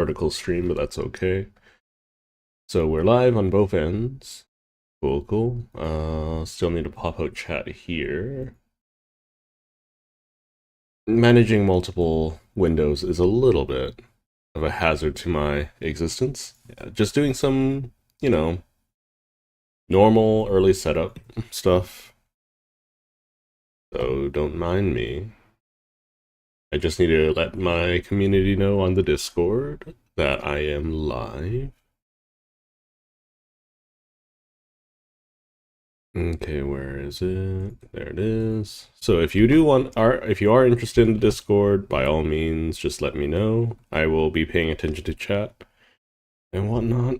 vertical stream, but that's okay. So we're live on both ends. Cool, cool. Still need to pop out chat here. Managing multiple windows is a little bit of a hazard to my existence. Yeah, just doing some, normal early setup stuff. So don't mind me. I just need to let my community know on the Discord that I am live. Okay, where is it? There it is. So if you if you are interested in the Discord, by all means, just let me know. I will be paying attention to chat and whatnot.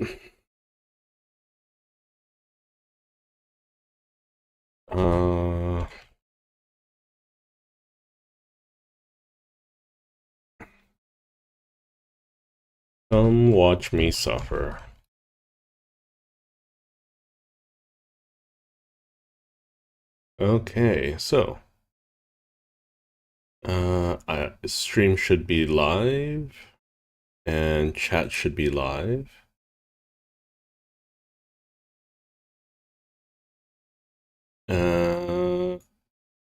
Come watch me suffer. Okay, so stream should be live and chat should be live.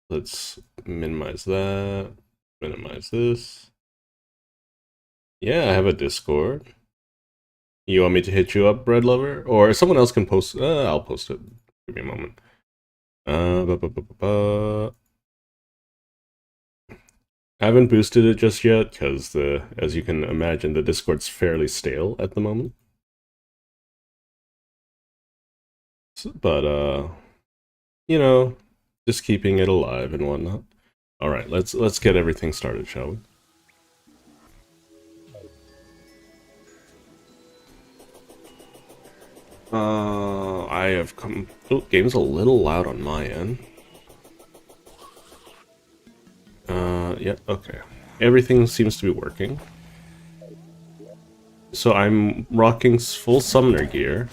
Let's minimize that, minimize this. Yeah, I have a Discord. You want me to hit you up, Bread Lover? Or someone else can post, I'll post it. Give me a moment. I haven't boosted it just yet, because as you can imagine, the Discord's fairly stale at the moment. But, just keeping it alive and whatnot. Alright, let's get everything started, shall we? I have come... Oh, game's a little loud on my end. Yeah, okay. Everything seems to be working. So I'm rocking full summoner gear.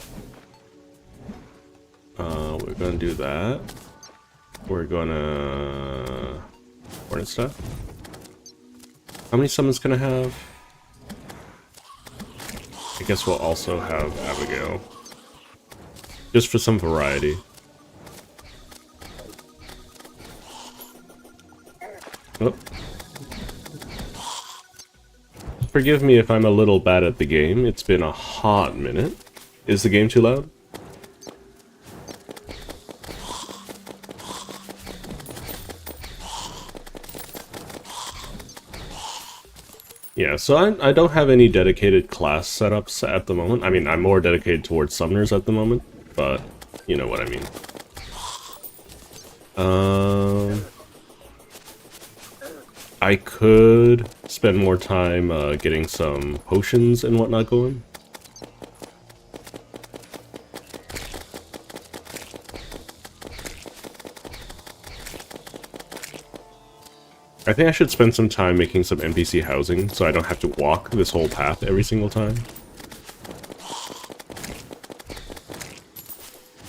We're gonna do that. We're gonna... Hornet stuff. How many summons can I have? I guess we'll also have Abigail. Just for some variety. Oh. Forgive me if I'm a little bad at the game. It's been a hot minute. Is the game too loud? Yeah, so I don't have any dedicated class setups at the moment. I mean, I'm more dedicated towards summoners at the moment, but you know what I mean. I could spend more time getting some potions and whatnot going. I think I should spend some time making some NPC housing so I don't have to walk this whole path every single time.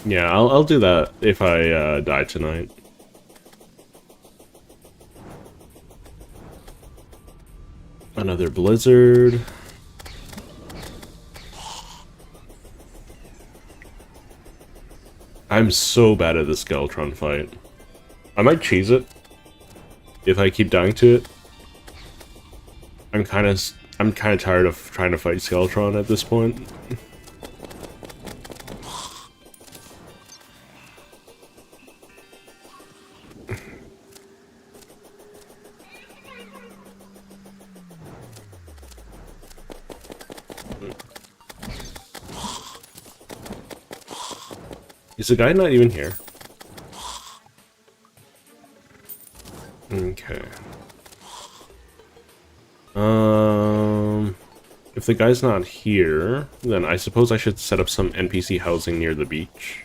Yeah, I'll do that if I die tonight. Another blizzard. I'm so bad at the Skeletron fight. I might cheese it if I keep dying to it. I'm kind of tired of trying to fight Skeletron at this point. Is the guy not even here? Okay. If the guy's not here, then I suppose I should set up some NPC housing near the beach.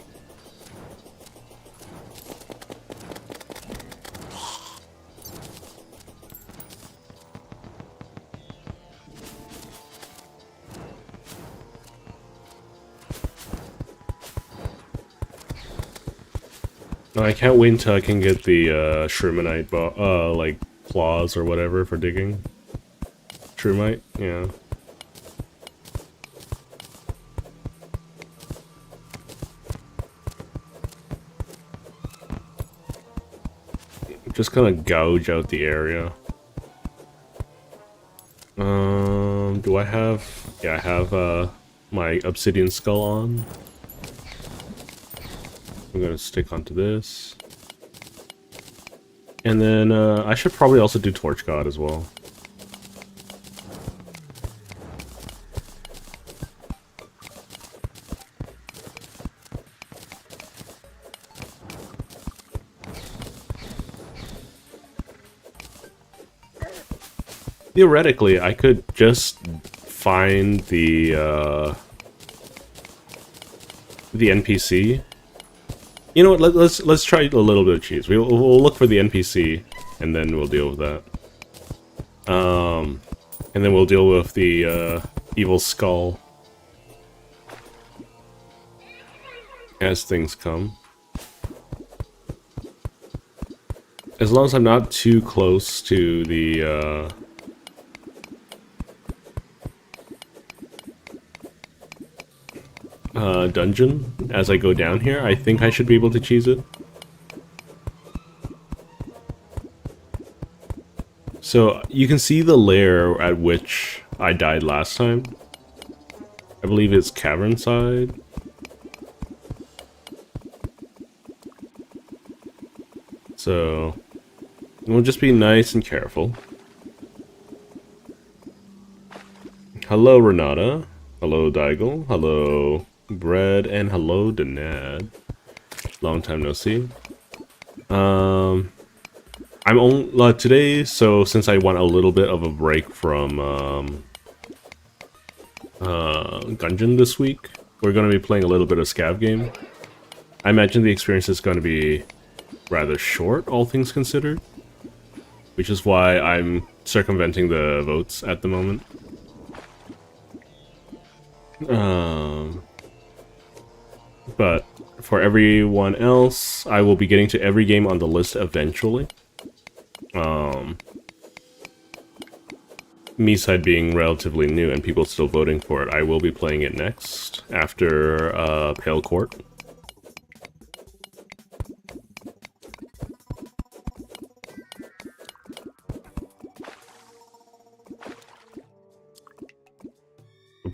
I can't wait until I can get the Shroomite, like claws or whatever for digging. Shroomite, yeah. Just gonna gouge out the area. Do I have... Yeah, I have my obsidian skull on. I'm gonna stick onto this. And then I should probably also do Torch God as well. Theoretically, I could just find the NPC. You know what? Let's try a little bit of cheese. We'll look for the NPC, and then we'll deal with that. And then we'll deal with the evil skull as things come. As long as I'm not too close to the dungeon as I go down here, I think I should be able to cheese it. So you can see the layer at which I died last time. I believe it's cavern side. So we'll just be nice and careful. Hello, Renata. Hello, Daigle. Hello, Bread. And hello, Danad. Long time no see. I'm on today, so since I want a little bit of a break from Gungeon this week, we're going to be playing a little bit of Scav game. I imagine the experience is going to be rather short, all things considered, which is why I'm circumventing the votes at the moment. But for everyone else, I will be getting to every game on the list eventually. Me side being relatively new and people still voting for it, I will be playing it next after Pale Court.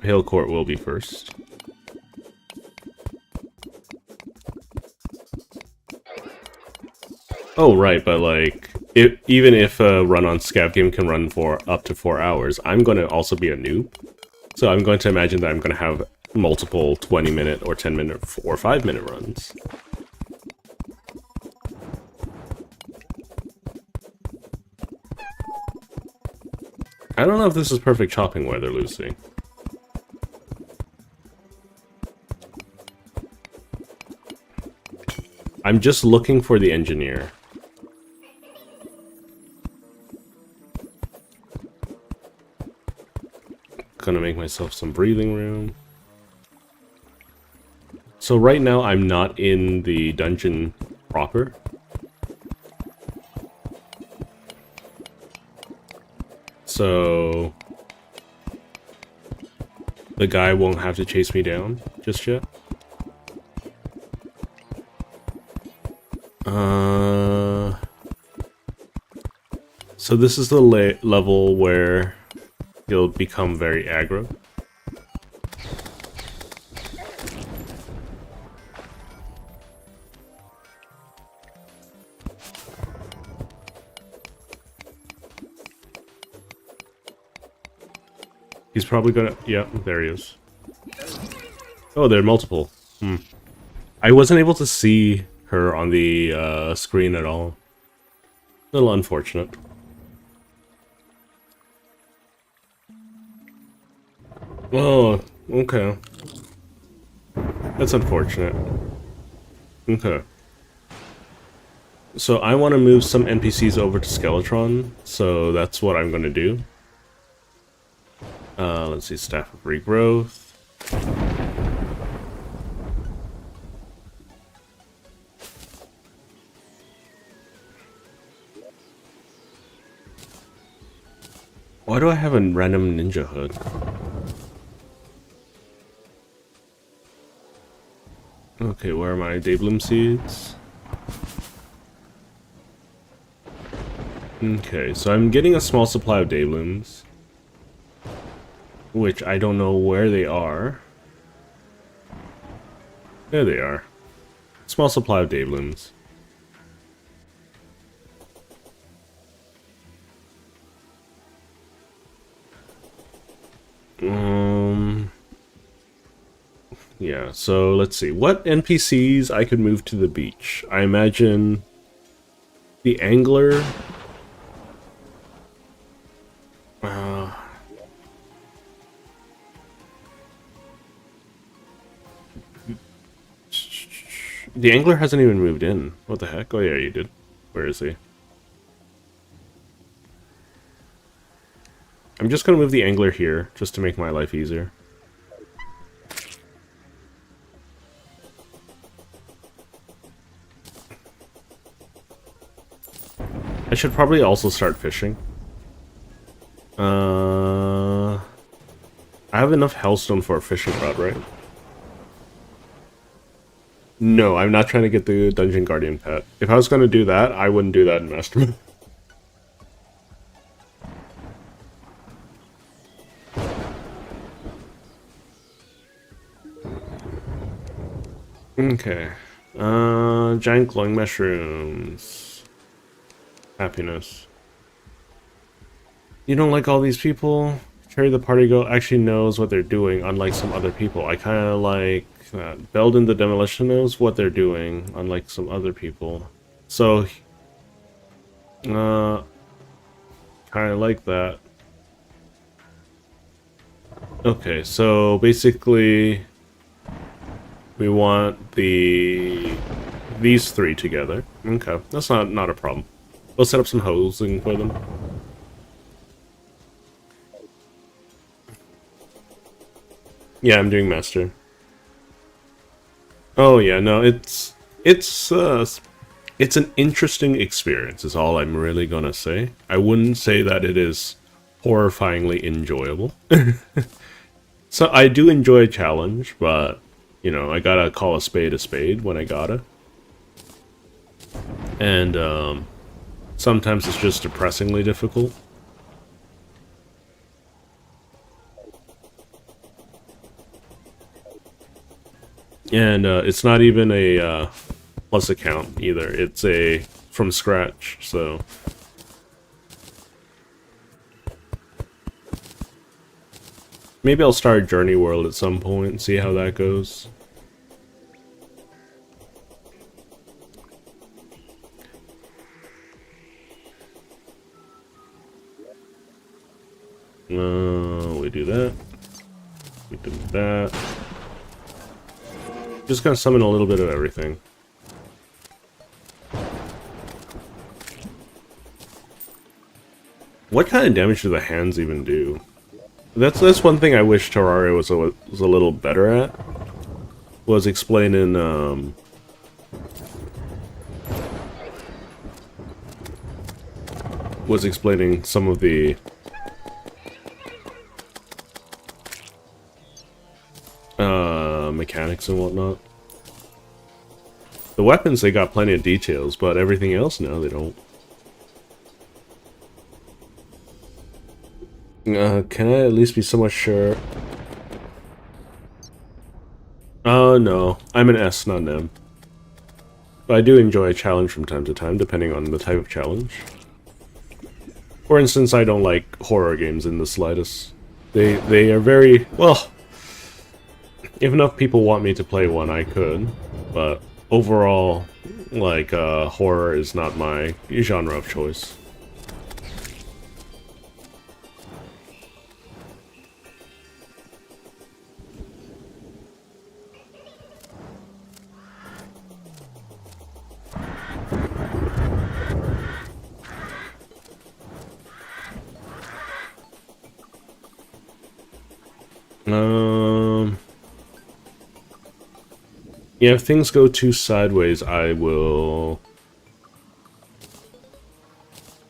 Pale Court will be first. Oh, right, but like, even if a run on Scav game can run for up to 4 hours, I'm going to also be a noob. So I'm going to imagine that I'm going to have multiple 20-minute or 10-minute or 5-minute runs. I don't know if this is perfect chopping weather, Lucy. I'm just looking for the engineer. Gonna make myself some breathing room. So right now I'm not in the dungeon proper. So the guy won't have to chase me down just yet. So this is the level where he'll become very aggro. He's probably gonna... Yeah, there he is. Oh, there are multiple. I wasn't able to see her on the screen at all. A little unfortunate. Oh, okay. That's unfortunate. Okay. So I want to move some NPCs over to Skeletron, so that's what I'm going to do. Let's see, Staff of Regrowth. Why do I have a random ninja hood? Okay, where are my Daybloom seeds? Okay, so I'm getting a small supply of Daylooms, which I don't know where they are. There they are. Small supply of Daylooms. Yeah, so let's see. What NPCs I could move to the beach? I imagine the angler. The angler hasn't even moved in. What the heck? Oh yeah, you did. Where is he? I'm just gonna move the angler here, just to make my life easier. I should probably also start fishing. I have enough hellstone for a fishing rod, right? No, I'm not trying to get the Dungeon Guardian pet. If I was going to do that, I wouldn't do that in Mastermind. Okay. Giant glowing mushrooms. Happiness. You don't like all these people? Cherry the party girl actually knows what they're doing, unlike some other people. I kind of like that. Belden the demolition knows what they're doing, unlike some other people. So, kind of like that. Okay, so basically, we want these three together. Okay, that's not a problem. We'll set up some hosing for them. Yeah, I'm doing master. Oh yeah, no, it's an interesting experience. Is all I'm really gonna say. I wouldn't say that it is horrifyingly enjoyable. So I do enjoy a challenge, but you know, I gotta call a spade when I gotta. And sometimes it's just depressingly difficult. And it's not even a plus account either. It's a from scratch, so... Maybe I'll start Journey World at some point and see how that goes. We do that. We do that. Just gonna summon a little bit of everything. What kind of damage do the hands even do? That's one thing I wish Terraria was a little better at. Was explaining some of the mechanics and whatnot. The weapons, they got plenty of details, but everything else, no, they don't. Can I at least be somewhat sure? Oh, no. I'm an S, not an M. But I do enjoy a challenge from time to time, depending on the type of challenge. For instance, I don't like horror games in the slightest. They are very... well, if enough people want me to play one, I could. But overall, like, horror is not my genre of choice. Yeah, if things go too sideways, I will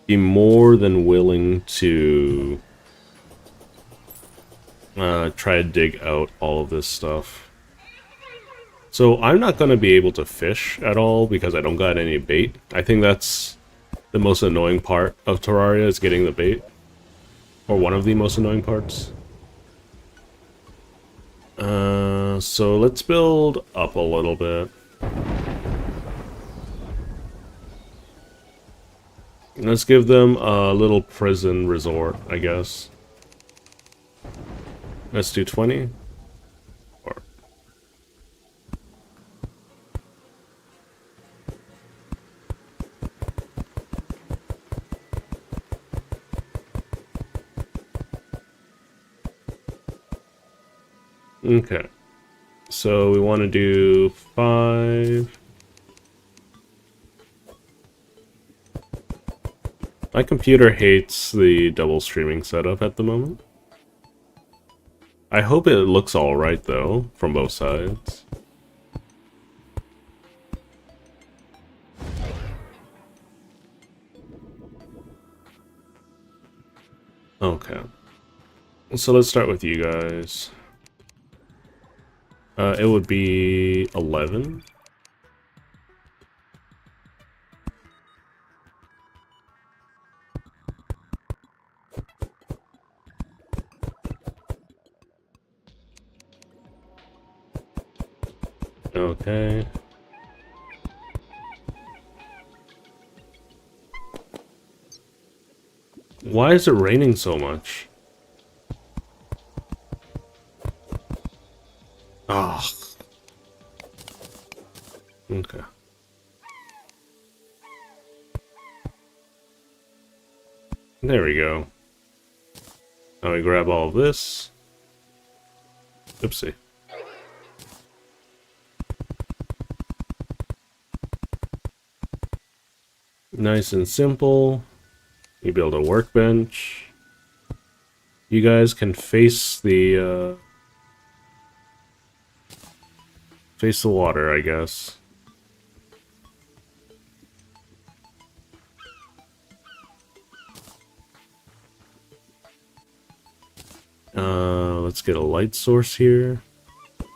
be more than willing to try to dig out all of this stuff. So I'm not going to be able to fish at all because I don't got any bait. I think that's The most annoying part of Terraria is getting the bait. Or one of the most annoying parts. So let's build up a little bit. Let's give them a little prison resort, I guess. Let's do 20. Or okay. So we want to do 5. My computer hates the double streaming setup at the moment. I hope it looks alright though, from both sides. Okay. So let's start with you guys. It would be 11. Okay. Why is it raining so much? Ah. Okay. There we go. Now we grab all of this. Oopsie. Nice and simple. You build a workbench. You guys can face the water, I guess. Let's get a light source here. Do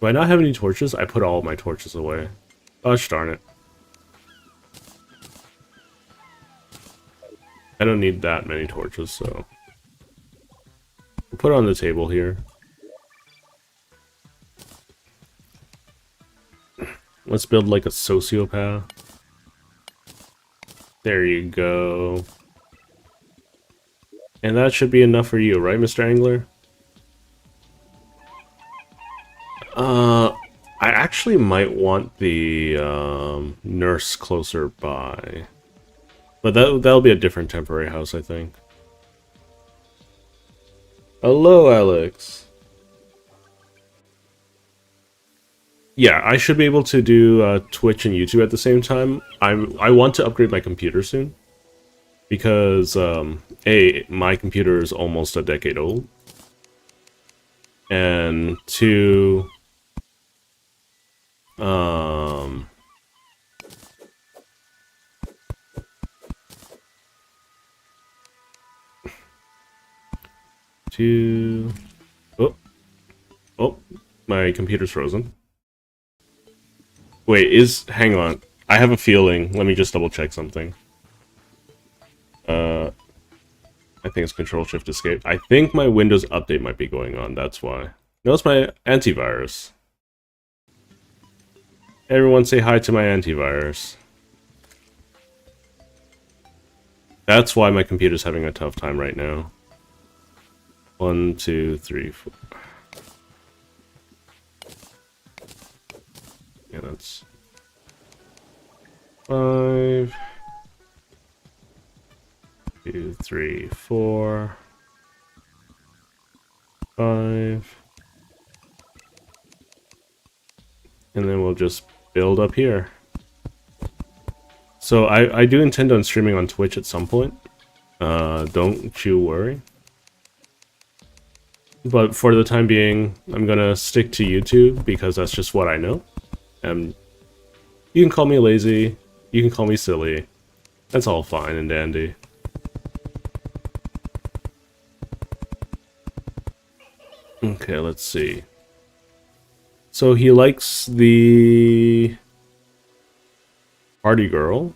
I not have any torches? I put all my torches away. Gosh darn it. I don't need that many torches, so... We'll put it on the table here. Let's build like a sociopath. There you go. And that should be enough for you, right, Mr. Angler? I actually might want the nurse closer by. But that'll be a different temporary house, I think. Hello, Alex. Yeah, I should be able to do Twitch and YouTube at the same time. I want to upgrade my computer soon. Because, A, my computer is almost a decade old. And 2... Oh, my computer's frozen. Wait, hang on. I have a feeling. Let me just double check something. I think it's Control-Shift-Escape. I think my Windows update might be going on, that's why. No, it's my antivirus. Everyone say hi to my antivirus. That's why my computer's having a tough time right now. 1, 2, 3, 4. Yeah, that's 5, 2, 3, 4, 5, and then we'll just build up here. So I do intend on streaming on Twitch at some point. Don't you worry. But for the time being, I'm gonna stick to YouTube because that's just what I know. And you can call me lazy, you can call me silly. That's all fine and dandy. Okay, let's see. So he likes the Party girl.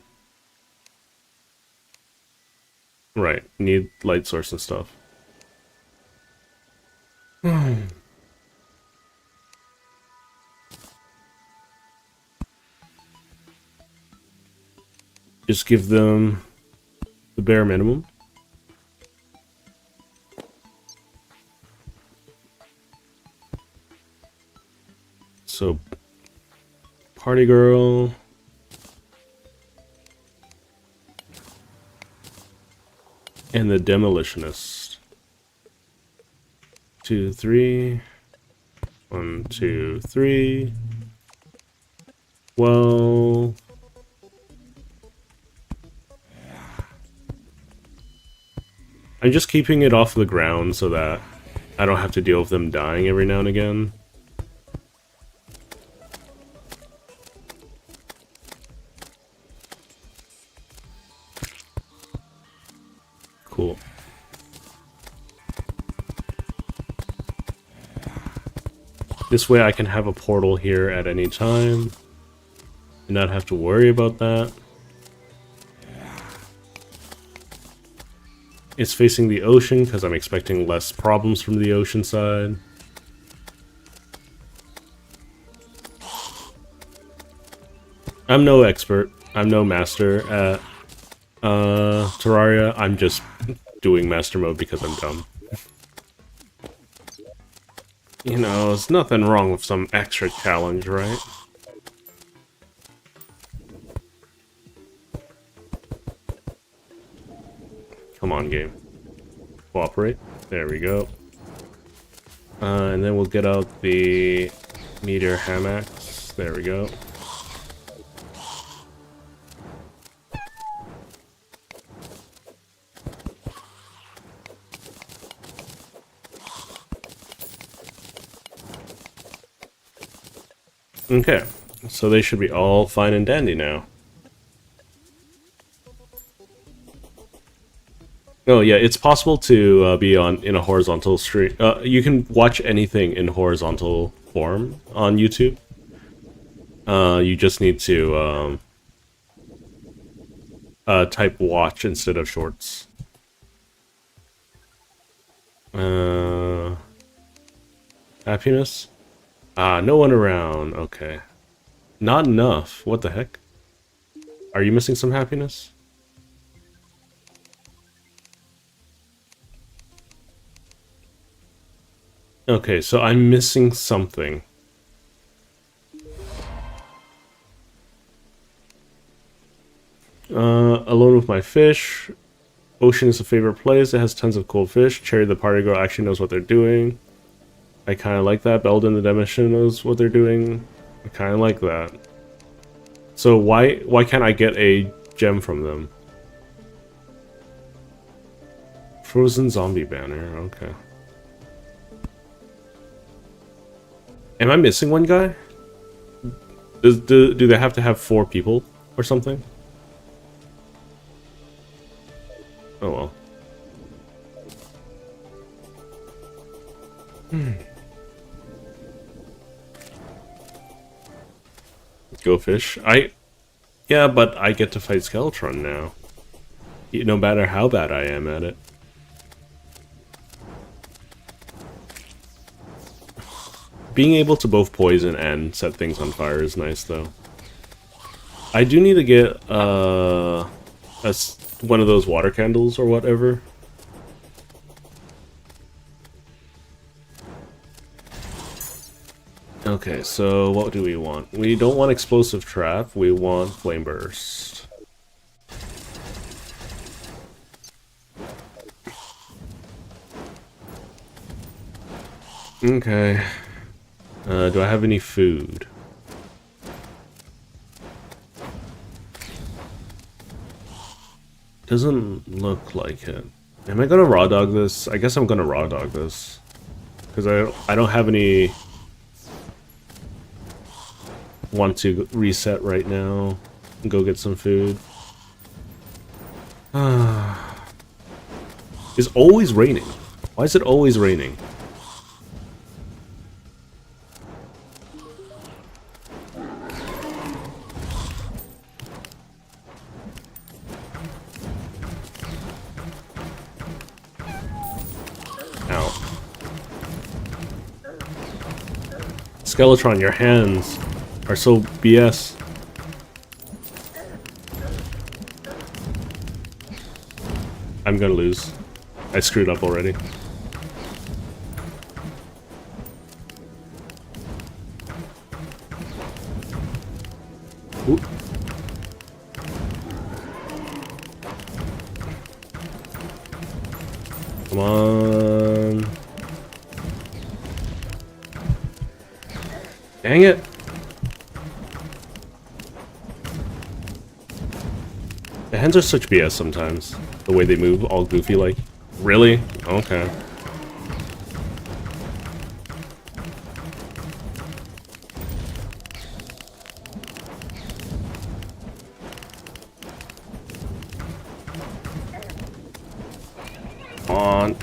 Right, need light source and stuff. Just give them the bare minimum. So, party girl. And the demolitionist. 2, 3. 1, 2, 3. Well, I'm just keeping it off the ground so that I don't have to deal with them dying every now and again. Cool. This way I can have a portal here at any time and not have to worry about that. It's facing the ocean because I'm expecting less problems from the ocean side. I'm no expert. I'm no master at Terraria. I'm just doing master mode because I'm dumb. You know, there's nothing wrong with some extra challenge, right? Come on, game. Cooperate. There we go. And then we'll get out the meteor hammocks. There we go. Okay, so they should be all fine and dandy now. Oh yeah, it's possible to be in a horizontal stream. You can watch anything in horizontal form on YouTube. You just need to type watch instead of shorts. Happiness? No one around. Okay. Not enough. What the heck? Are you missing some happiness? Okay, so I'm missing something. Alone with my fish. Ocean is a favorite place. It has tons of cool fish. Cherry the party girl actually knows what they're doing. I kind of like that. Belden the demolition knows what they're doing. I kind of like that. So why can't I get a gem from them? Frozen zombie banner. Okay. Am I missing one guy? Do they have to have 4 people or something? Oh well. Go fish. Yeah, but I get to fight Skeletron now. No matter how bad I am at it. Being able to both poison and set things on fire is nice, though. I do need to get one of those water candles or whatever. Okay, so what do we want? We don't want explosive trap, we want flame burst. Okay. Do I have any food? Doesn't look like it. Am I gonna raw dog this? I guess I'm gonna raw dog this. Because I don't have any... want to reset right now and go get some food. It's always raining. Why is it always raining? Skeletron, your hands are so BS. I'm gonna lose. I screwed up already. Oop. Come on. Dang it. The hands are such BS sometimes. The way they move, all goofy like. Really? Okay. On.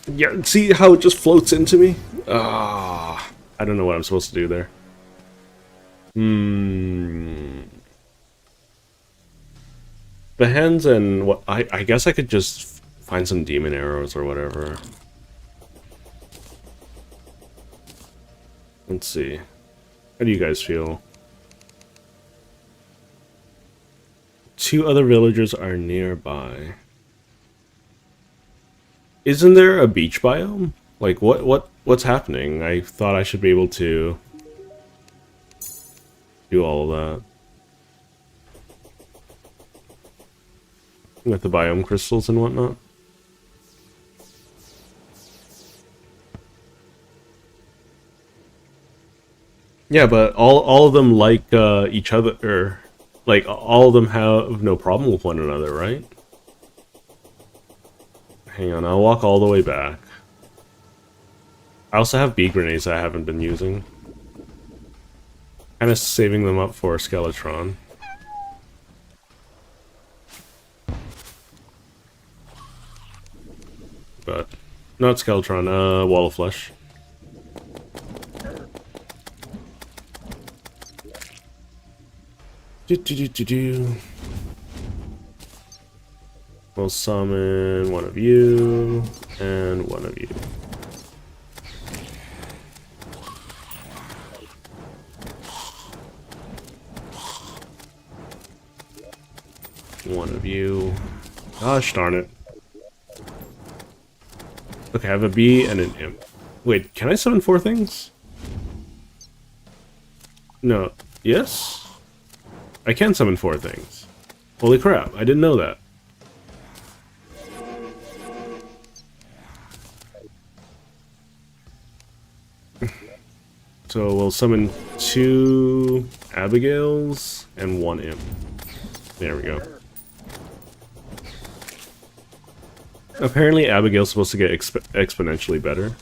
Yeah, see how it just floats into me? Ah, I don't know what I'm supposed to do there. The hands and what I guess I could just find some demon arrows or whatever. Let's see. How do you guys feel? 2 other villagers are nearby. Isn't there a beach biome? Like what's happening? I thought I should be able to do all of that. With the biome crystals and whatnot. Yeah, but all of them like each other, or like all of them have no problem with one another, right? Hang on, I'll walk all the way back. I also have bee grenades I haven't been using. Kind of saving them up for Skeletron. But not Skeletron, Wall of Flesh. We'll summon one of you and one of you. One of you. Gosh darn it. Okay, I have a bee and an imp. Wait, can I summon 4 things? No. Yes? I can summon 4 things. Holy crap, I didn't know that. So we'll summon 2 Abigails and 1 imp. There we go. Apparently Abigail's supposed to get exponentially better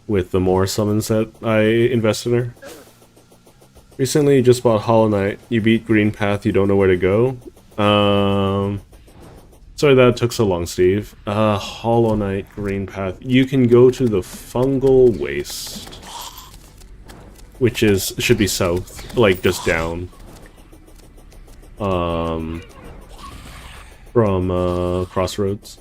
with the more summons that I invest in her. Recently you just bought Hollow Knight. You beat Green Path, you don't know where to go. Sorry that took so long, Steve. Hollow Knight, Green Path. You can go to the Fungal Waste, which should be south, like just down. From Crossroads.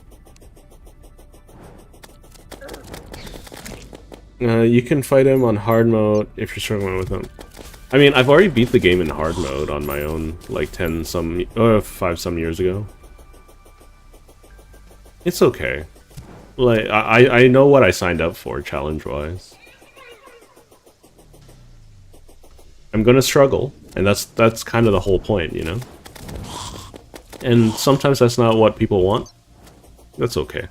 You can fight him on hard mode if you're struggling with him. I mean, I've already beat the game in hard mode on my own, like 5 some years ago. It's okay. Like, I know what I signed up for, challenge-wise. I'm gonna struggle, and that's kind of the whole point, you know? And sometimes that's not what people want. That's okay.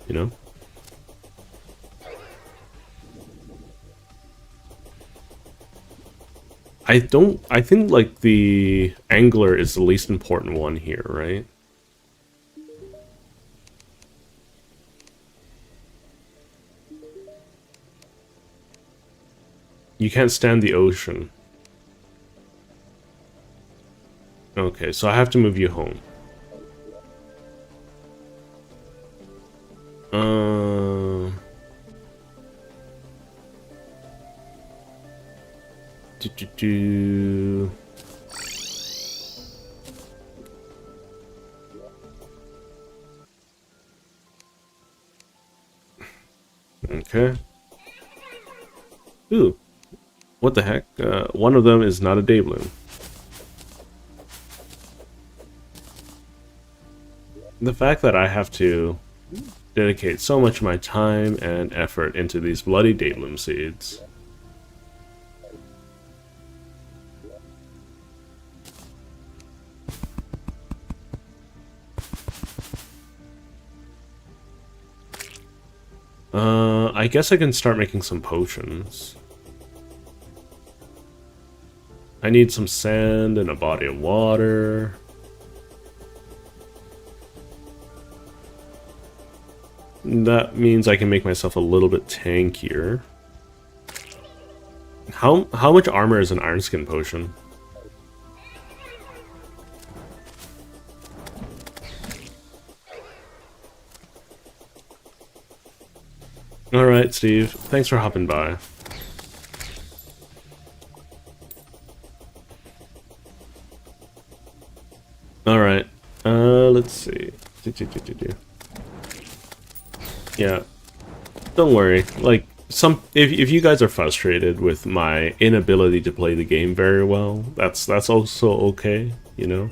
You know? I think like the angler is the least important one here, right? You can't stand the ocean. Okay, so I have to move you home. Do. Okay. Ooh. What the heck? One of them is not a Daybloom. The fact that I have to dedicate so much of my time and effort into these bloody Daybloom seeds. I guess I can start making some potions. I need some sand and a body of water. That means I can make myself a little bit tankier. How much armor is an Iron Skin potion? Alright, Steve. Thanks for hopping by. Alright. Let's see. Yeah. Don't worry. Like, if you guys are frustrated with my inability to play the game very well, that's also okay, you know?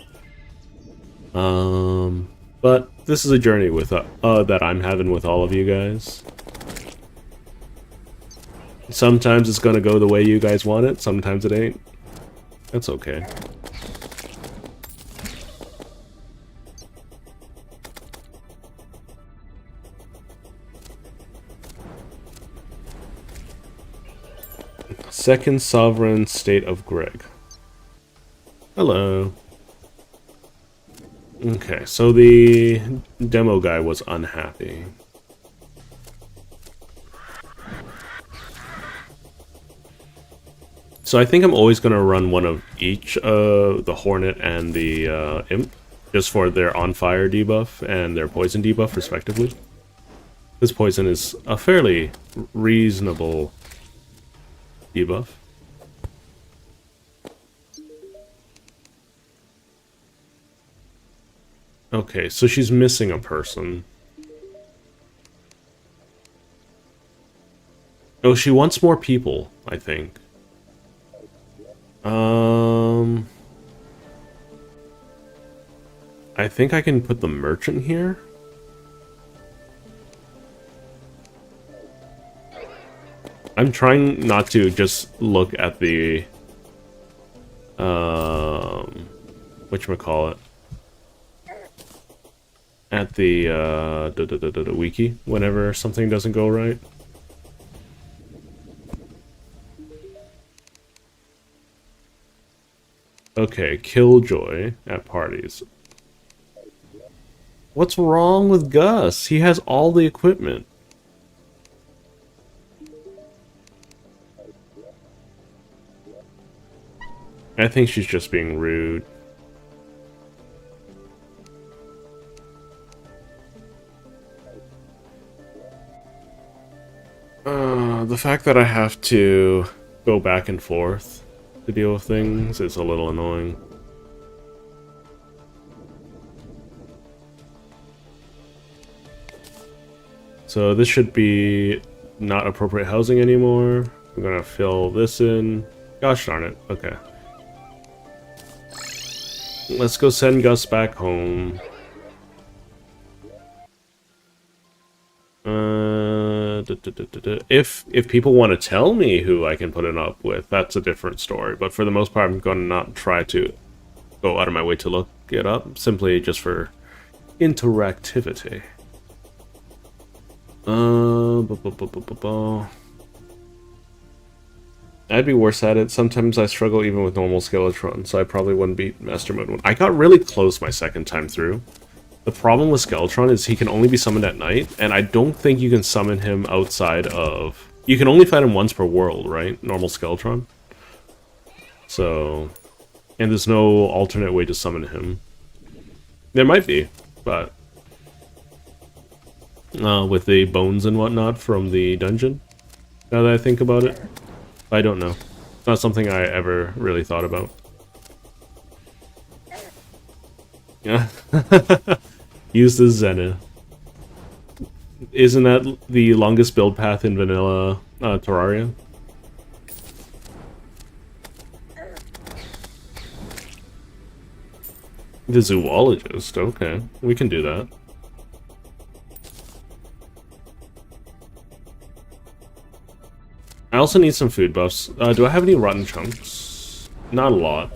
But this is a journey with that I'm having with all of you guys. Sometimes it's gonna go the way you guys want it, sometimes it ain't. That's okay. Second Sovereign State of Greg. Hello. Okay, so the demo guy was unhappy. So I think I'm always going to run one of each, the Hornet and the Imp, just for their on-fire debuff and their poison debuff, respectively. This poison is a fairly reasonable debuff. Okay, so she's missing a person. Oh, she wants more people, I think. I think I can put the merchant here. I'm trying not to just look at the whatchamacallit, at the wiki whenever something doesn't go right. Okay, Killjoy at parties. What's wrong with Gus? He has all the equipment. I think she's just being rude. The fact that I have to go back and forth to deal with things is a little annoying. So this should be not appropriate housing anymore. I'm gonna fill this in. Gosh darn it. Okay. Let's go send Gus back home. If people want to tell me who I can put it up with, that's a different story. But for the most part, I'm going to not try to go out of my way to look it up, simply just for interactivity. I'd be worse at it. Sometimes I struggle even with normal Skeletron, so I probably wouldn't beat Master Mode 1. I got really close my second time through. The problem with Skeletron is he can only be summoned at night, and I don't think you can summon him outside of... You can only fight him once per world, right? Normal Skeletron. So... And there's no alternate way to summon him. There might be, but... with the bones and whatnot from the dungeon, now that I think about it. I don't know. It's not something I ever really thought about. Yeah. Use the Zenith. isn't that the longest build path in vanilla Terraria? The zoologist, okay. We can do that. I also need some food buffs. Do I have any rotten chunks? Not a lot.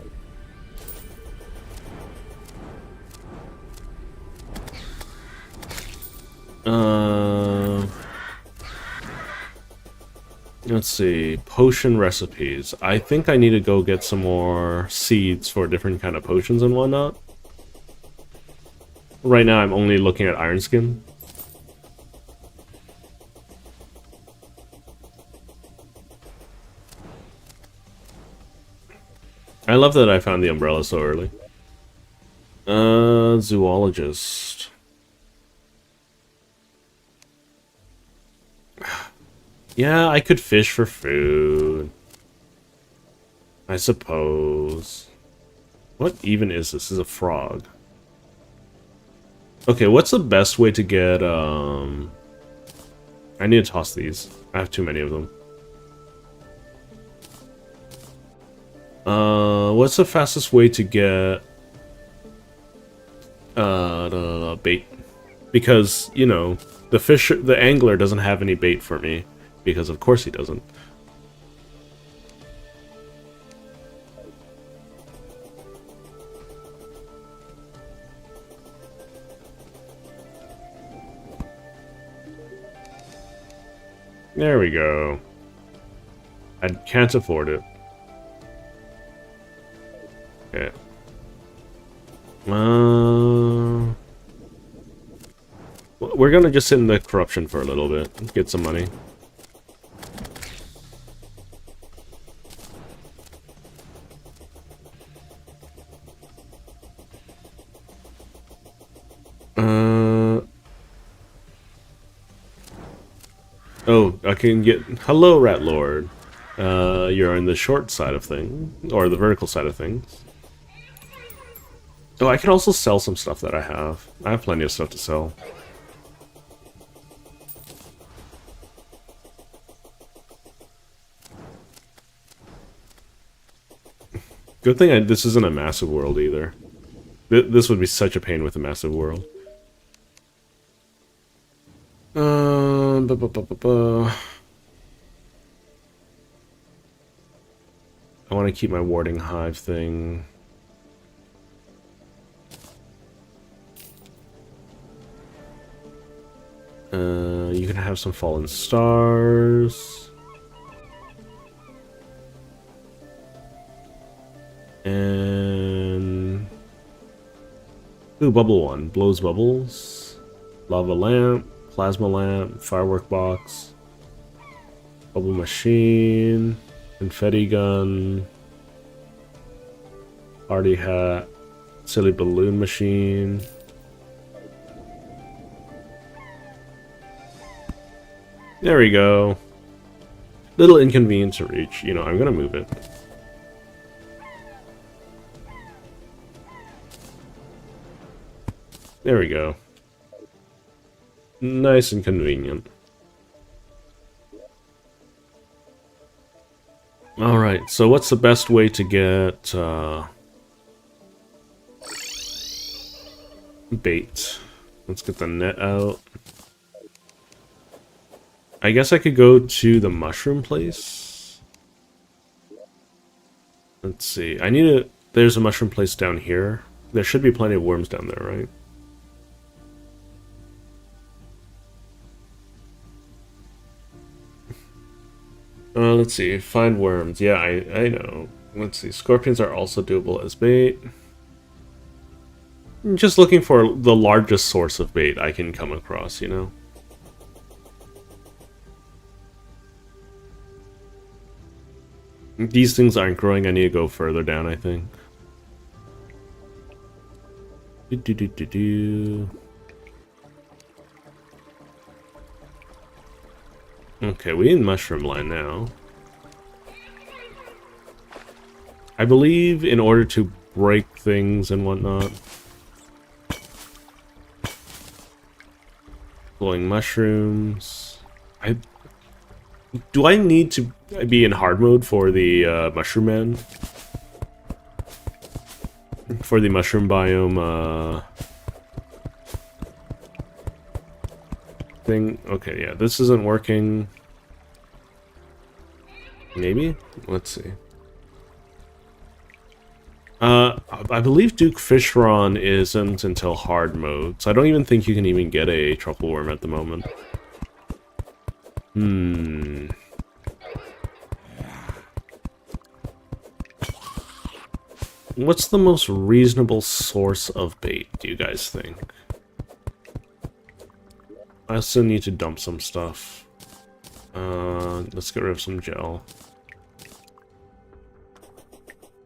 Let's see. Potion recipes. I think I need to go get some more seeds for different kind of potions and whatnot. Right now I'm only looking at Iron Skin. I love that I found the umbrella so early. Zoologist. Yeah, I could fish for food. I suppose. What even is this? This is a frog. Okay, what's the best way to get, I need to toss these. I have too many of them. What's the fastest way to get, bait? Because, you know, the angler doesn't have any bait for me. Because of course he doesn't. There we go. I can't afford it. Okay. We're gonna just sit in the corruption for a little bit. Get some money. Oh, I can get... Hello, Rat Lord. You're on the short side of things, or the vertical side of things. Oh, I can also sell some stuff that I have. I have plenty of stuff to sell. Good thing this isn't a massive world either. This would be such a pain with a massive world. I want to keep my warding hive thing. You can have some fallen stars. And... Ooh, bubble one. Blows bubbles. Lava lamp. Plasma lamp. Firework box. Bubble machine. Confetti gun. Party hat. Silly balloon machine. There we go. Little inconvenient to reach. You know, I'm gonna move it. There we go. Nice and convenient. Alright, so what's the best way to get bait? Let's get the net out. I guess I could go to the mushroom place. Let's see. I need a... There's a mushroom place down here. There should be plenty of worms down there, right? Let's see. Find worms. Yeah, I know. Let's see. Scorpions are also doable as bait. I'm just looking for the largest source of bait I can come across, you know? These things aren't growing. I need to go further down, I think. Okay, we in mushroom line now. I believe in order to break things and whatnot. Glowing mushrooms. Do I need to be in hard mode for the mushroom man? For the mushroom biome thing? Okay, yeah, this isn't working. Maybe? Let's see. I believe Duke Fishron isn't until hard mode, so I don't even think you can even get a truffle worm at the moment. What's the most reasonable source of bait, do you guys think? I also need to dump some stuff. Let's get rid of some gel.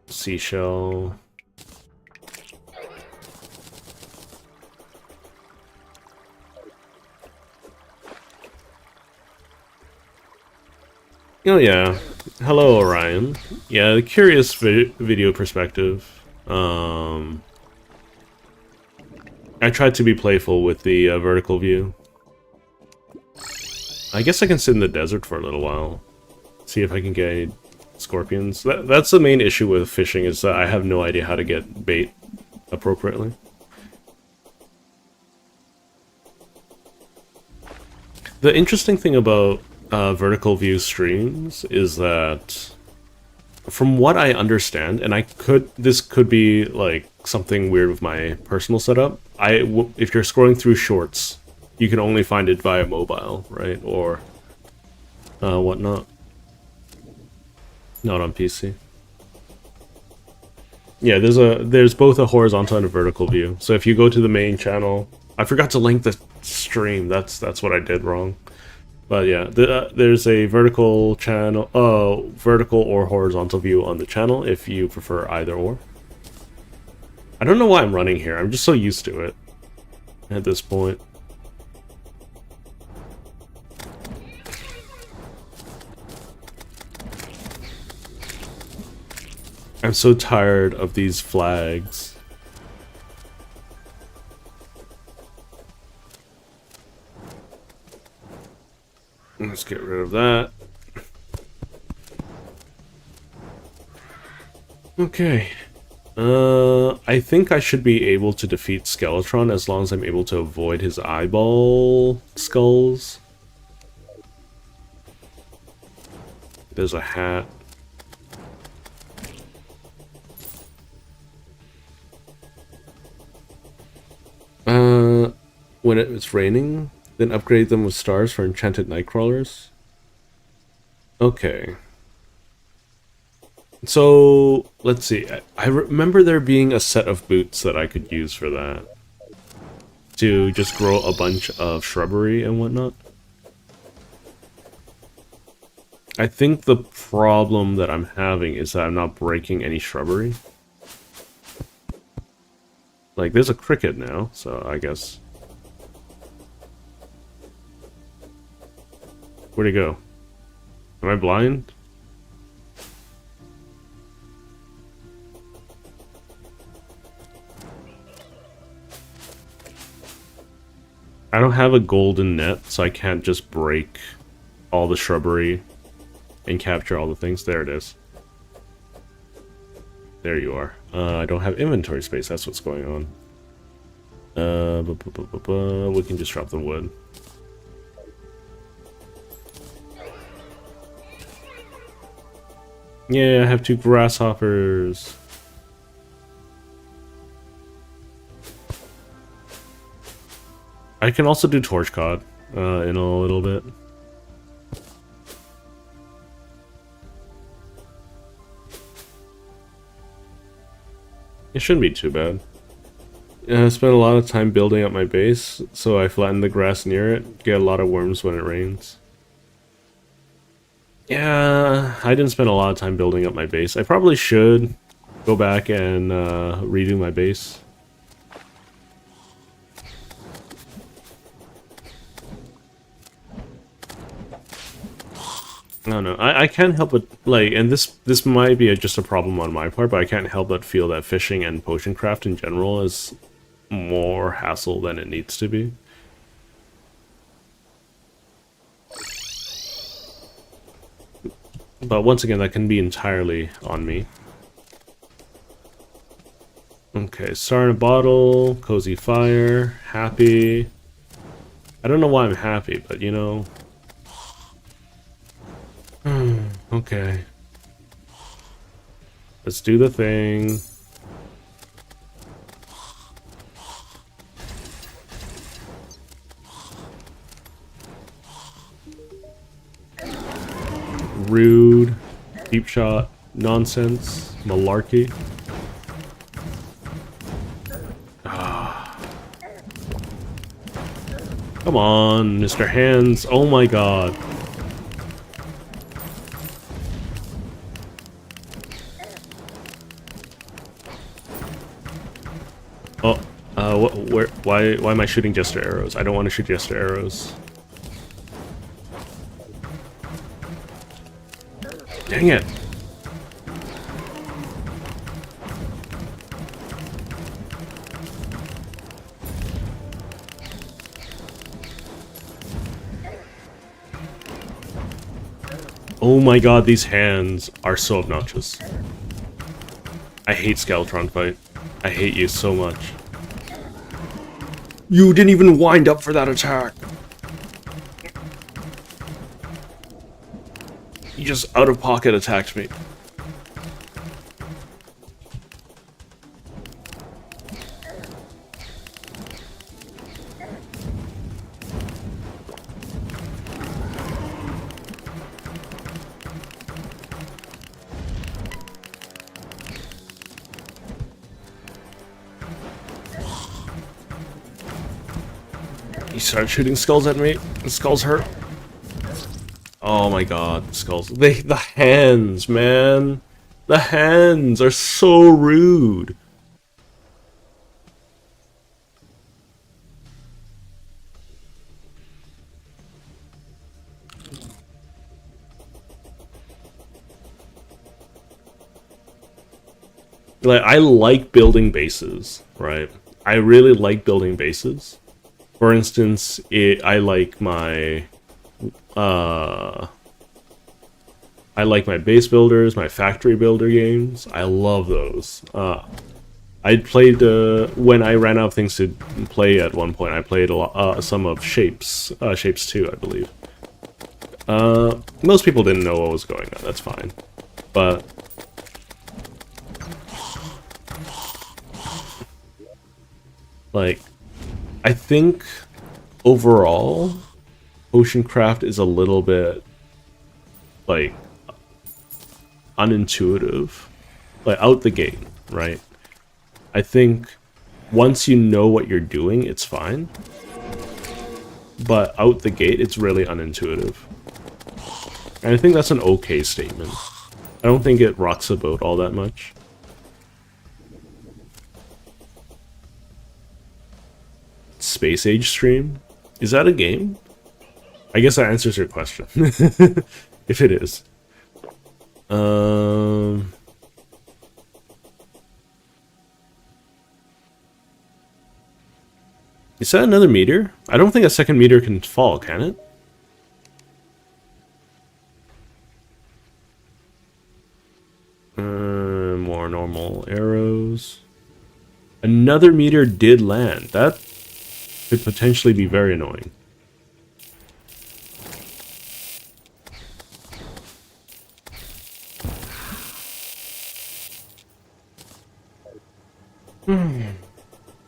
Seashell. Oh yeah. Hello, Orion. Yeah, the curious video perspective. I tried to be playful with the vertical view. I guess I can sit in the desert for a little while. See if I can get any scorpions. That's the main issue with fishing, is that I have no idea how to get bait appropriately. The interesting thing about vertical view streams is that, from what I understand, and this could be like something weird with my personal setup, if you're scrolling through shorts, you can only find it via mobile, right? Or whatnot. Not on PC. Yeah, there's both a horizontal and a vertical view. So if you go to the main channel, I forgot to link the stream. That's what I did wrong. But yeah, there's a vertical channel, vertical or horizontal view on the channel if you prefer either or. I don't know why I'm running here. I'm just so used to it at this point. I'm so tired of these flags. Let's get rid of that. Okay. I think I should be able to defeat Skeletron as long as I'm able to avoid his eyeball skulls. There's a hat. When it's raining, then upgrade them with stars for enchanted nightcrawlers. Okay. So, let's see. I remember there being a set of boots that I could use for that. To just grow a bunch of shrubbery and whatnot. I think the problem that I'm having is that I'm not breaking any shrubbery. Like, there's a cricket now, so I guess... Where'd he go? Am I blind? I don't have a golden net, so I can't just break all the shrubbery and capture all the things. There it is. There you are. I don't have inventory space, that's what's going on. We can just drop the wood. Yeah, I have 2 grasshoppers. I can also do torch cod in a little bit. It shouldn't be too bad. I spent a lot of time building up my base, so I flatten the grass near it, get a lot of worms when it rains. Yeah, I didn't spend a lot of time building up my base. I probably should go back and redo my base. I don't know. I can't help but, like, and this might be just a problem on my part, but I can't help but feel that fishing and potion craft in general is more hassle than it needs to be. But once again, that can be entirely on me. Okay, Star in a Bottle, Cozy Fire, Happy. I don't know why I'm happy, but you know. Okay. Let's do the thing. Rude, deep shot, nonsense, malarkey. Come on, Mr. Hands. Oh my god. Oh, why am I shooting Jester arrows? I don't want to shoot Jester arrows. Dang it. Oh my god, these hands are so obnoxious. I hate Skeletron fight. I hate you so much. You didn't even wind up for that attack. You just out of pocket attacked me. He started shooting skulls at me. The skulls hurt. Oh my god, the skulls. The hands, man. The hands are so rude. Like, I like building bases, right? I really like building bases. For instance, I like my base builders, my factory builder games. I love those. I played when I ran out of things to play at one point. I played a lot, some of Shapes, Shapes 2, I believe. Most people didn't know what was going on. That's fine, but like, I think overall, Oceancraft is a little bit like unintuitive, like out the gate, right? I think once you know what you're doing, it's fine, but out the gate, it's really unintuitive. And I think that's an okay statement. I don't think it rocks the boat all that much. Space Age stream? Is that a game? I guess that answers your question. If it is. Is that another meteor? I don't think a second meteor can fall, can it? More normal arrows. Another meteor did land. That could potentially be very annoying.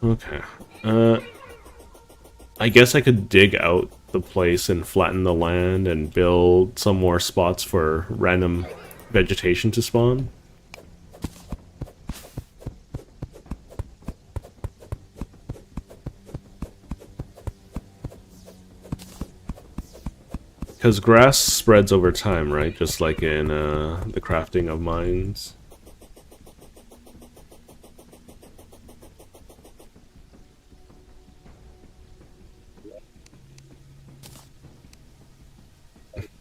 Okay. I guess I could dig out the place and flatten the land and build some more spots for random vegetation to spawn. Because grass spreads over time, right? Just like in the crafting of mines.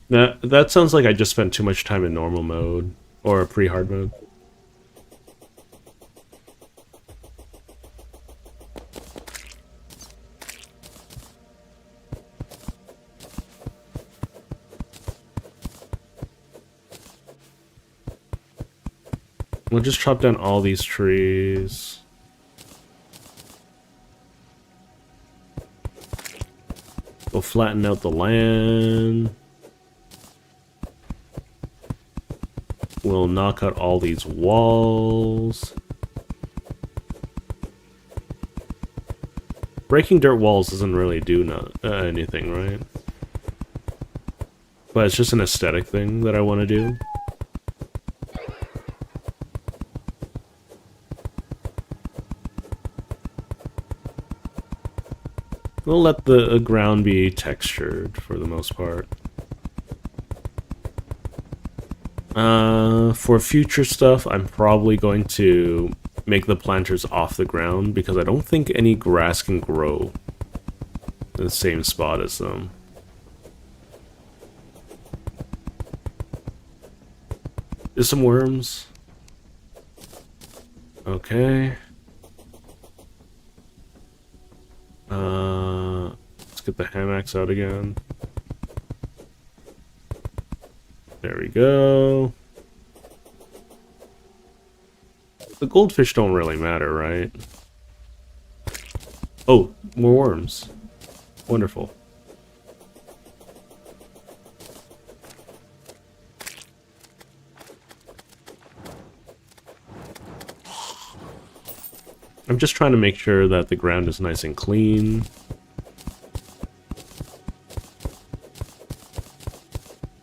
That sounds like I just spent too much time in normal mode. Or pre-hard mode. We'll just chop down all these trees. We'll flatten out the land. We'll knock out all these walls. Breaking dirt walls doesn't really do anything, right? But it's just an aesthetic thing that I want to do. We'll let the ground be textured for the most part. For future stuff, I'm probably going to make the planters off the ground because I don't think any grass can grow in the same spot as them. There's some worms. Okay. Let's get the hammocks out again. There we go. The goldfish don't really matter, right? Oh, more worms. Wonderful. I'm just trying to make sure that the ground is nice and clean.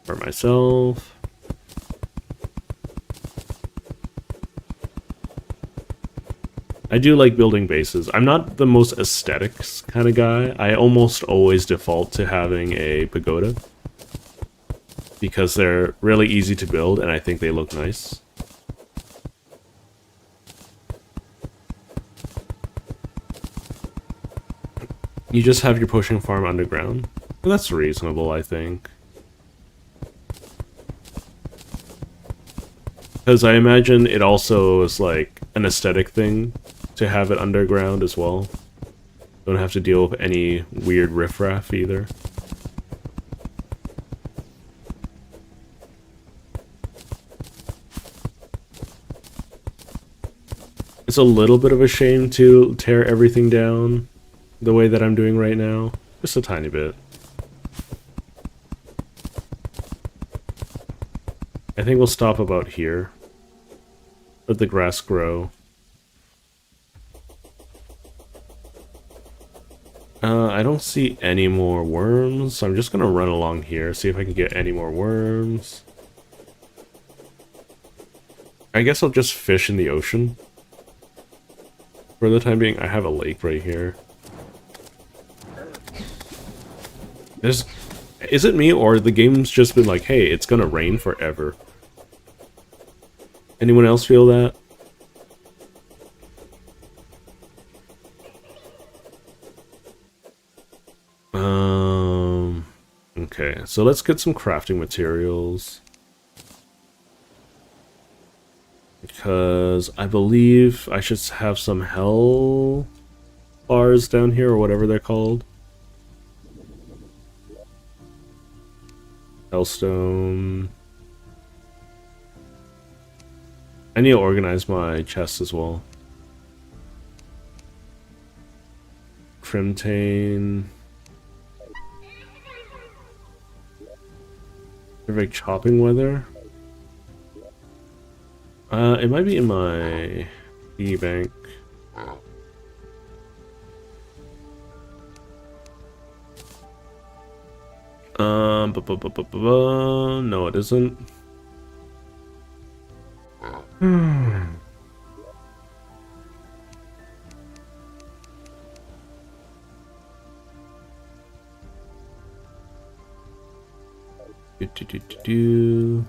For myself. I do like building bases. I'm not the most aesthetics kind of guy. I almost always default to having a pagoda. Because they're really easy to build and I think they look nice. You just have your pushing farm underground. Well, that's reasonable, I think. Because I imagine it also is like an aesthetic thing to have it underground as well. Don't have to deal with any weird riffraff either. It's a little bit of a shame to tear everything down the way that I'm doing right now. Just a tiny bit. I think we'll stop about here. Let the grass grow. I don't see any more worms, so I'm just gonna run along here, see if I can get any more worms. I guess I'll just fish in the ocean. For the time being, I have a lake right here. Is it me, or the game's just been like, hey, it's gonna rain forever? Anyone else feel that? Okay, so let's get some crafting materials. Because I believe I should have some hell bars down here, or whatever they're called. Hellstone. I need to organize my chest as well. Crimtane. Perfect chopping weather. It might be in my e-bank. No, it isn't. Do.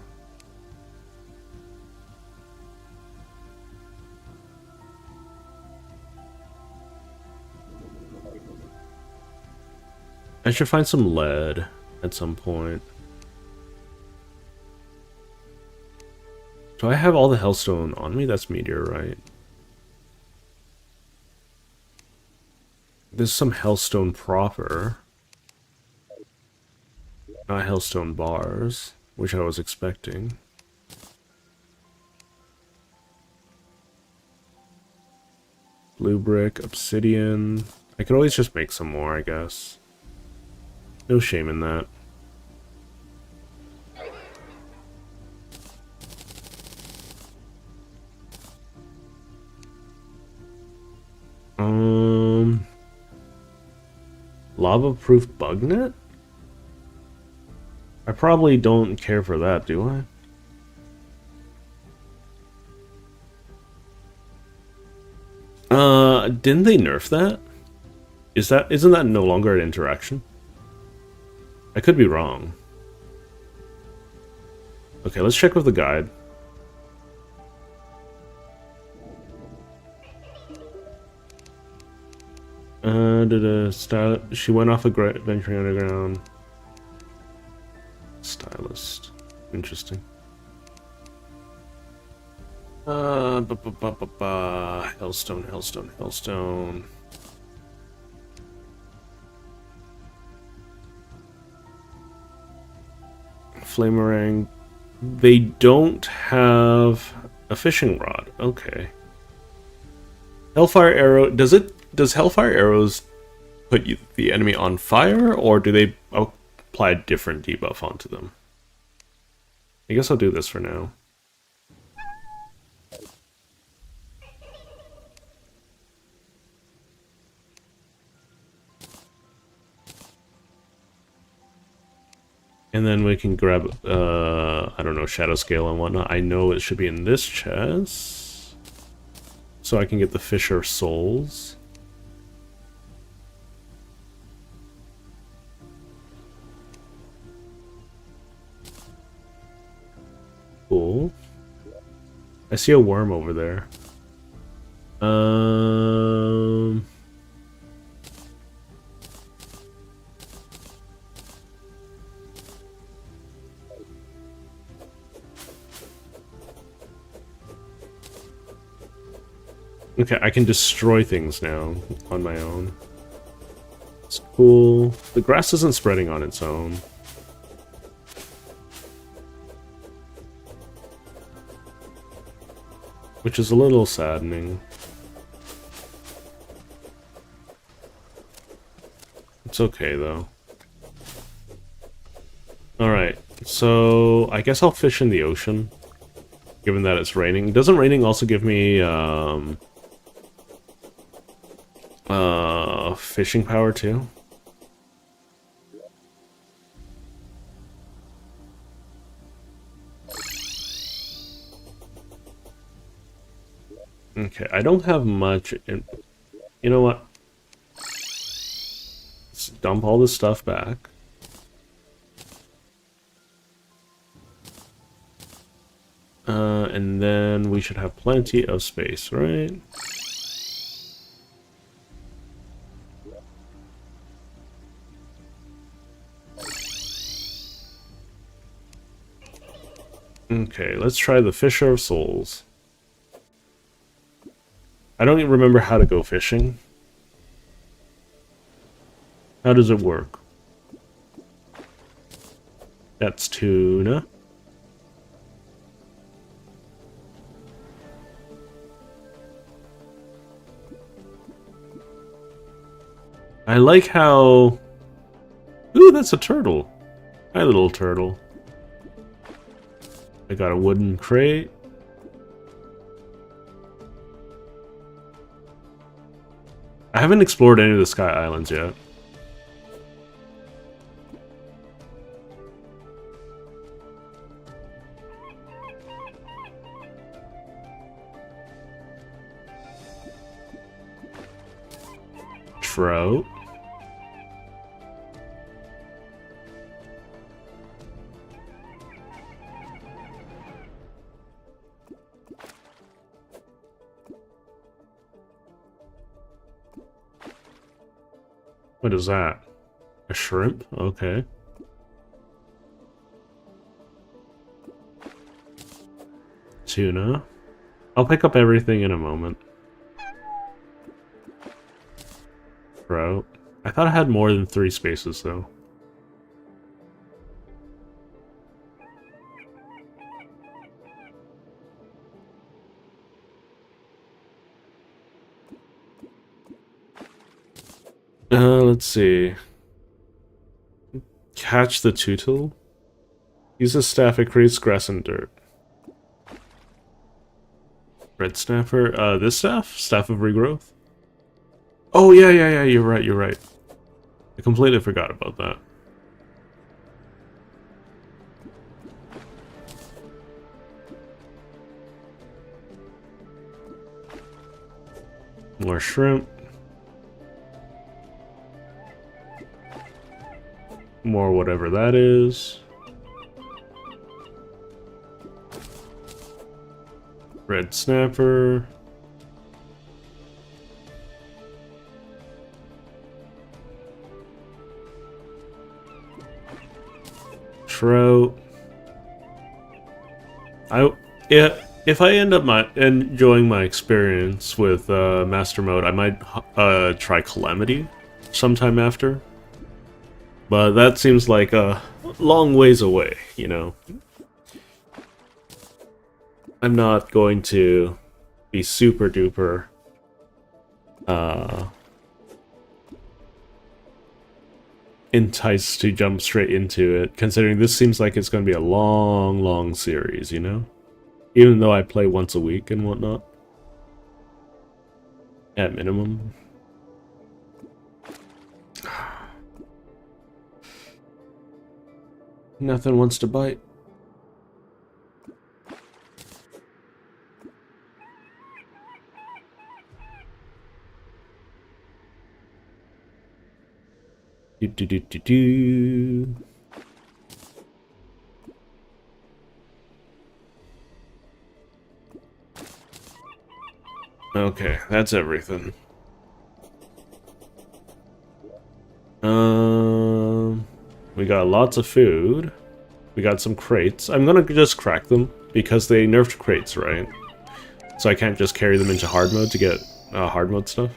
I should find some lead at some point. Do I have all the hellstone on me? That's meteorite. There's some hellstone proper. Not hellstone bars, which I was expecting. blue brick, obsidian. I could always just make some more, I guess. No shame in that. Lava-proof bug net? I probably don't care for that, do I? Didn't they nerf that? Isn't that no longer an interaction? I could be wrong. Okay, let's check with the guide. She went off venturing underground. Stylist. Interesting. Hellstone. Flamerang. They don't have a fishing rod. Okay. Hellfire arrow. Does Hellfire arrows put the enemy on fire, or do they apply a different debuff onto them? I guess I'll do this for now. And then we can grab, I don't know, Shadow Scale and whatnot. I know it should be in this chest. So I can get the Fisher Souls. Cool. I see a worm over there. Okay, I can destroy things now on my own. It's cool. The grass isn't spreading on its own. Which is a little saddening. It's okay, though. Alright, so I guess I'll fish in the ocean, given that it's raining. Doesn't raining also give me, fishing power, too? Okay, I don't have much in... You know what? Let's dump all this stuff back. And then we should have plenty of space, right? Okay, let's try the Fisher of Souls. I don't even remember how to go fishing. How does it work? That's tuna. I like how... Ooh, that's a turtle. Hi, little turtle. I got a wooden crate. I haven't explored any of the Sky Islands yet. Trout. What is that? A shrimp? Okay. Tuna. I'll pick up everything in a moment. Trout. I thought I had more than 3 spaces, though. let's see. Catch the Tootle. Use a staff, it creates grass and dirt. Red Snapper. This staff? Staff of Regrowth? Oh, yeah, you're right. I completely forgot about that. More shrimp. More whatever that is. Red Snapper. Trout. If I end up enjoying my experience with Master Mode, I might try Calamity sometime after. But that seems like a long ways away, you know. I'm not going to be super duper enticed to jump straight into it, considering this seems like it's going to be a long series, you know? Even though I play once a week and whatnot. At minimum. Nothing wants to bite. Do. Okay, that's everything. We got lots of food. We got some crates. I'm gonna just crack them because they nerfed crates, right? So I can't just carry them into hard mode to get hard mode stuff.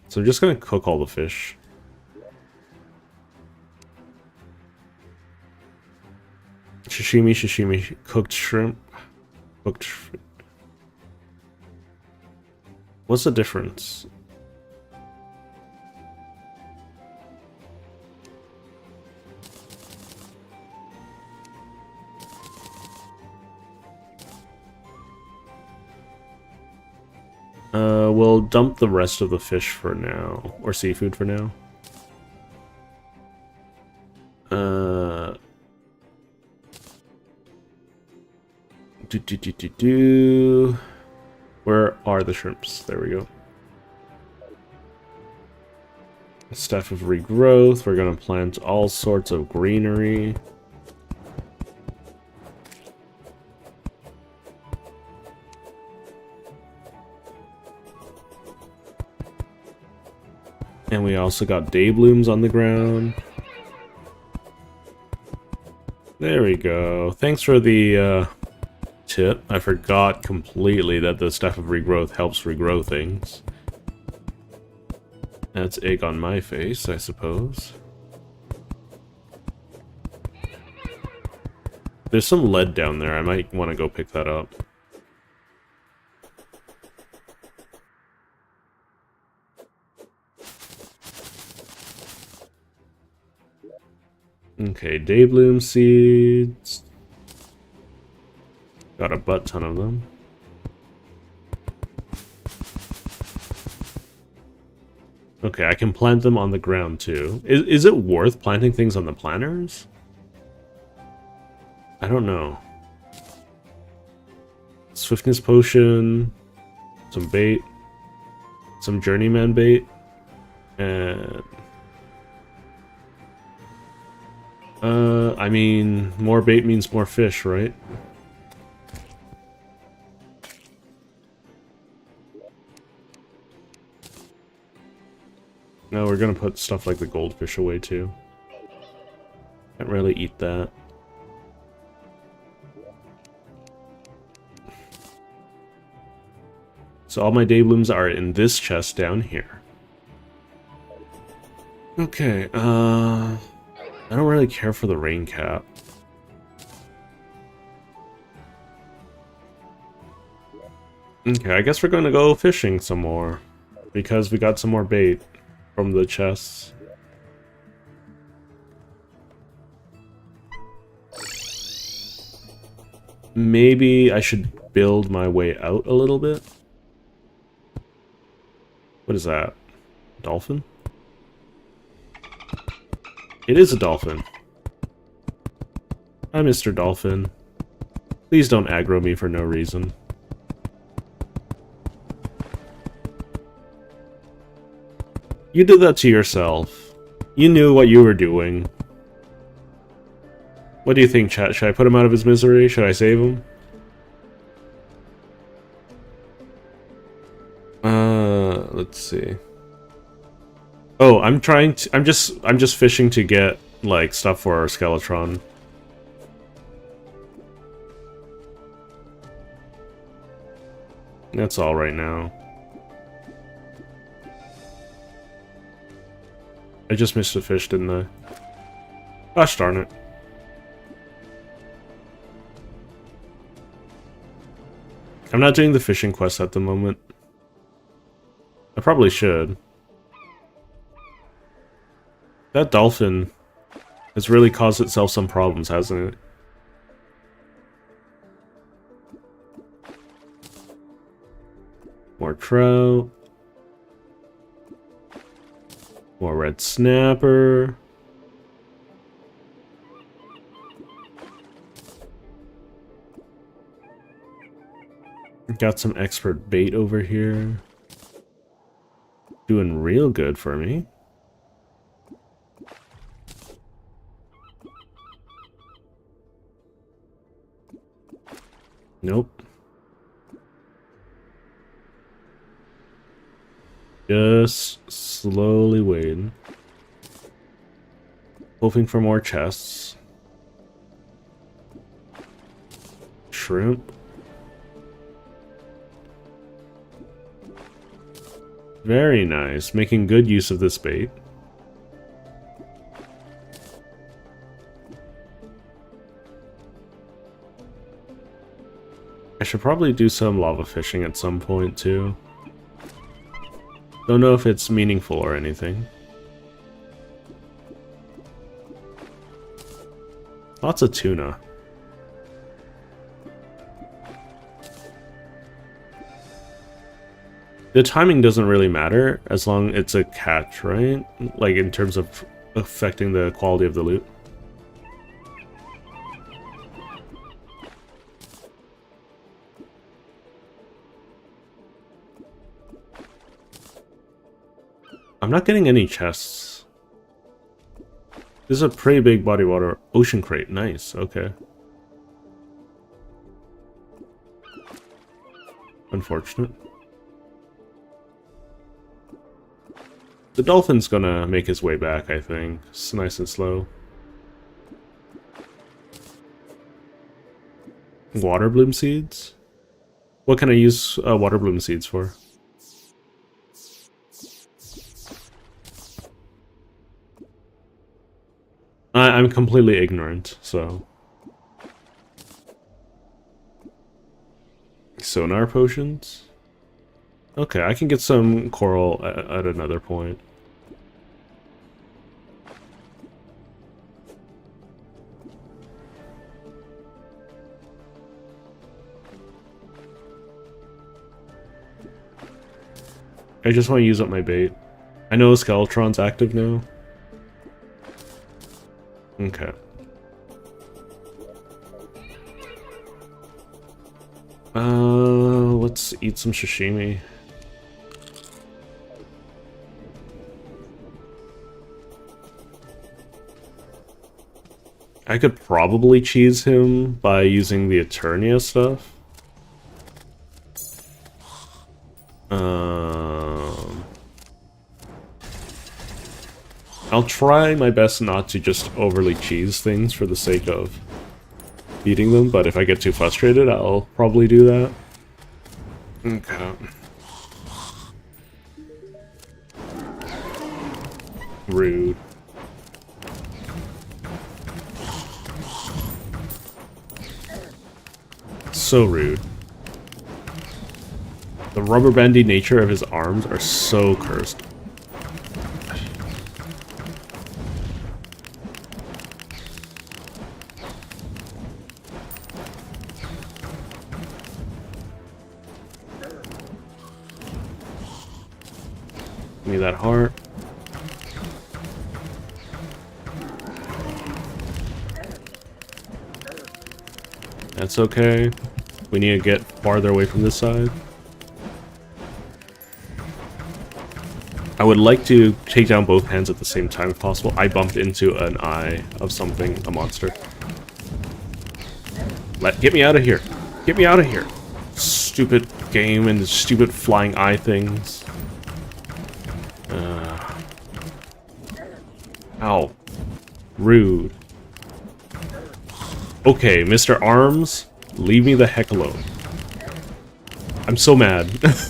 So I'm just gonna cook all the fish. Sashimi, cooked shrimp. Cooked shrimp. What's the difference? We'll dump the rest of the fish for now, or seafood for now. Where are the shrimps? There we go. Staff of Regrowth. We're gonna plant all sorts of greenery. And we also got Dayblooms on the ground. There we go. Thanks for the tip. I forgot completely that the Staff of Regrowth helps regrow things. That's egg on my face, I suppose. There's some lead down there. I might want to go pick that up. Okay, Daybloom seeds. Got a butt ton of them. Okay, I can plant them on the ground too. Is it worth planting things on the planters? I don't know. Swiftness potion, some bait, some journeyman bait, and I mean, more bait means more fish, right? No, we're gonna put stuff like the goldfish away too. Can't really eat that. So all my Dayblooms are in this chest down here. Okay, I don't really care for the rain cap. Okay, I guess we're gonna go fishing some more. because we got some more bait from the chests. Maybe I should build my way out a little bit. What is that? Dolphin? It is a dolphin. Hi, Mr. Dolphin. Please don't aggro me for no reason. You did that to yourself. You knew what you were doing. What do you think, chat? Should I put him out of his misery? Should I save him? Let's see. Oh, I'm just fishing to get, like, stuff for our Skeletron. That's all right now. I just missed a fish, didn't I? Gosh darn it. I'm not doing the fishing quest at the moment. I probably should. That dolphin has really caused itself some problems, hasn't it? More trout. More red snapper. Got some expert bait over here. Doing real good for me. Nope. Just slowly waiting. Hoping for more chests. Shrimp. Very nice. Making good use of this bait. I should probably do some lava fishing at some point too. Don't know if it's meaningful or anything. Lots of tuna. The timing doesn't really matter as long as it's a catch, right? Like in terms of affecting the quality of the loot. I'm not getting any chests. This is a pretty big body of water. Ocean crate, nice, okay. Unfortunate. The dolphin's gonna make his way back, I think. It's nice and slow. Water bloom seeds? What can I use water bloom seeds for? I'm completely ignorant, so... Sonar potions? Okay, I can get some coral at another point. I just want to use up my bait. I know Skeletron's active now. Okay. Let's eat some sashimi. I could probably cheese him by using the Eternia stuff. I'll try my best not to just overly cheese things for the sake of eating them, but if I get too frustrated, I'll probably do that. Okay. Rude. So rude. The rubber bandy nature of his arms are so cursed. Give me that heart. That's okay. We need to get farther away from this side. I would like to take down both hands at the same time if possible. I bumped into an eye of something, a monster. Get me out of here. Get me out of here. Stupid game and stupid flying eye things. Ow. Rude. Okay, Mr. Arms, leave me the heck alone. I'm so mad.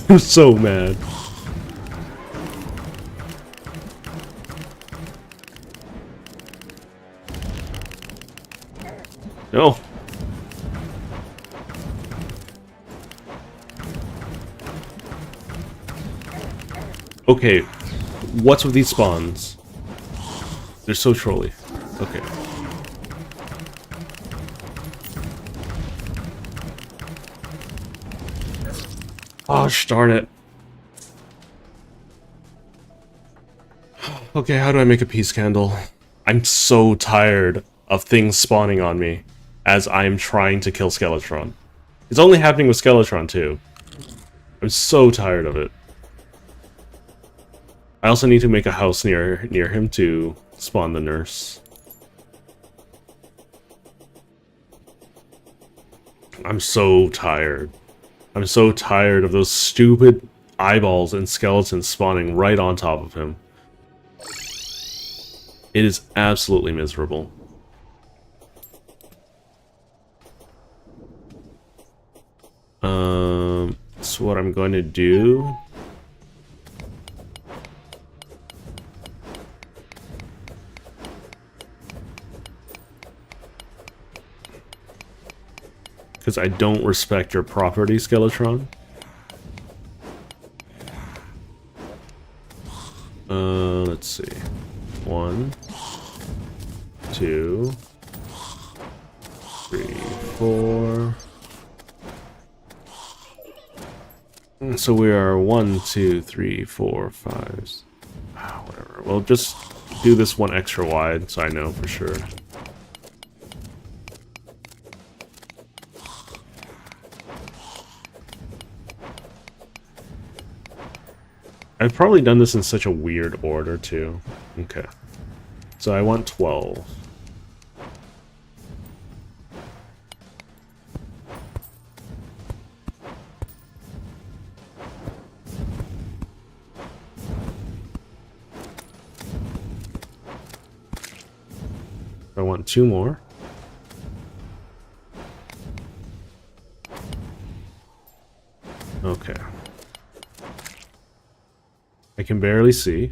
I'm so mad. No. Okay, what's with these spawns? They're so trolly. Okay. Gosh darn it. Okay, how do I make a peace candle? I'm so tired of things spawning on me as I'm trying to kill Skeletron. It's only happening with Skeletron too. I'm so tired of it. I also need to make a house near him to spawn the nurse. I'm so tired. I'm so tired of those stupid eyeballs and skeletons spawning right on top of him. It is absolutely miserable. So what I'm going to do... because I don't respect your property, Skeletron. Let's see. 1, 2, 3, 4. So we are 1, 2, 3, 4, 5. Whatever. We'll just do this one extra wide so I know for sure. I've probably done this in such a weird order, too. Okay. So I want 12. I want 2 more. Okay. I can barely see.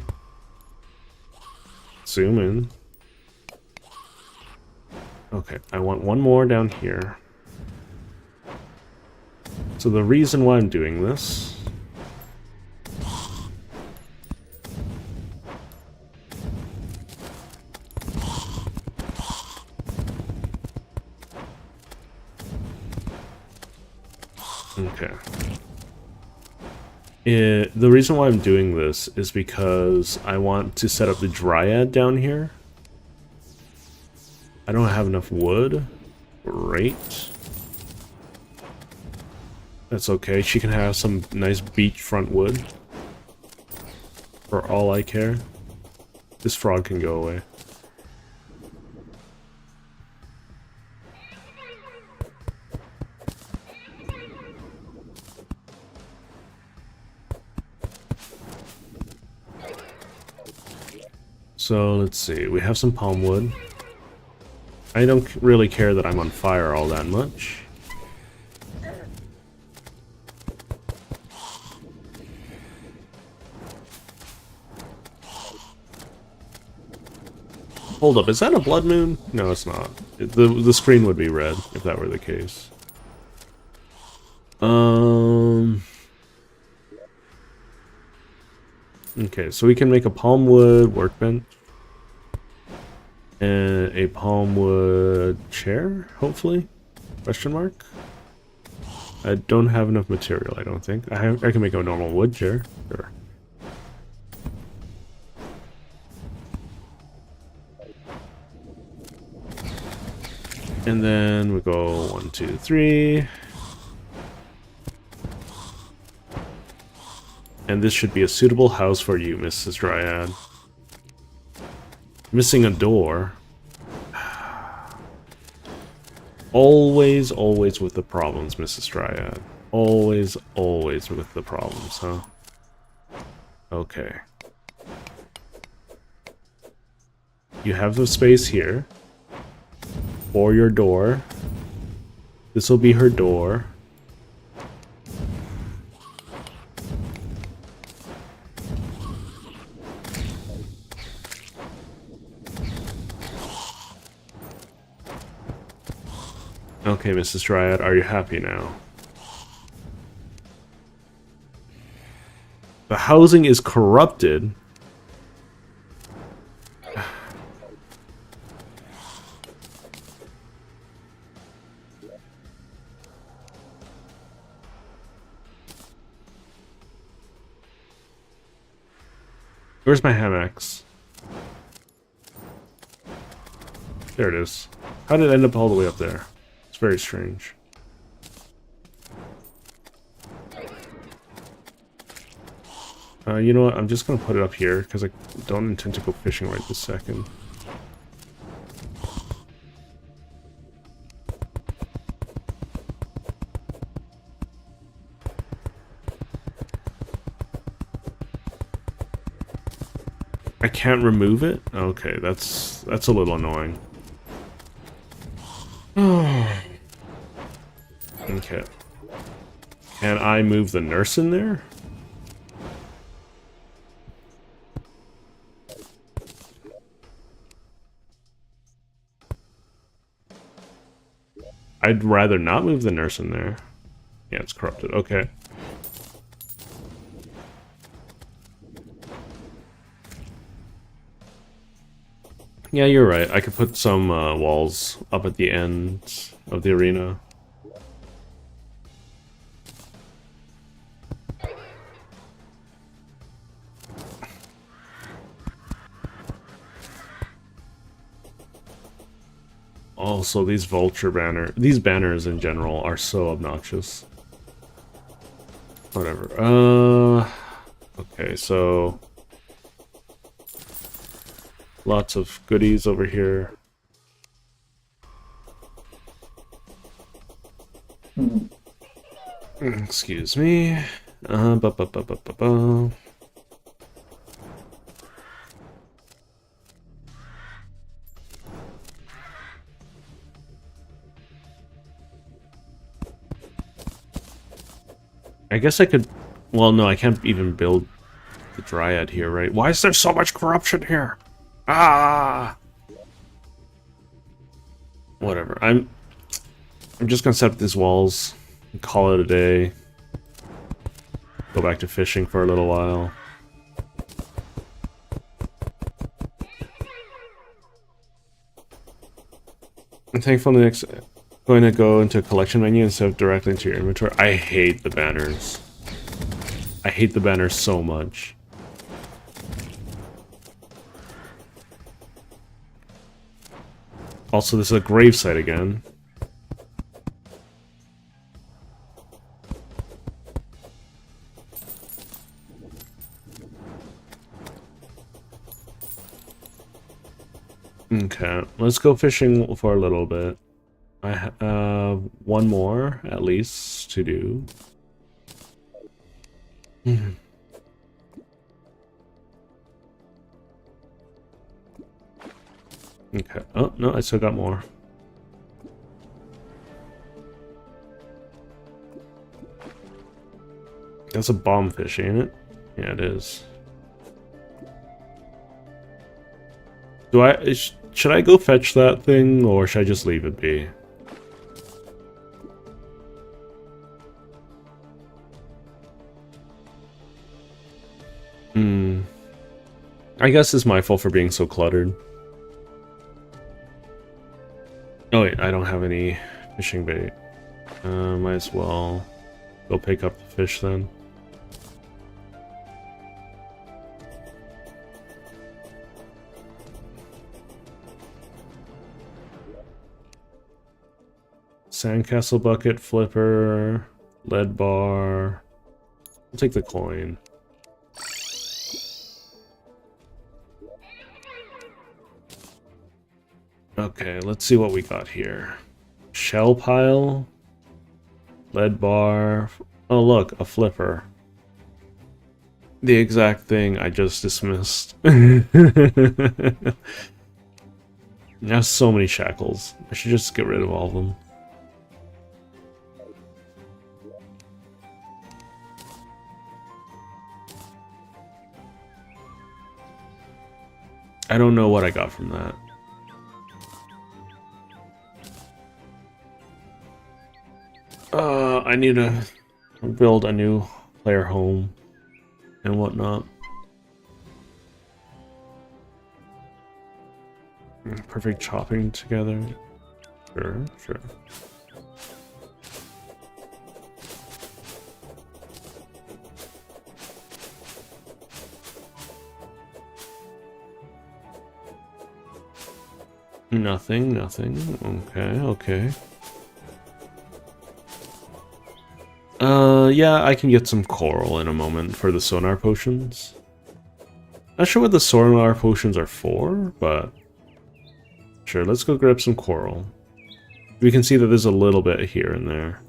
Zoom in. Okay, I want 1 more down here. So the reason why I'm doing this... Okay. The reason why I'm doing this is because I want to set up the Dryad down here. I don't have enough wood. Great. That's okay. She can have some nice beachfront wood. For all I care. This frog can go away. So let's see, we have some palm wood. I don't really care that I'm on fire all that much. Hold up, is that a blood moon? No, it's not. The screen would be red if that were the case. Okay, so we can make a palm wood workbench. And a palm wood chair, hopefully? Question mark? I don't have enough material, I don't think. I can make a normal wood chair. Sure. And then we go 1, 2, 3. And this should be a suitable house for you, Mrs. Dryad. Missing a door. Always, always with the problems, Mrs. Dryad. Always, always with the problems, huh? Okay. You have the space here for your door. This will be her door. Okay, Mrs. Dryad, are you happy now? The housing is corrupted. Where's my hammocks? There it is. How did it end up all the way up there? It's very strange. You know what? I'm just going to put it up here because I don't intend to go fishing right this second. I can't remove it? Okay, that's a little annoying. Okay. Can I move the nurse in there? I'd rather not move the nurse in there. Yeah, it's corrupted. Okay. Yeah, you're right. I could put some walls up at the end of the arena. Also, these these banners in general are so obnoxious. Whatever. Okay, so lots of goodies over here. Excuse me. Ba -ba -ba -ba -ba -ba. I guess I could... Well, no, I can't even build the Dryad here, right? Why is there so much corruption here? Ah! Whatever. I'm just gonna set up these walls and call it a day. Go back to fishing for a little while. And thankfully, next going to go into a collection menu instead of directly into your inventory. I hate the banners. I hate the banners so much. Also, this is a gravesite again. Okay, let's go fishing for a little bit. I have one more, at least, to do. Okay. Oh, no, I still got more. That's a bomb fish, ain't it? Yeah, it is. Should I go fetch that thing, or should I just leave it be? Hmm. I guess it's my fault for being so cluttered. Oh wait, I don't have any fishing bait. Might as well go pick up the fish then. Sandcastle bucket, flipper, lead bar. I'll take the coin. Okay, let's see what we got here. Shell pile, lead bar. Oh look, a flipper. The exact thing I just dismissed. Now so many shackles. I should just get rid of all of them. I don't know what I got from that. I need to build a new player home and whatnot. Perfect chopping together. Sure, sure. Nothing, nothing. Okay, okay. Yeah, I can get some coral in a moment for the sonar potions. Not sure what the sonar potions are for, but sure, let's go grab some coral. We can see that there's a little bit here and there.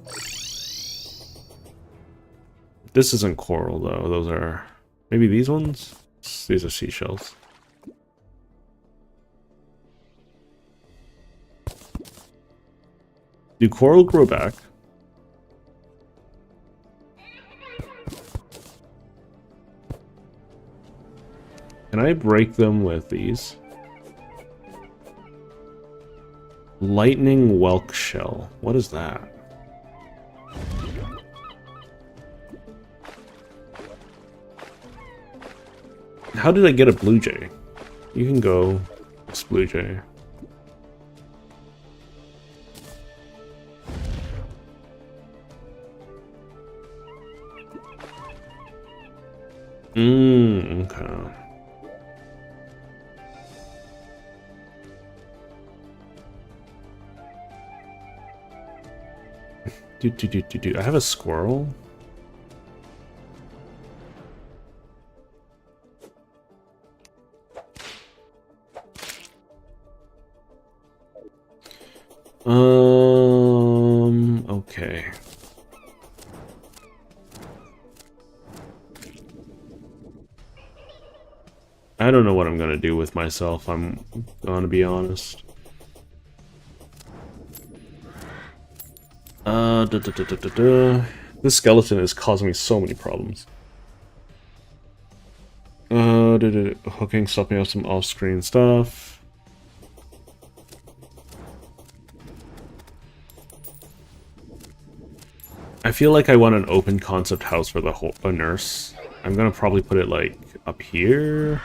This isn't coral though, those are maybe these ones? These are seashells. Do coral grow back? Can I break them with these? Lightning whelk shell. What is that? How did I get a blue jay? You can go. It's blue jay. Okay. I have a squirrel. Okay. I don't know what I'm gonna do with myself, I'm gonna be honest. This skeleton is causing me so many problems. Hooking, stopping up some off-screen stuff. I feel like I want an open concept house for the whole nurse. I'm gonna probably put it like up here.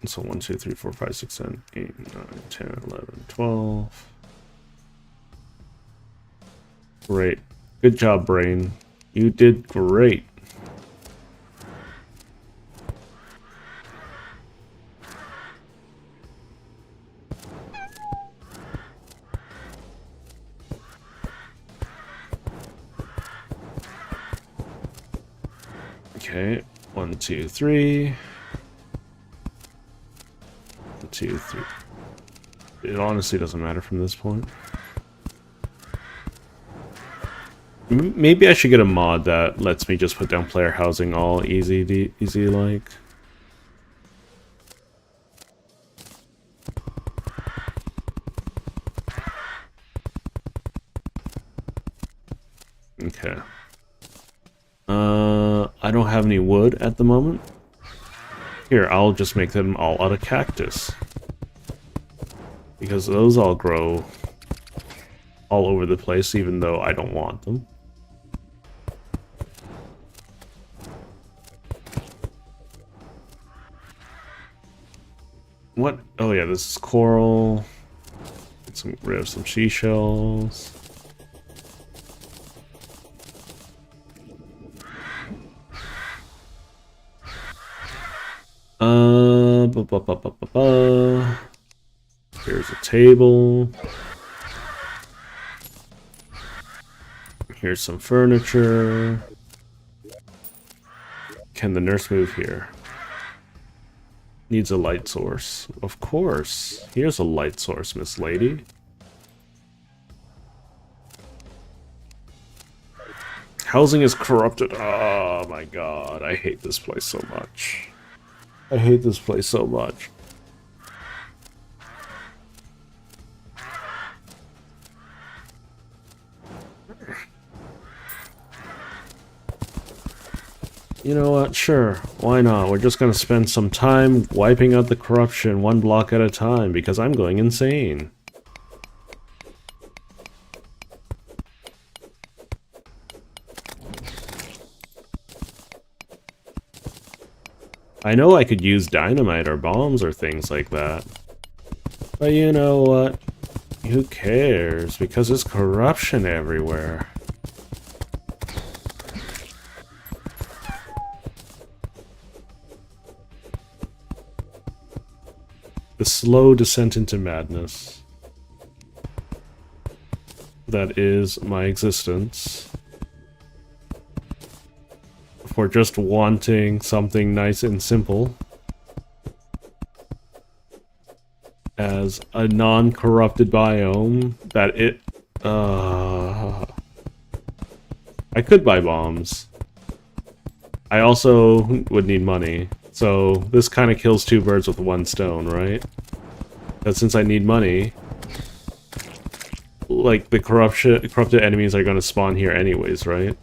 So 1, 2, 3, 4, 5, 6, 7, 8, 9, 10, 11, 12. Great. Good job, brain. You did great. Okay, 1, 2, 3. 1, 2, 3. It honestly doesn't matter from this point. Maybe I should get a mod that lets me just put down player housing all easy like. Okay. I don't have any wood at the moment. Here, I'll just make them all out of cactus. Because those all grow all over the place, even though I don't want them. What? Oh yeah, this is coral. Get rid of some seashells. Here's a table. Here's some furniture. Can the nurse move here? Needs a light source. Of course. Here's a light source, Miss Lady. Housing is corrupted. Oh my god, I hate this place so much. I hate this place so much. You know what? Sure. Why not? We're just gonna spend some time wiping out the corruption one block at a time because I'm going insane. I know I could use dynamite or bombs or things like that. But you know what? Who cares? Because there's corruption everywhere. The slow descent into madness. That is my existence. For just wanting something nice and simple. As a non-corrupted biome that it... I could buy bombs. I also would need money. So this kind of kills two birds with one stone, right? But since I need money, like the corrupted enemies are going to spawn here anyways, right?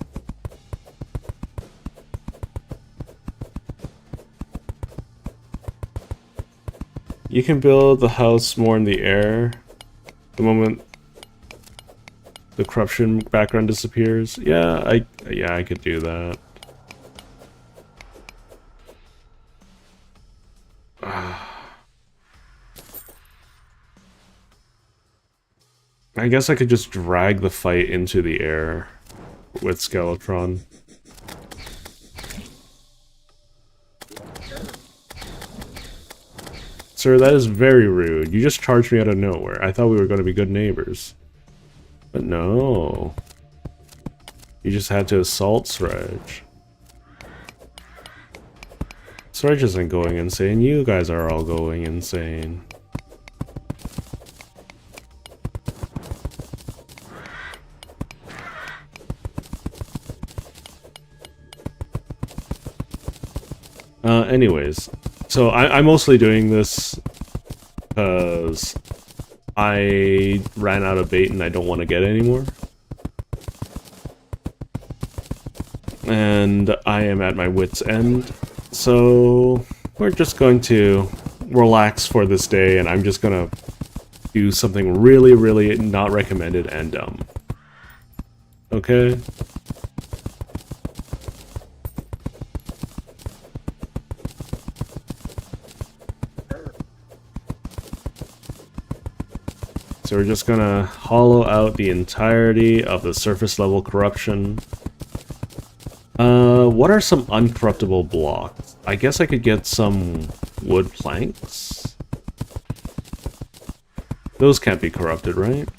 You can build the house more in the air the moment the corruption background disappears. Yeah, I could do that. I guess I could just drag the fight into the air with Skeletron. Sir, that is very rude. You just charged me out of nowhere. I thought we were going to be good neighbors. But no. You just had to assault Sreg. Sreg isn't going insane. You guys are all going insane. Anyways, so I'm mostly doing this because I ran out of bait and I don't want to get any more. And I am at my wit's end, so we're just going to relax for this day, and I'm just gonna do something really, really not recommended and dumb. Okay? So we're just gonna hollow out the entirety of the surface level corruption. What are some uncorruptible blocks? I guess I could get some wood planks? Those can't be corrupted, right?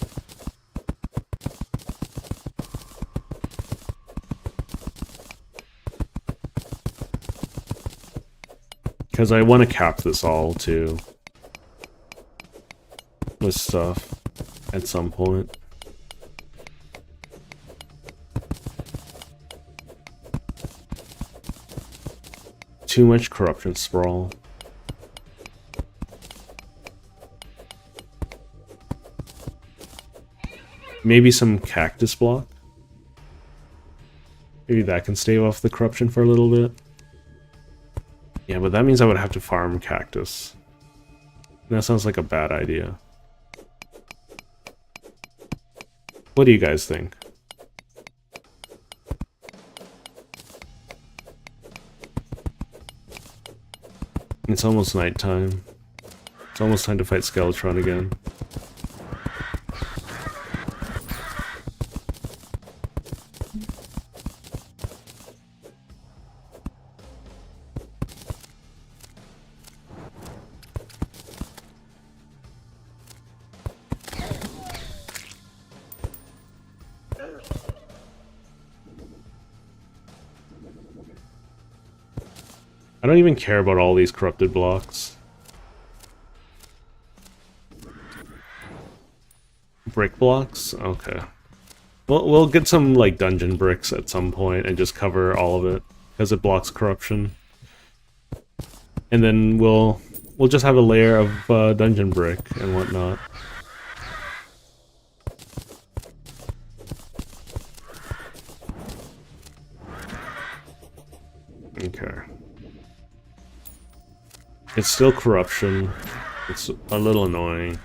Because I want to cap this all, too. With stuff. At some point. Too much corruption sprawl. Maybe some cactus block? Maybe that can stave off the corruption for a little bit. Yeah, but that means I would have to farm cactus. That sounds like a bad idea. What do you guys think? It's almost nighttime. It's almost time to fight Skeletron again. I don't even care about all these corrupted blocks. Brick blocks? Okay. We'll get some, like, dungeon bricks at some point and just cover all of it, because it blocks corruption. And then we'll just have a layer of dungeon brick and whatnot. Okay. It's still corruption. It's a little annoying.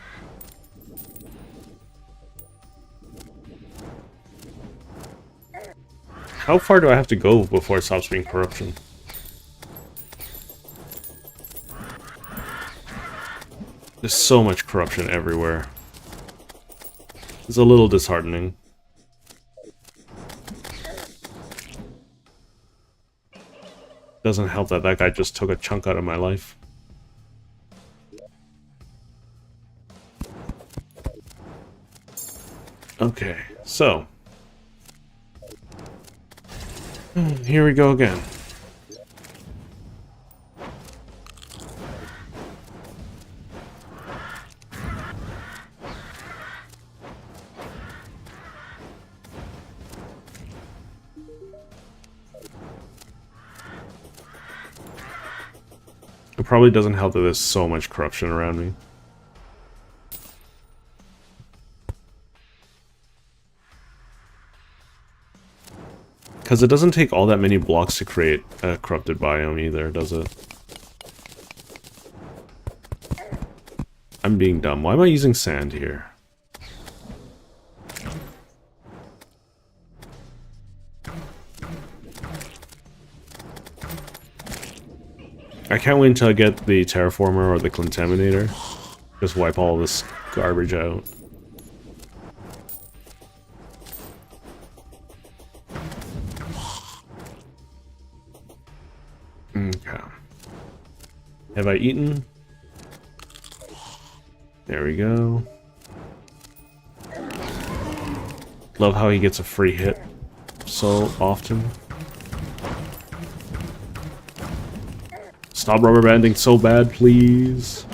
How far do I have to go before it stops being corruption? There's so much corruption everywhere. It's a little disheartening. Doesn't help that that guy just took a chunk out of my life. Okay, so here we go again. It probably doesn't help that there's so much corruption around me. Because it doesn't take all that many blocks to create a corrupted biome either, does it? I'm being dumb. Why am I using sand here? I can't wait until I get the terraformer or the contaminator. Just wipe all this garbage out. Okay. Have I eaten? There we go. Love how he gets a free hit so often. Stop rubber banding so bad, please.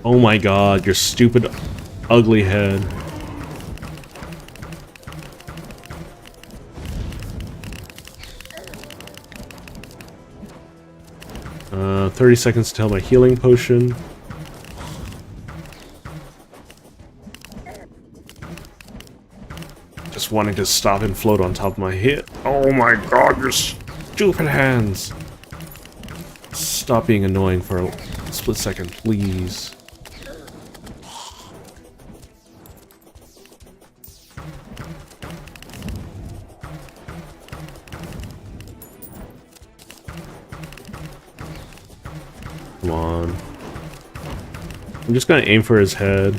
Oh my god, your stupid, ugly head. 30 seconds till my healing potion. Just wanting to stop and float on top of my head. Oh my god, your stupid hands. Stop being annoying for a split second, please. Come on. I'm just gonna aim for his head,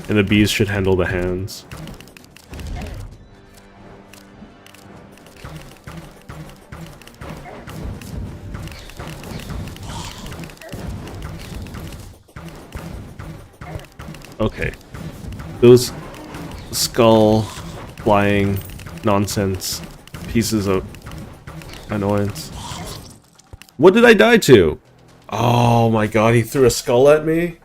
and the bees should handle the hands. Okay. Those skull flying nonsense pieces of annoyance. What did I die to? Oh my god, he threw a skull at me?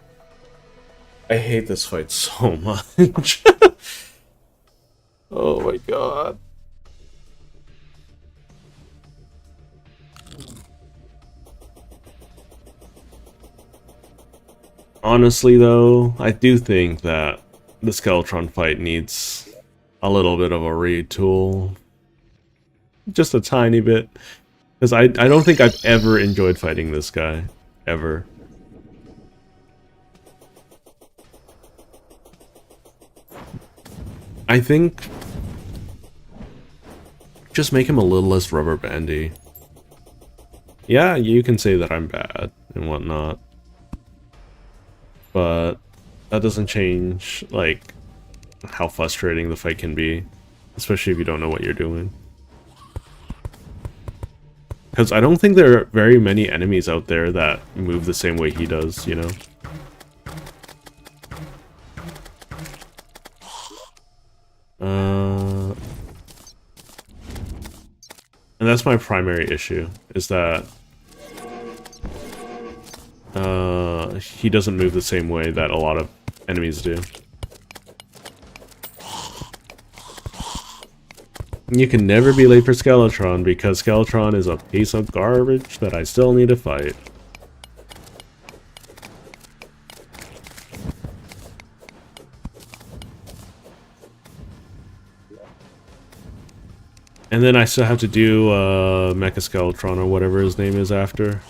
I hate this fight so much. Oh my god. Honestly though, I do think that the Skeletron fight needs a little bit of a retool. Just a tiny bit. Because I don't think I've ever enjoyed fighting this guy. Ever. I think... just make him a little less rubber bandy. Yeah, you can say that I'm bad and whatnot. But that doesn't change, like, how frustrating the fight can be. Especially if you don't know what you're doing. Because I don't think there are very many enemies out there that move the same way he does, you know? And that's my primary issue, is that he doesn't move the same way that a lot of enemies do. You can never be late for Skeletron, because Skeletron is a piece of garbage that I still need to fight. And then I still have to do Mecha Skeletron or whatever his name is after.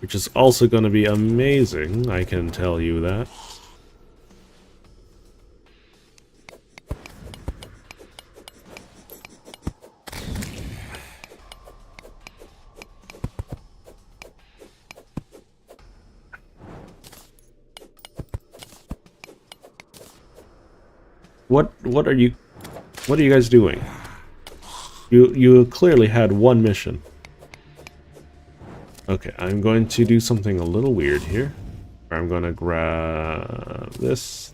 Which is also going to be amazing, I can tell you that. What are you guys doing? You clearly had one mission. Okay, I'm going to do something a little weird here. I'm going to grab this.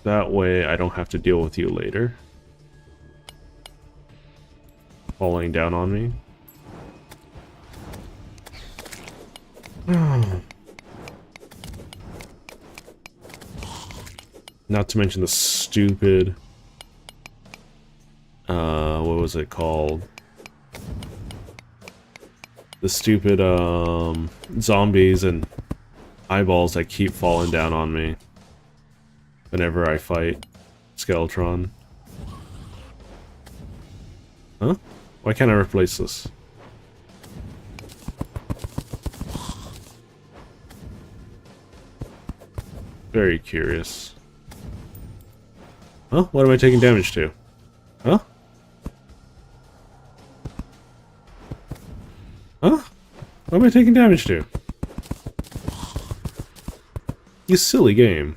That way I don't have to deal with you later. Falling down on me. Not to mention the stupid... what was it called? The stupid, zombies and eyeballs that keep falling down on me whenever I fight Skeletron. Huh? Why can't I replace this? Very curious. Huh? What am I taking damage to? Huh? Huh? What am I taking damage to? You silly game.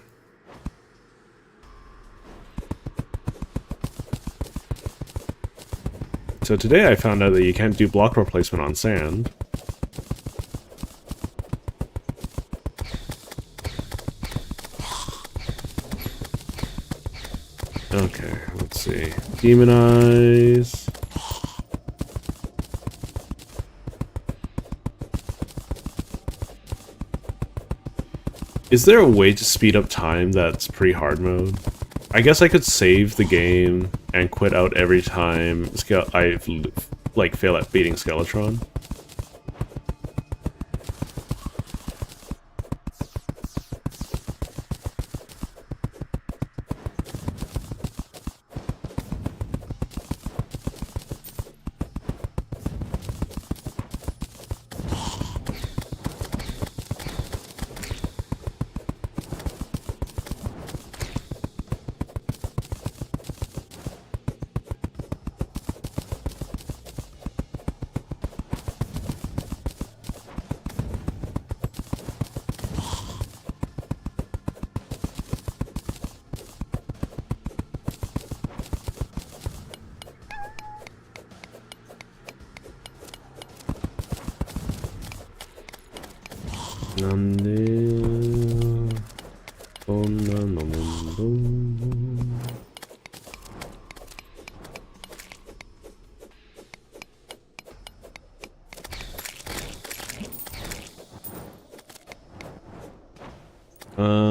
So today I found out that you can't do block replacement on sand. Okay, let's see. Demonize. Is there a way to speed up time that's pre-hard mode? I guess I could save the game and quit out every time I like fail at beating Skeletron.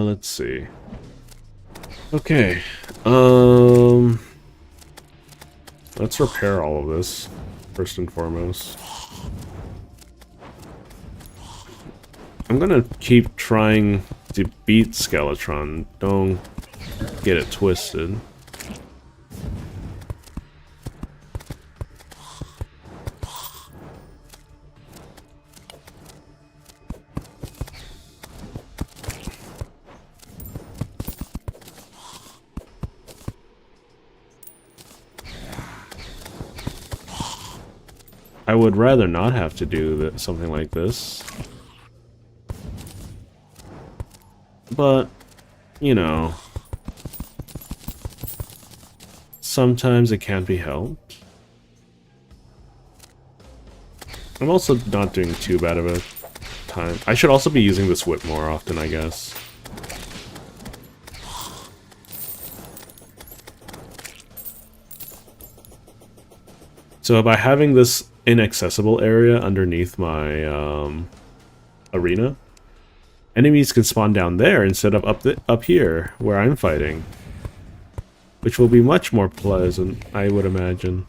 Let's see. Okay. Let's repair all of this, first and foremost. I'm gonna keep trying to beat Skeletron. Don't get it twisted. I would rather not have to do something like this. But, you know, sometimes it can't be helped. I'm also not doing too bad of a time. I should also be using this whip more often, I guess. So by having this inaccessible area underneath my arena, enemies can spawn down there instead of up here where I'm fighting, which will be much more pleasant, I would imagine.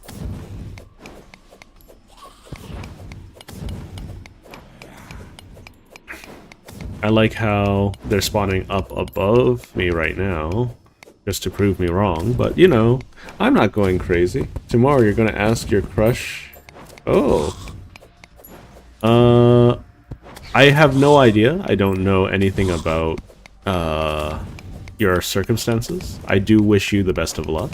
I like how they're spawning up above me right now, just to prove me wrong, but you know, I'm not going crazy. Tomorrow you're gonna ask your crush. Oh. I have no idea. I don't know anything about your circumstances. I do wish you the best of luck.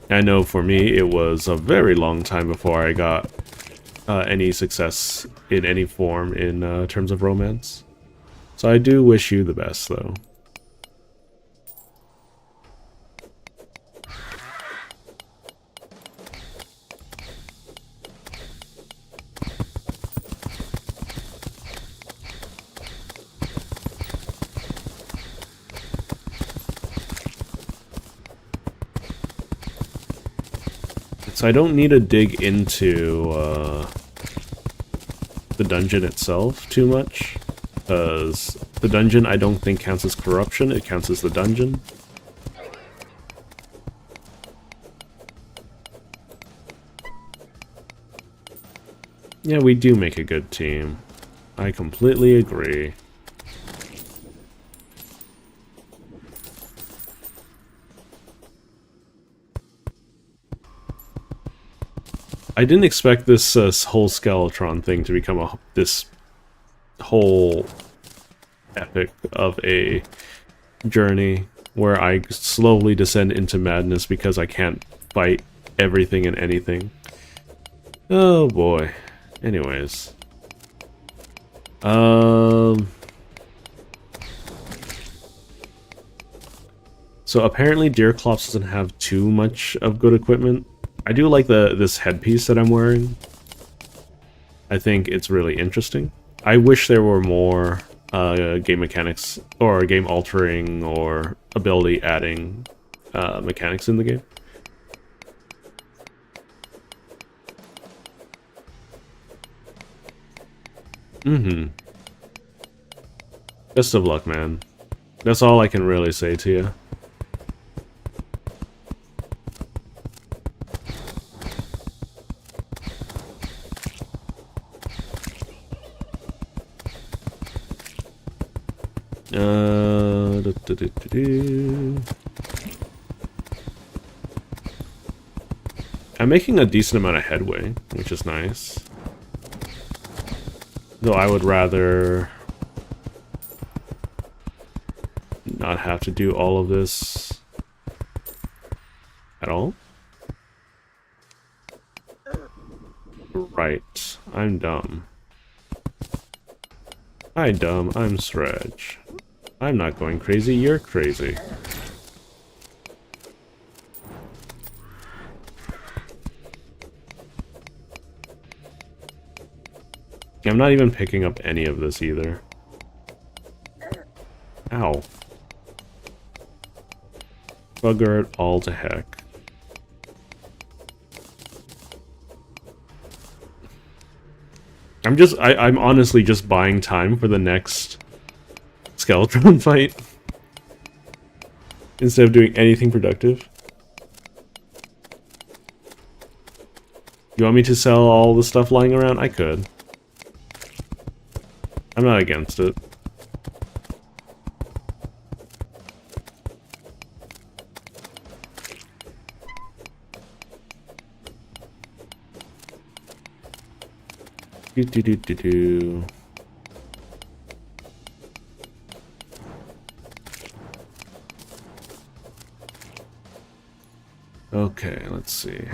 I know for me it was a very long time before I got any success in any form in terms of romance. So I do wish you the best, though. So I don't need to dig into the dungeon itself too much, because the dungeon I don't think counts as corruption, it counts as the dungeon. Yeah, we do make a good team. I completely agree. I didn't expect this whole Skeletron thing to become this whole epic of a journey where I slowly descend into madness because I can't fight everything and anything. Oh boy. Anyways. So apparently Deerclops doesn't have too much of good equipment. I do like this headpiece that I'm wearing. I think it's really interesting. I wish there were more game mechanics or game altering or ability adding mechanics in the game. Best of luck, man. That's all I can really say to you. I'm making a decent amount of headway, which is nice. Though I would rather not have to do all of this at all. Right, I'm dumb. Hi, dumb, I'm Sredge. I'm not going crazy, you're crazy. I'm not even picking up any of this either. Ow. Bugger it all to heck. I'm honestly just buying time for the next Skeletron fight instead of doing anything productive. You want me to sell all the stuff lying around? I could. I'm not against it. Do do do do do. Okay, let's see.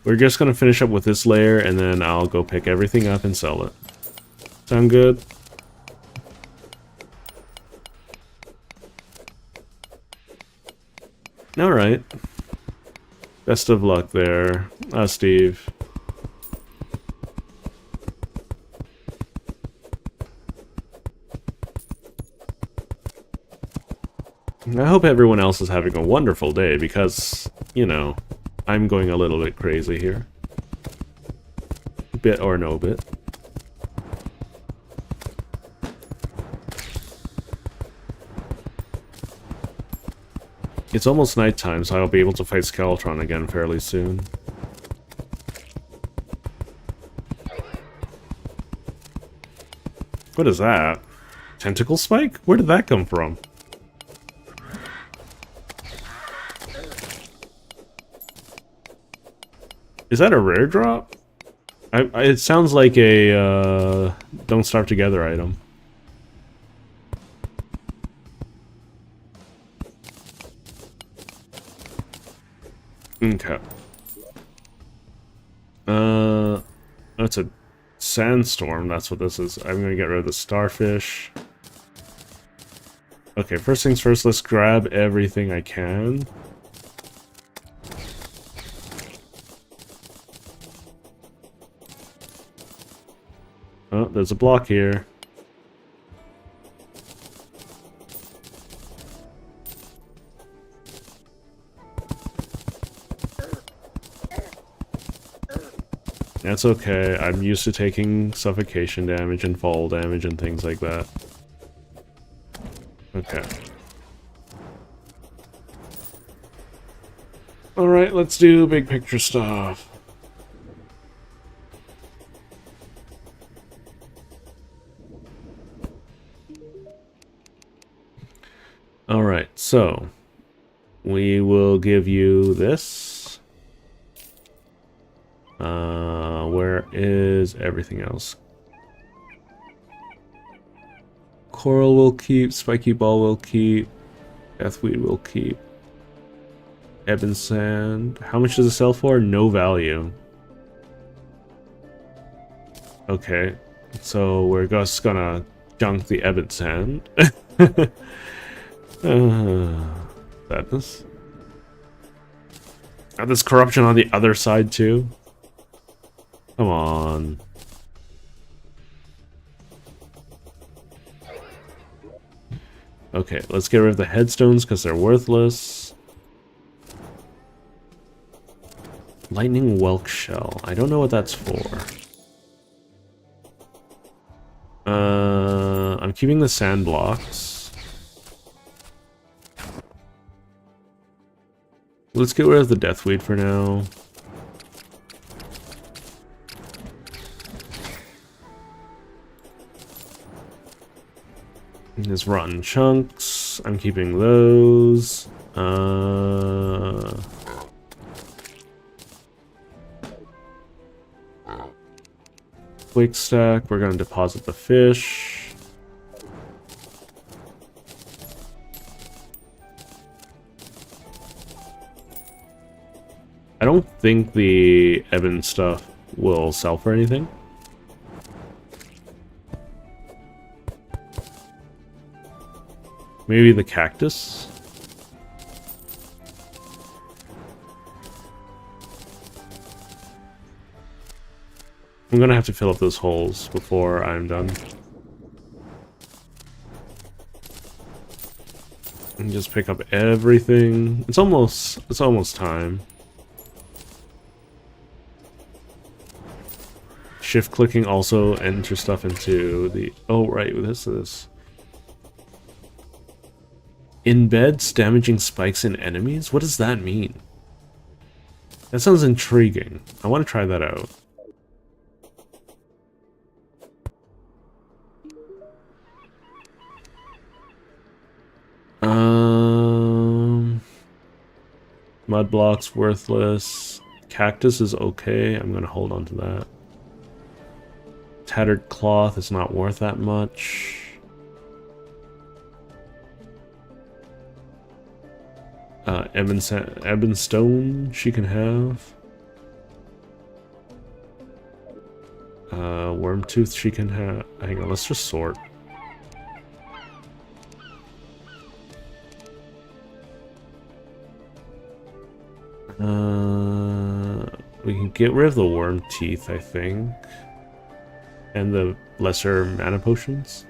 We're just gonna finish up with this layer, and then I'll go pick everything up and sell it. Sound good? Alright. Best of luck there, Steve. I hope everyone else is having a wonderful day, because, you know, I'm going a little bit crazy here. Bit or no bit. It's almost nighttime, so I'll be able to fight Skeletron again fairly soon. What is that? Tentacle spike? Where did that come from? Is that a rare drop? It sounds like a Don't Starve Together item. Okay. That's a sandstorm. That's what this is. I'm gonna get rid of the starfish. Okay, first things first, let's grab everything I can. Oh, there's a block here. That's okay. I'm used to taking suffocation damage and fall damage and things like that. Okay. Alright, let's do big picture stuff. Alright, so we will give you this. Where is everything else? Coral will keep, Spiky Ball will keep, Deathweed will keep. Ebon Sand. How much does it sell for? No value. Okay, so we're just gonna junk the Ebon Sand. Sadness. Got this corruption on the other side too. Come on. Okay, let's get rid of the headstones because they're worthless. Lightning Whelk Shell. I don't know what that's for. I'm keeping the sand blocks. Let's get rid of the Deathweed for now. There's rotten chunks. I'm keeping those. Quick stack. We're gonna deposit the fish. I don't think the Ebon stuff will sell for anything. Maybe the cactus? I'm gonna have to fill up those holes before I'm done. And just pick up everything. It's almost time. Shift clicking also enters stuff into the... Oh, right, this is... Embeds damaging spikes in enemies? What does that mean? That sounds intriguing. I want to try that out. Mud block's worthless. Cactus is okay. I'm gonna hold on to that. Tattered cloth is not worth that much. Ebon stone she can have. Worm tooth she can have. Hang on, let's just sort. We can get rid of the worm teeth, I think. And the lesser mana potions.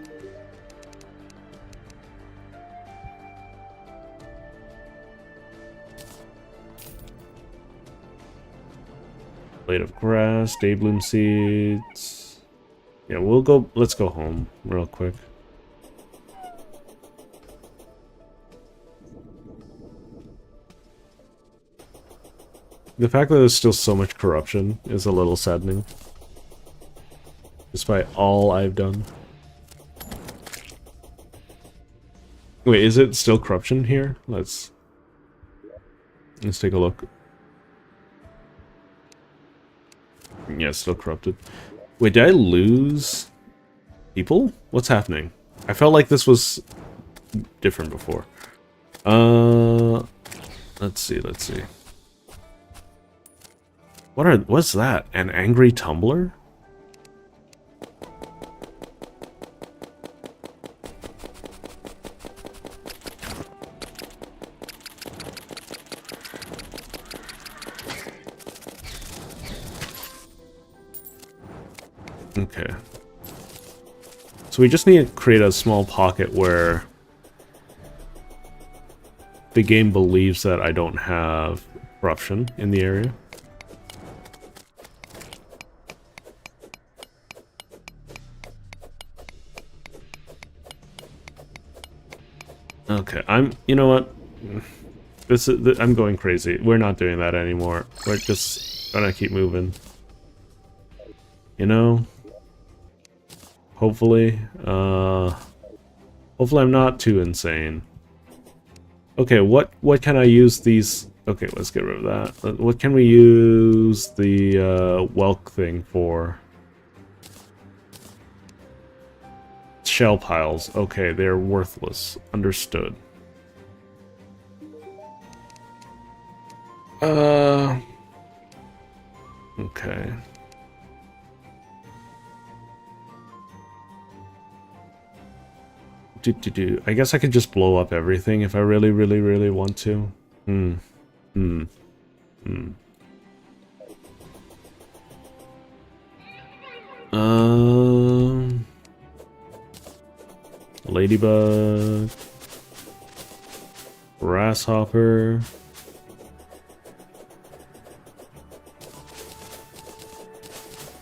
Blade of grass, daybloom seeds. Yeah, let's go home real quick. The fact that there's still so much corruption is a little saddening. Despite all I've done. Wait, is it still corruption here? Let's take a look. Yeah, still corrupted. Wait, did I lose people? What's happening? I felt like this was different before. Let's see. What's that? An angry tumbler? Okay. So we just need to create a small pocket where the game believes that I don't have corruption in the area. Okay, you know what? I'm going crazy. We're not doing that anymore. We're just gonna keep moving. You know? Hopefully I'm not too insane. Okay, what can I use these? Okay, let's get rid of that. What can we use the Welk thing for? Shell piles. Okay, they're worthless. Understood. Okay. I guess I could just blow up everything if I really, really, really want to. Ladybug. Grasshopper.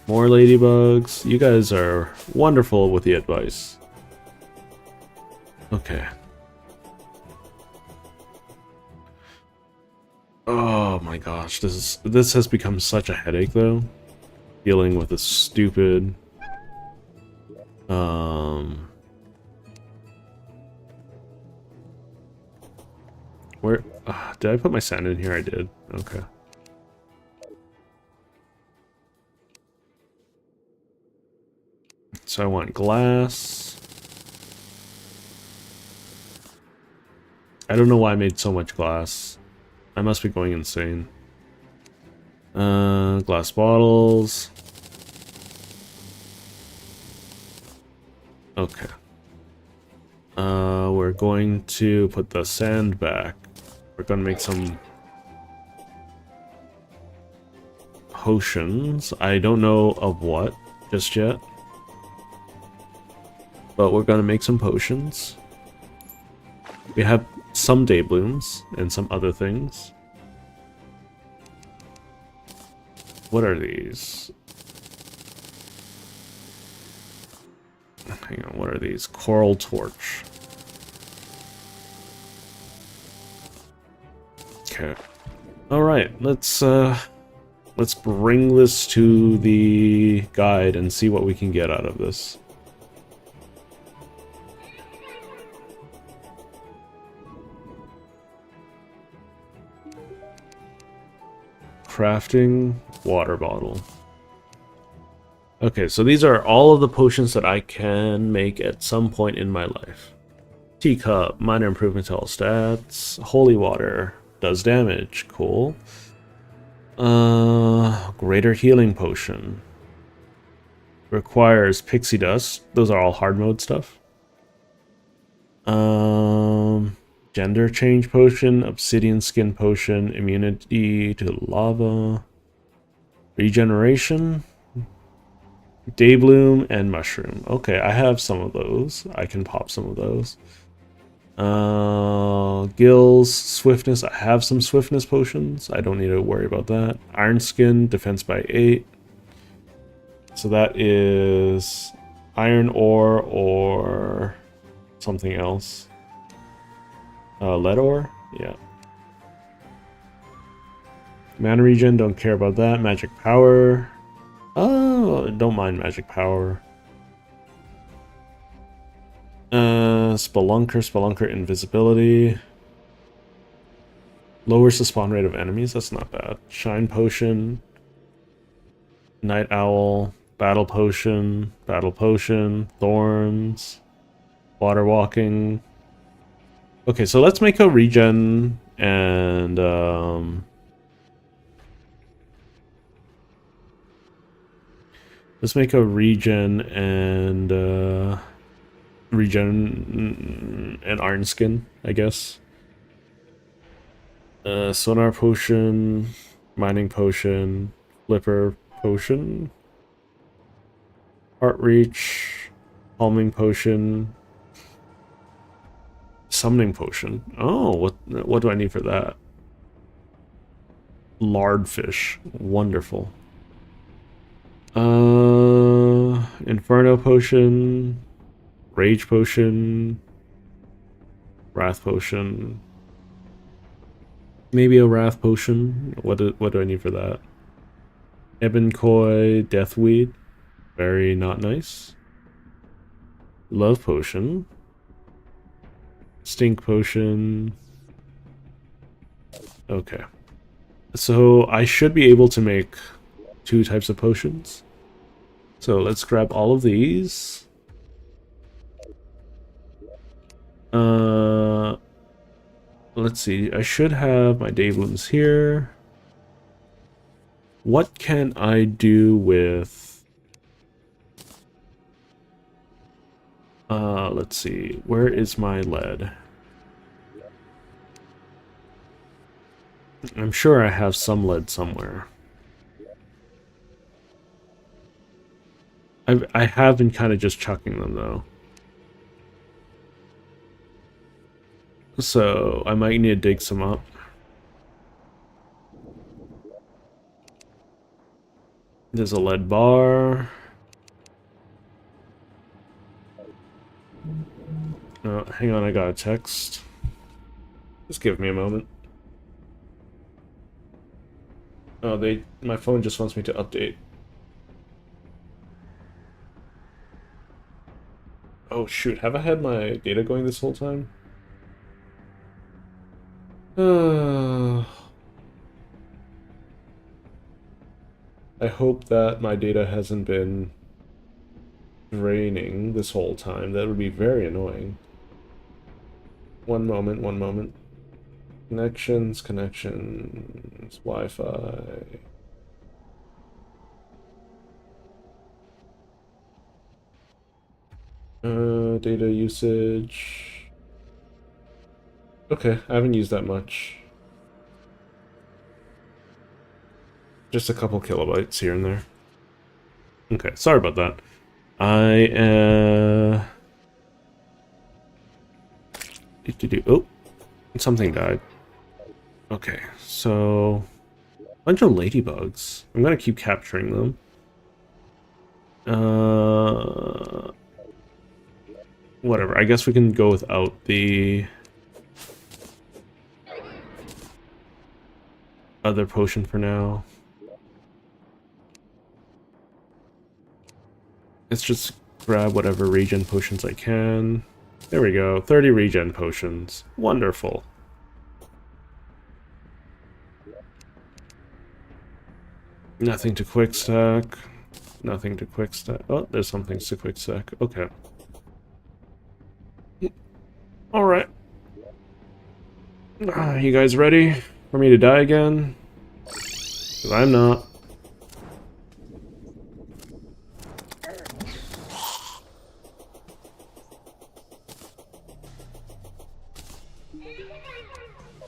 More ladybugs. You guys are wonderful with the advice. Okay. Oh my gosh, this has become such a headache though. Dealing with this stupid where did I put my sand in here? I did. Okay. So I want glass. I don't know why I made so much glass. I must be going insane. Glass bottles. Okay. We're going to put the sand back. We're gonna make some potions. I don't know of what just yet. But we're gonna make some potions. We have some dayblooms and some other things. What are these? Hang on, what are these? Coral torch. Okay. Alright, let's bring this to the guide and see what we can get out of this. crafting water bottle. Okay, so these are all of the potions that I can make at some point in my life. Teacup, minor improvement to all stats. Holy water, does damage, cool. Greater healing potion. Requires pixie dust. Those are all hard mode stuff. Gender change potion, obsidian skin potion, immunity to lava, regeneration, daybloom, and mushroom. Okay, I have some of those. I can pop some of those. Gills, swiftness. I have some swiftness potions. I don't need to worry about that. Iron skin, defense by 8. So that is iron ore or something else. Lead ore? Yeah. Mana regen, don't care about that. Magic power. Oh, don't mind magic power. Spelunker invisibility. Lowers the spawn rate of enemies, that's not bad. Shine potion. Night owl. Battle potion. Thorns. Water walking. Okay, so let's make a regen and let's make a regen and iron skin, I guess. Sonar potion, mining potion, flipper potion, heart reach, calming potion, summoning potion. Oh, what do I need for that? Lardfish, wonderful. Inferno potion, rage potion, wrath potion. Maybe a wrath potion. What do I need for that? Ebon koi, deathweed. Very not nice. Love potion. Stink potion. Okay. So I should be able to make 2 types of potions. So let's grab all of these. Let's see. I should have my dayblooms here. What can I do with... let's see. Where is my lead? I'm sure I have some lead somewhere. I have been kind of just chucking them, though. So, I might need to dig some up. There's a lead bar. Oh, hang on, I got a text. Just give me a moment. Oh, my phone just wants me to update. Oh shoot, have I had my data going this whole time? I hope that my data hasn't been draining this whole time. That would be very annoying. One moment. Connections, Wi-Fi. Data usage. Okay, I haven't used that much. Just a couple kilobytes here and there. Okay, sorry about that. Oh, something died. Okay, so... bunch of ladybugs. I'm gonna keep capturing them. Whatever, I guess we can go without the... other potion for now. Let's just grab whatever regen potions I can. There we go, 30 regen potions. Wonderful. Nothing to quick stack. Nothing to quick stack. Oh, there's some things to quick stack. Okay. Alright. You guys ready for me to die again? 'Cause I'm not.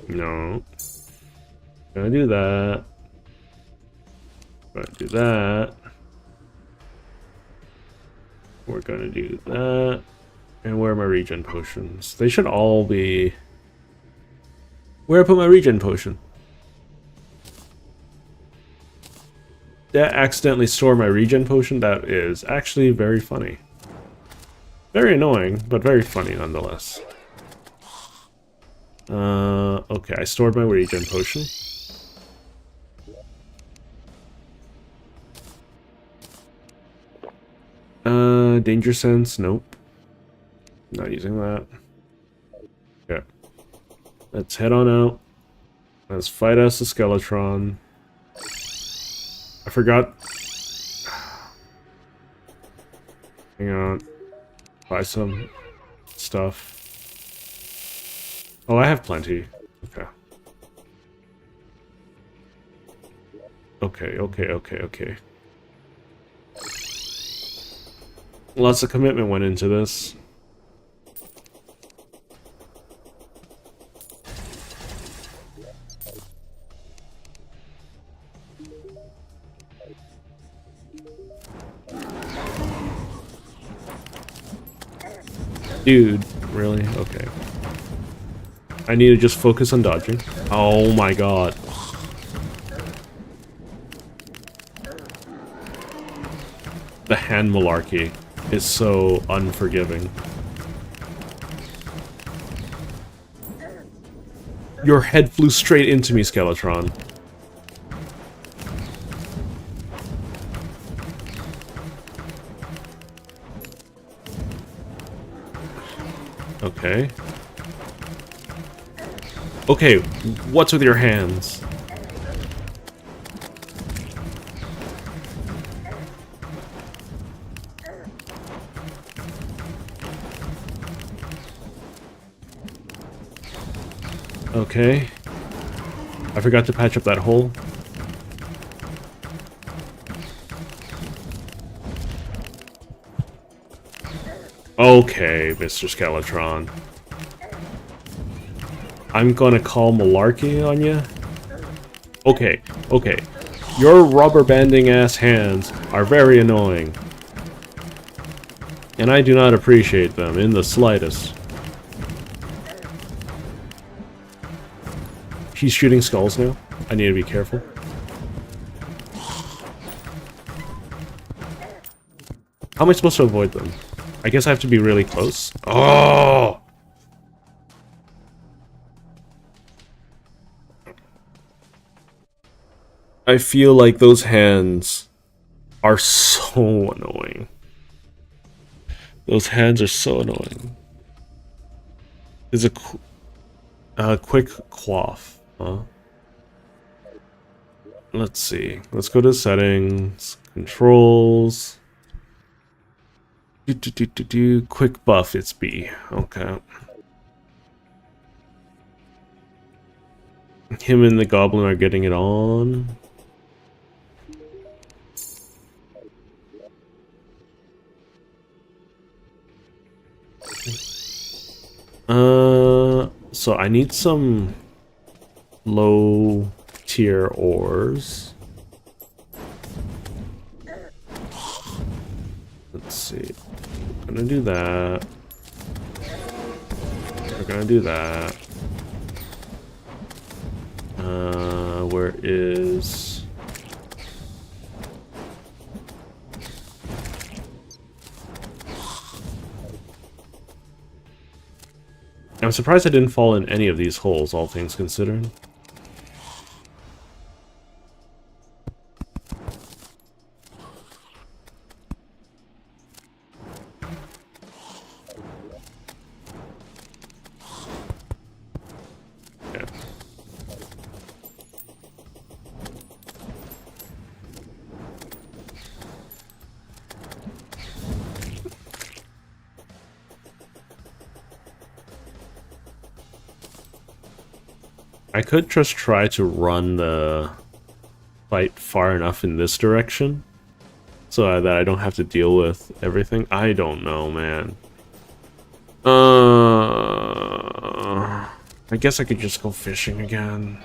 No. Gonna do that. Gonna do that. We're gonna do that. And where are my regen potions? They should all be... Where I put my regen potion? Did I accidentally store my regen potion? That is actually very funny. Very annoying, but very funny nonetheless. Okay, I stored my regen potion. Danger sense, nope. Not using that. Okay. Let's head on out. Let's fight us a Skeletron. I forgot. Hang on. Buy some stuff. Oh, I have plenty. Okay. Okay. Lots of commitment went into this. Dude, really? Okay. I need to just focus on dodging. Oh my god. The hand malarkey is so unforgiving. Your head flew straight into me, Skeletron. Okay. Okay, what's with your hands? Okay. I forgot to patch up that hole. Okay, Mr. Skeletron. I'm gonna call malarkey on you. Okay. Your rubber banding ass hands are very annoying. And I do not appreciate them in the slightest. He's shooting skulls now. I need to be careful. How am I supposed to avoid them? I guess I have to be really close. Oh! I feel like those hands are so annoying. Those hands are so annoying. There's a quick quaff, huh? Let's see. Let's go to settings, controls. Quick buff, it's B. Okay. Him and the goblin are getting it on. So I need some low tier ores. Let's see. I'm gonna do that. We're gonna do that. Where is... I'm surprised I didn't fall in any of these holes, all things considered. I could just try to run the fight far enough in this direction so that I don't have to deal with everything. I don't know, man. I guess I could just go fishing again.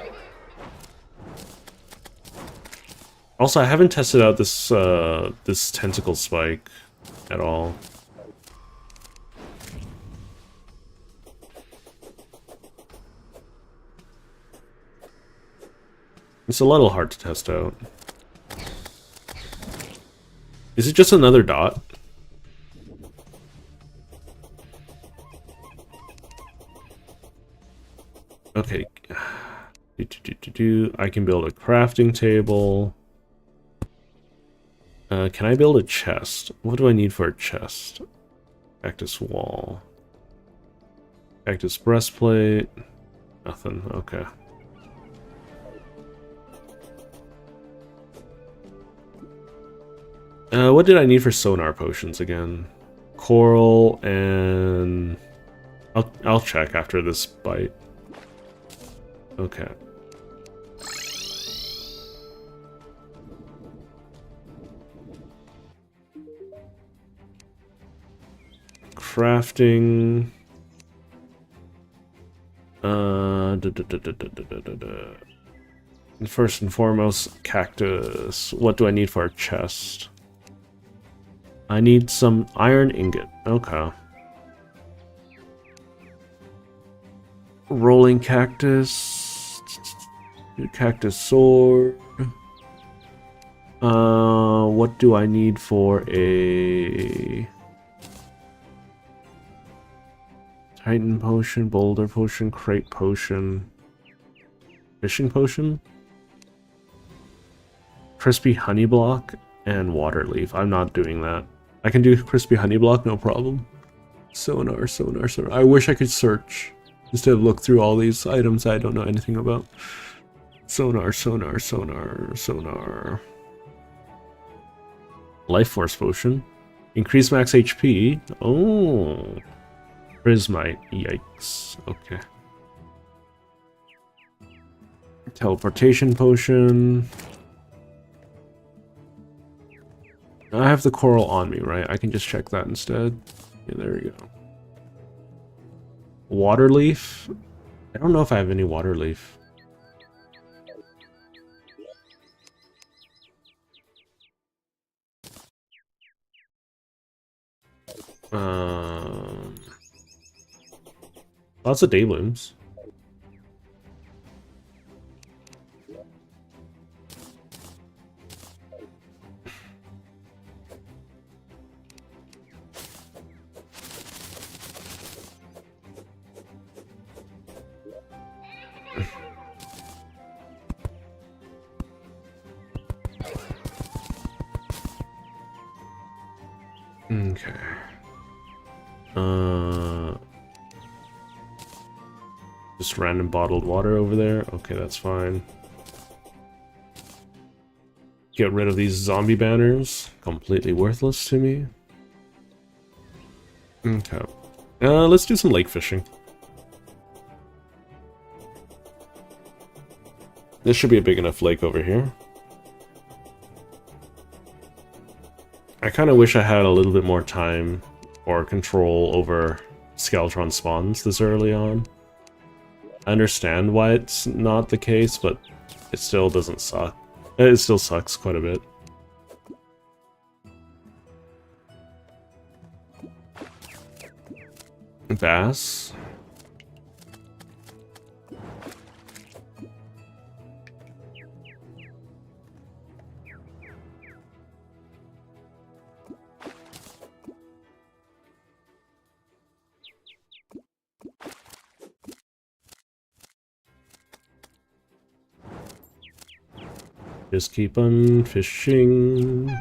Also, I haven't tested out this this tentacle spike at all. It's a little hard to test out. Is it just another dot? Okay. I can build a crafting table. Can I build a chest? What do I need for a chest? Cactus wall. Cactus breastplate. Nothing. Okay. What did I need for sonar potions again? Coral and... I'll check after this bite. Okay. Crafting. First and foremost, cactus. What do I need for a chest? I need some iron ingot. Okay. Rolling cactus. Cactus sword. What do I need for a... Titan potion, boulder potion, crate potion, fishing potion, crispy honey block, and water leaf. I'm not doing that. I can do crispy honey block, no problem. Sonar, sonar, sonar. I wish I could search instead of look through all these items I don't know anything about. Sonar, sonar, sonar, sonar. Life force potion. Increase max HP. Oh. Prismite, yikes. Okay. Teleportation potion. I have the coral on me, right? I can just check that instead. Yeah, there we go. Water leaf. I don't know if I have any water leaf. Lots of daylooms. Okay. Just random bottled water over there. Okay, that's fine. Get rid of these zombie banners. Completely worthless to me. Okay. Let's do some lake fishing. This should be a big enough lake over here. I kind of wish I had a little bit more time or control over Skeletron spawns this early on. I understand why it's not the case, but it still doesn't suck. It still sucks quite a bit. Bass. Just keep on fishing.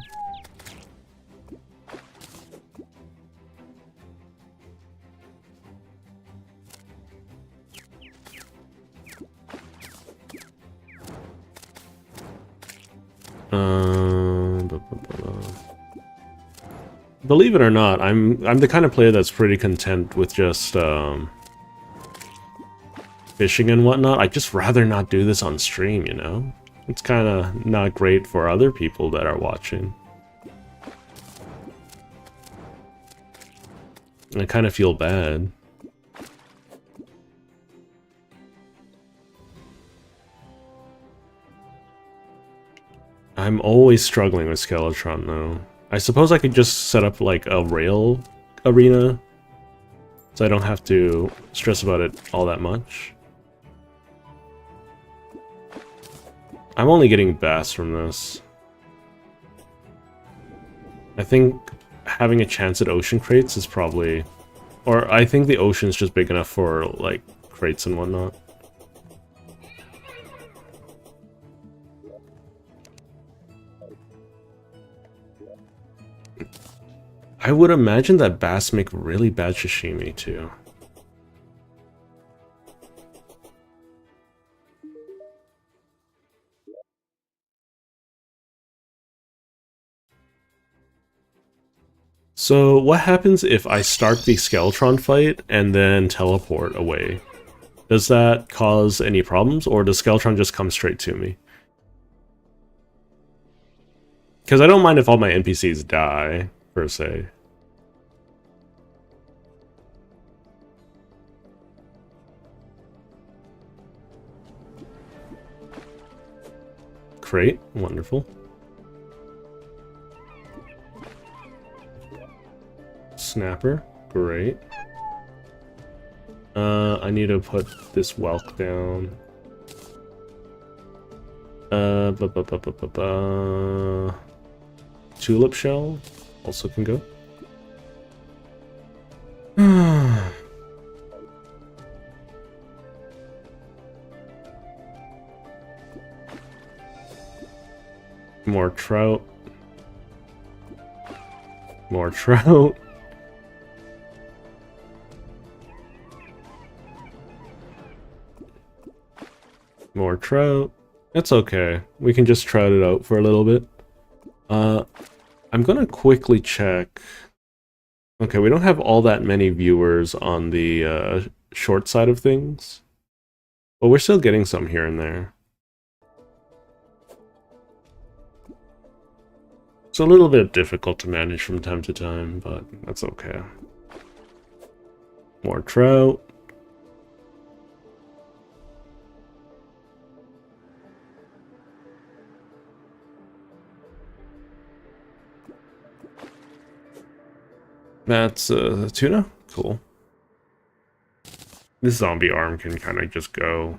Believe it or not, I'm the kind of player that's pretty content with just fishing and whatnot, I'd just rather not do this on stream, you know? It's kind of not great for other people that are watching. I kind of feel bad. I'm always struggling with Skeletron, though. I suppose I could just set up, like, a rail arena, so I don't have to stress about it all that much. I'm only getting bass from this. I think having a chance at ocean crates is probably... Or I think the ocean's just big enough for, like, crates and whatnot. I would imagine that bass make really bad sashimi, too. So, what happens if I start the Skeletron fight and then teleport away? Does that cause any problems, or does Skeletron just come straight to me? Because I don't mind if all my NPCs die, per se. Crate, wonderful. Snapper, great. I need to put this Whelk down. Tulip shell also can go. More trout. More trout. More trout. It's okay. We can just trout it out for a little bit. I'm gonna quickly check. Okay, we don't have all that many viewers on the short side of things. But we're still getting some here and there. It's a little bit difficult to manage from time to time, but that's okay. More trout. That's tuna? Cool. This zombie arm can kind of just go.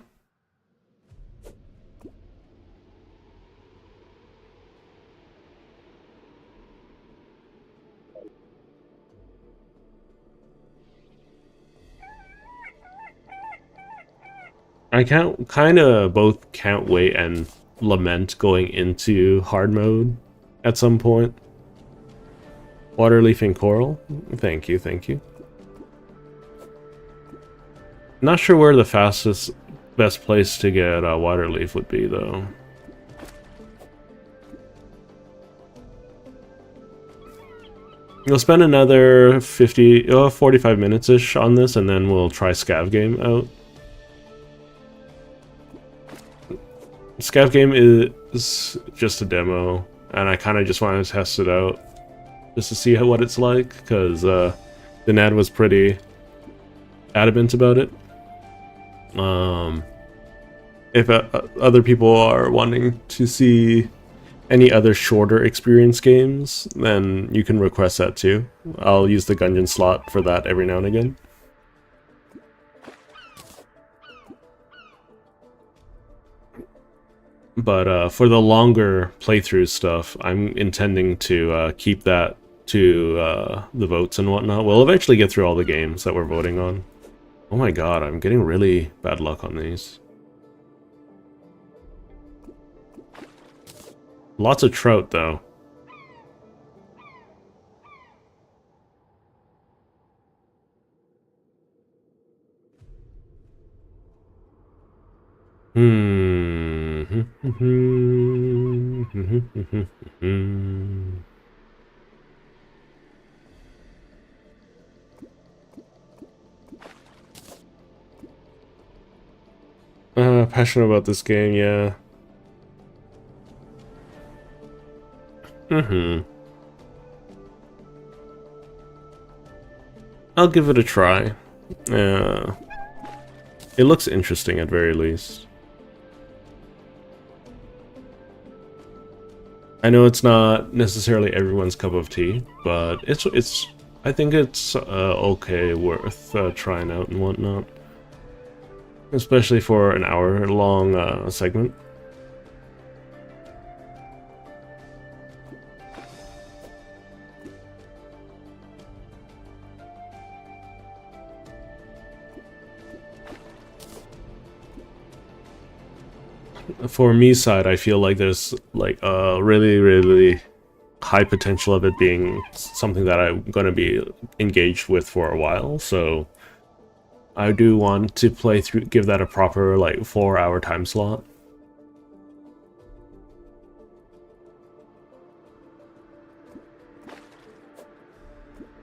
I kind of both can't wait and lament going into hard mode at some point. Waterleaf and coral? Thank you, thank you. Not sure where the best place to get waterleaf would be, though. We'll spend another 45 minutes-ish on this, and then we'll try Scav Game out. Scav Game is just a demo, and I kind of just wanted to test it out. Just to see what it's like, because the Nad was pretty adamant about it. If other people are wanting to see any other shorter experience games, then you can request that too. I'll use the Gungeon slot for that every now and again. But for the longer playthrough stuff, I'm intending to keep that to the votes and whatnot. We'll eventually get through all the games that we're voting on. Oh my god, I'm getting really bad luck on these. Lots of trout, though. passionate about this game, yeah. I'll give it a try. It looks interesting at very least. I know it's not necessarily everyone's cup of tea, but it's I think it's okay, worth trying out and whatnot. Especially for an hour-long segment. For me side, I feel like there's like a really high potential of it being something that I'm gonna be engaged with for a while, so I do want to play through, give that a proper like 4-hour time slot.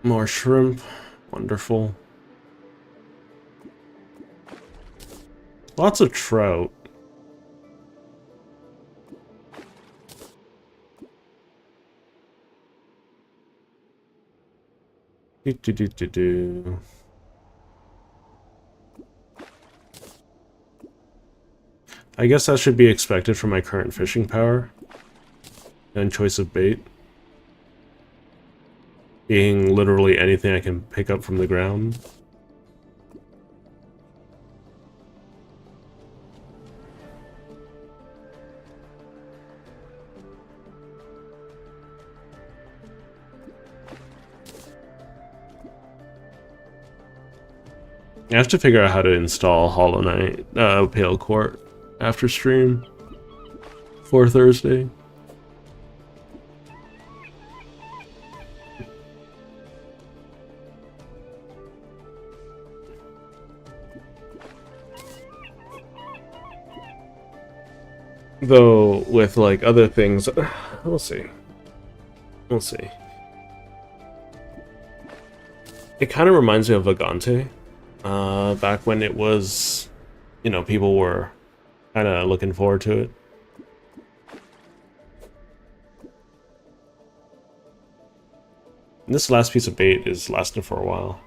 More shrimp, wonderful. Lots of trout. Do. I guess that should be expected from my current fishing power and choice of bait. Being literally anything I can pick up from the ground. I have to figure out how to install Hollow Knight, Pale Court after stream for Thursday. Though, with like other things, we'll see. We'll see. It kind of reminds me of Vagante. Back when it was, you know, people were kind of looking forward to it. And this last piece of bait is lasting for a while.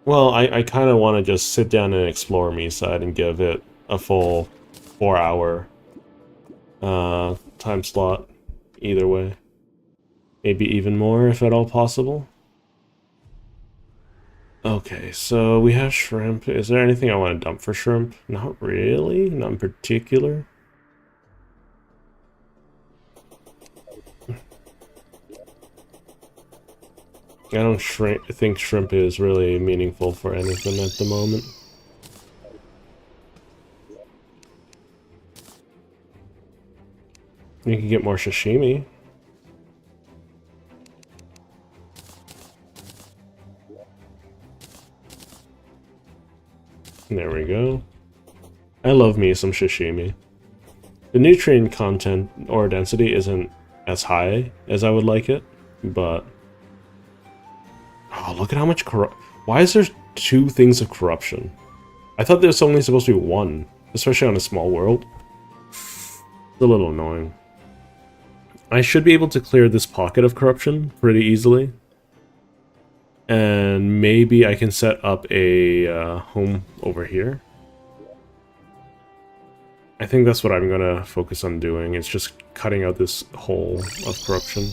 Well, I kind of want to just sit down and explore me side and give it a full 4-hour time slot either way. Maybe even more if at all possible. Okay, so we have shrimp. Is there anything I want to dump for shrimp? Not really, not in particular. I don't think shrimp is really meaningful for anything at the moment. You can get more sashimi. There we go. I love me some sashimi. The nutrient content or density isn't as high as I would like it, but... Oh, look at how much Why is there 2 things of corruption? I thought there was only supposed to be 1, especially on a small world. It's a little annoying. I should be able to clear this pocket of corruption pretty easily. And maybe I can set up a home over here. I think that's what I'm gonna focus on doing. It's just cutting out this hole of corruption.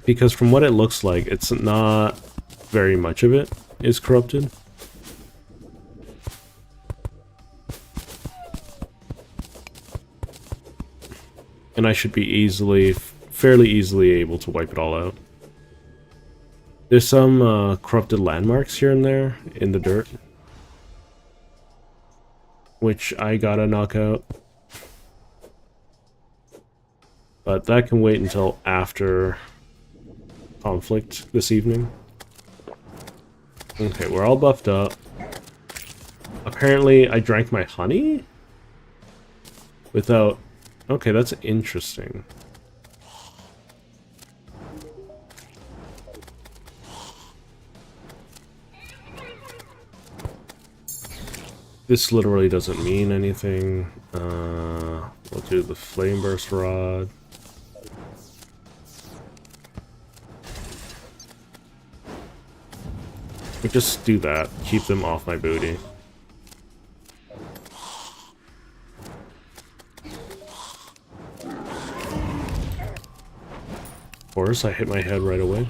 Because from what it looks like, it's not very much of it is corrupted. And I should be fairly easily able to wipe it all out. There's some corrupted landmarks here and there in the dirt, which I gotta knock out. But that can wait until after conflict this evening. Okay, we're all buffed up. Apparently, I drank my honey? Without... Okay, that's interesting. This literally doesn't mean anything. We'll do the Flame Burst Rod. We'll just do that. Keep them off my booty. Of course, I hit my head right away.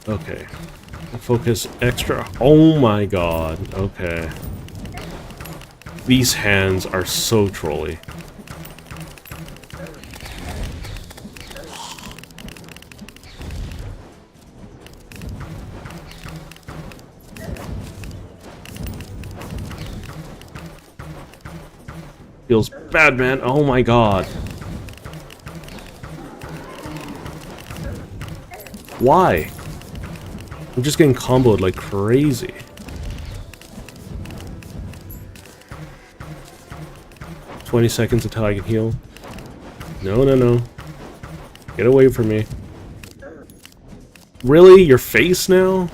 Okay. Focus extra. Oh my god. Okay. These hands are so trolly. Feels bad, man. Oh my god. Why? I'm just getting comboed like crazy. $20 until I can heal. No, no, no. Get away from me. Really? Your face now?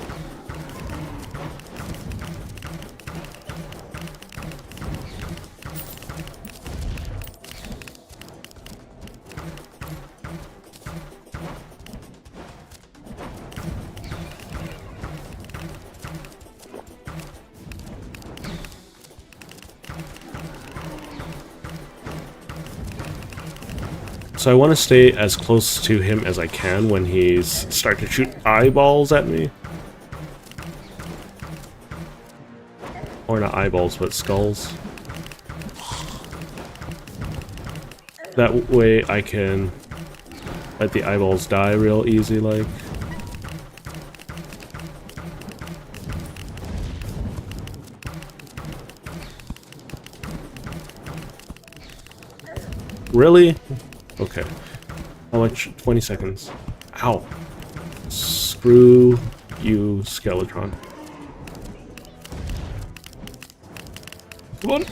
So I want to stay as close to him as I can when he's starting to shoot eyeballs at me. Or not eyeballs, but skulls. That way I can let the eyeballs die real easy, like. Really? Okay. How much? 20 seconds. Ow. Screw you, Skeletron. Come on.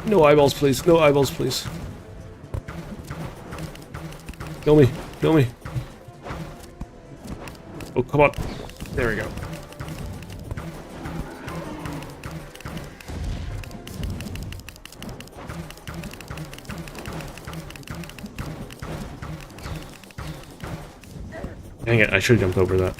No eyeballs, please. No eyeballs, please. Kill me. Kill me. Oh, come on. There we go. Dang it, I should have jumped over that.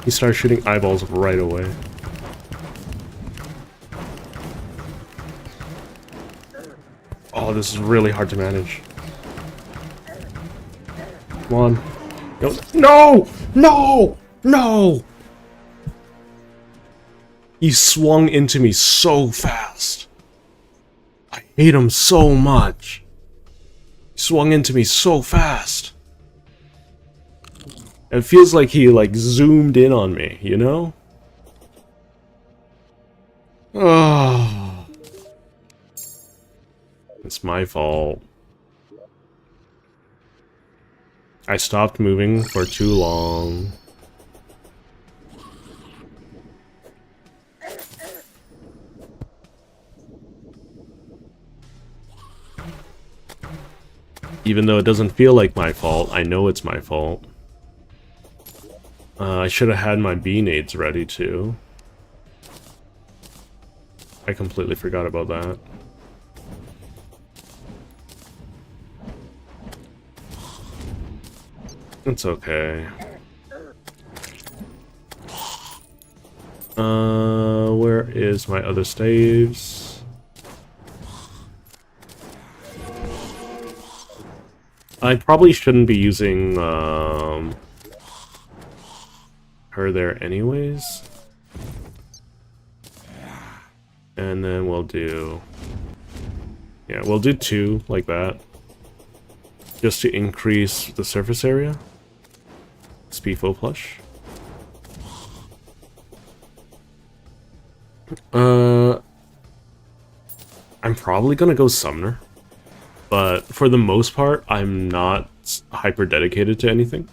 He starts shooting eyeballs right away. Oh, this is really hard to manage. Come on. No! No! No! He swung into me so fast. I hate him so much. He swung into me so fast. It feels like he, like, zoomed in on me, you know? Oh. It's my fault. I stopped moving for too long. Even though it doesn't feel like my fault, I know it's my fault. I should have had my B-nades ready too. I completely forgot about that. It's okay. Where is my other staves? I probably shouldn't be using, her there anyways. And then we'll do... Yeah, we'll do 2 like that. Just to increase the surface area. Speedful plush. I'm probably gonna go Summoner. But for the most part, I'm not hyper dedicated to anything.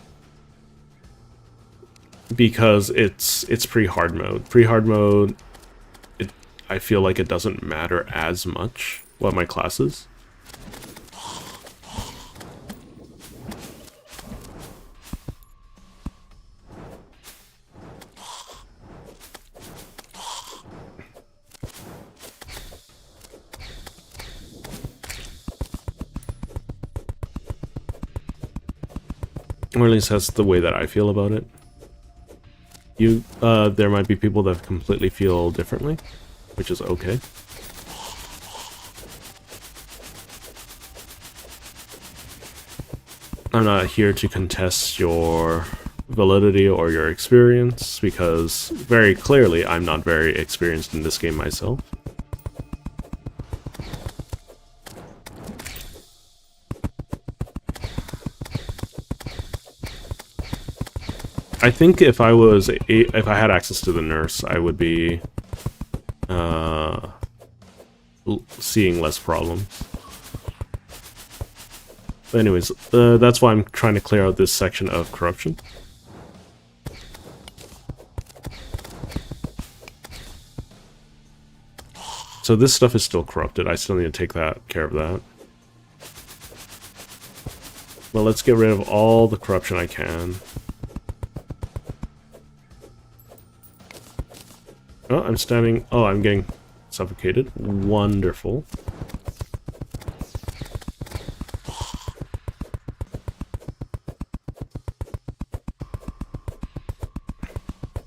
Because it's pre-hard mode. Pre-hard mode, I feel like it doesn't matter as much what my class is. Or at least that's the way that I feel about it. There might be people that completely feel differently, which is okay. I'm not here to contest your validity or your experience, because very clearly I'm not very experienced in this game myself. I think if I had access to the nurse, I would be seeing less problems. But anyways, that's why I'm trying to clear out this section of corruption. So this stuff is still corrupted. I still need to take care of that. Well, let's get rid of all the corruption I can. Oh, I'm standing... Oh, I'm getting suffocated. Wonderful.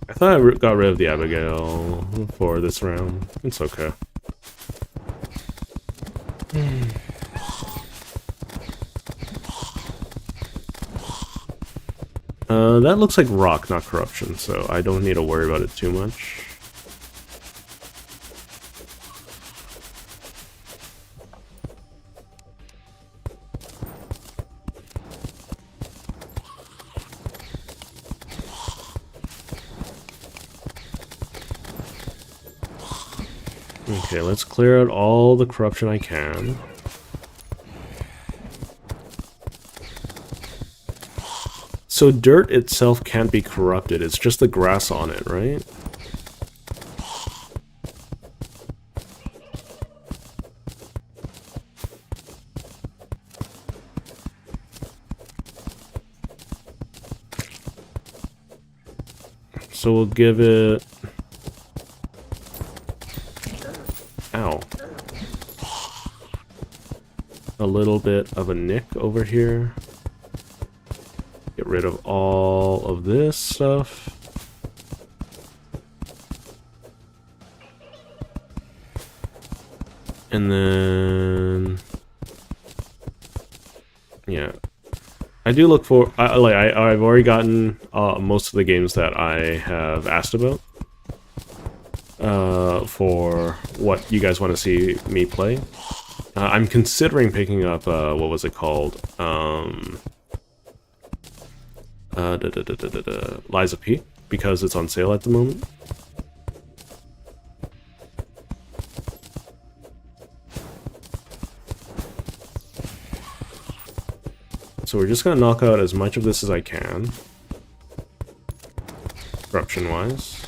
I thought I got rid of the Abigail for this round. It's okay. That looks like rock, not corruption, so I don't need to worry about it too much. Okay, let's clear out all the corruption I can. So dirt itself can't be corrupted, it's just the grass on it, right? So we'll give it... Ow. A little bit of a nick over here. Get rid of all of this stuff. And then... Yeah. I do look for... I've already gotten most of the games that I have asked about. For what you guys want to see me play. I'm considering picking up, what was it called? Lies of P, because it's on sale at the moment. So we're just gonna knock out as much of this as I can, corruption-wise.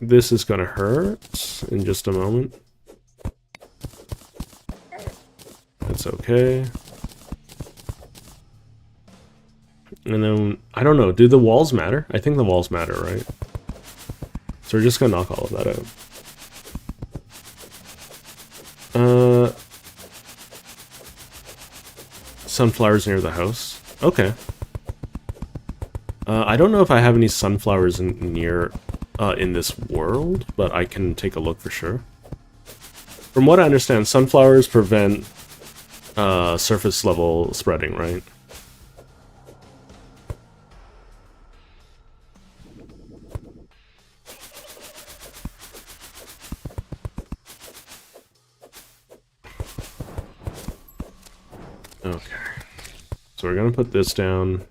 This is gonna hurt in just a moment. That's okay. And then, I don't know, do the walls matter? I think the walls matter, right? So we're just gonna knock all of that out. Sunflowers near the house. Okay. I don't know if I have any sunflowers in this world, but I can take a look for sure. From what I understand, sunflowers prevent surface level spreading, right? Okay. So we're gonna put this down.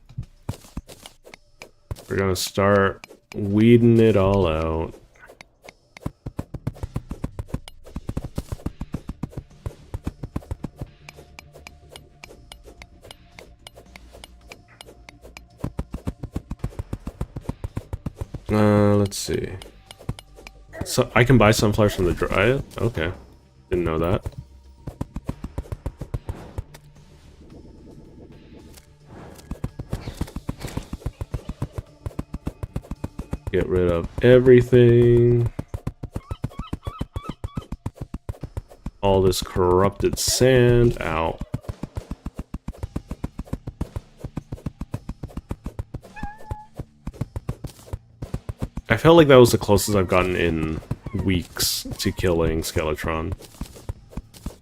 We're gonna start weeding it all out. Let's see. So I can buy sunflowers from the Dryad? Okay. Didn't know that. Get rid of everything. All this corrupted sand out. I felt like that was the closest I've gotten in weeks to killing Skeletron.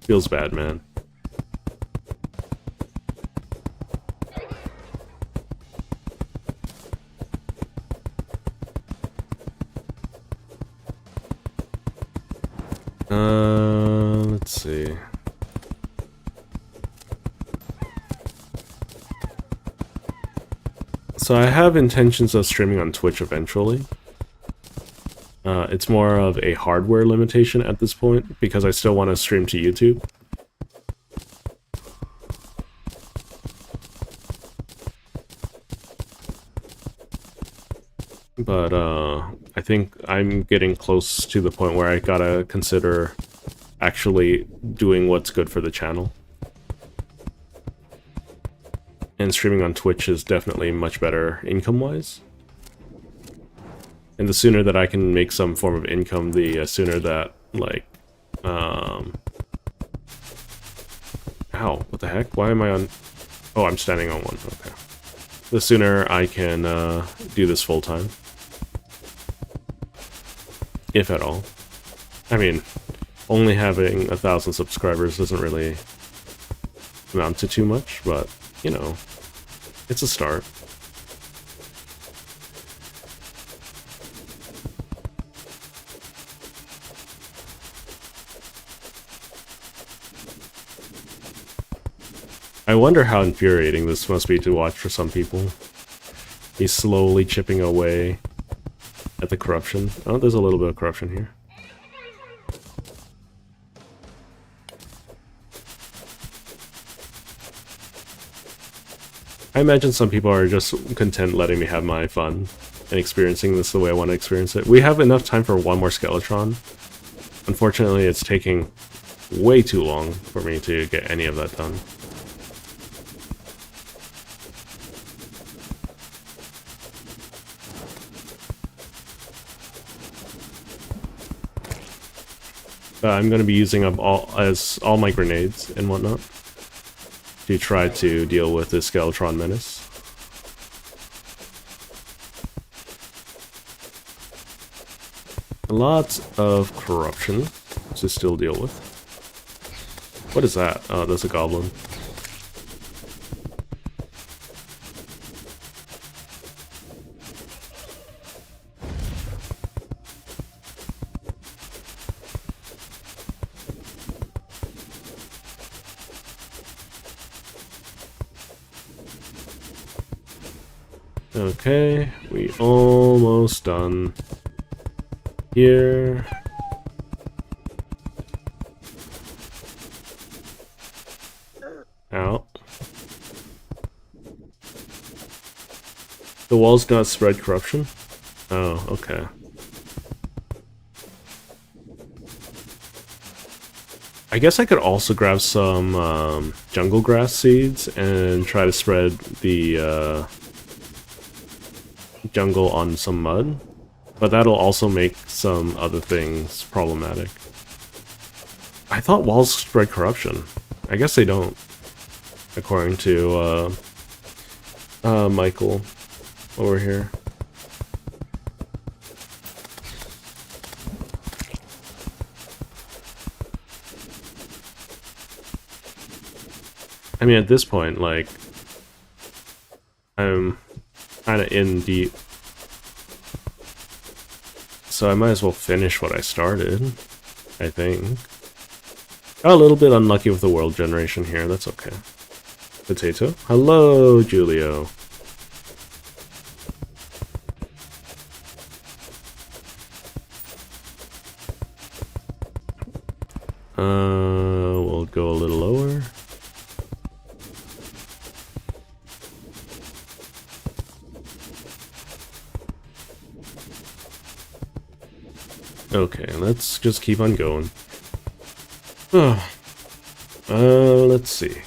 Feels bad, man. Let's see. So I have intentions of streaming on Twitch eventually. It's more of a hardware limitation at this point, because I still want to stream to YouTube. But, I think I'm getting close to the point where I gotta consider actually doing what's good for the channel. And streaming on Twitch is definitely much better income-wise. And the sooner that I can make some form of income, the sooner that, like, ow, what the heck? Why am I on... Oh, I'm standing on one, okay. The sooner I can do this full-time. If at all. I mean, only having 1,000 subscribers doesn't really amount to too much, but, you know, it's a start. I wonder how infuriating this must be to watch for some people. He's slowly chipping away at the corruption. Oh, there's a little bit of corruption here. I imagine some people are just content letting me have my fun and experiencing this the way I want to experience it. We have enough time for one more Skeletron. Unfortunately, it's taking way too long for me to get any of that done. I'm going to be using up all my grenades and whatnot to try to deal with this Skeletron menace. Lots of corruption to still deal with. What is that? Oh, that's a goblin. Okay, we almost done here. Out. The walls not spread corruption? Oh, okay. I guess I could also grab some jungle grass seeds and try to spread the jungle on some mud, but that'll also make some other things problematic. I thought walls spread corruption. I guess they don't, according to Michael over here. I mean, at this point, like, I'm kind of in deep. So I might as well finish what I started, I think. Got a little bit unlucky with the world generation here, that's okay. Potato. Hello, Julio. We'll go a little lower. Okay, let's just keep on going. Let's see.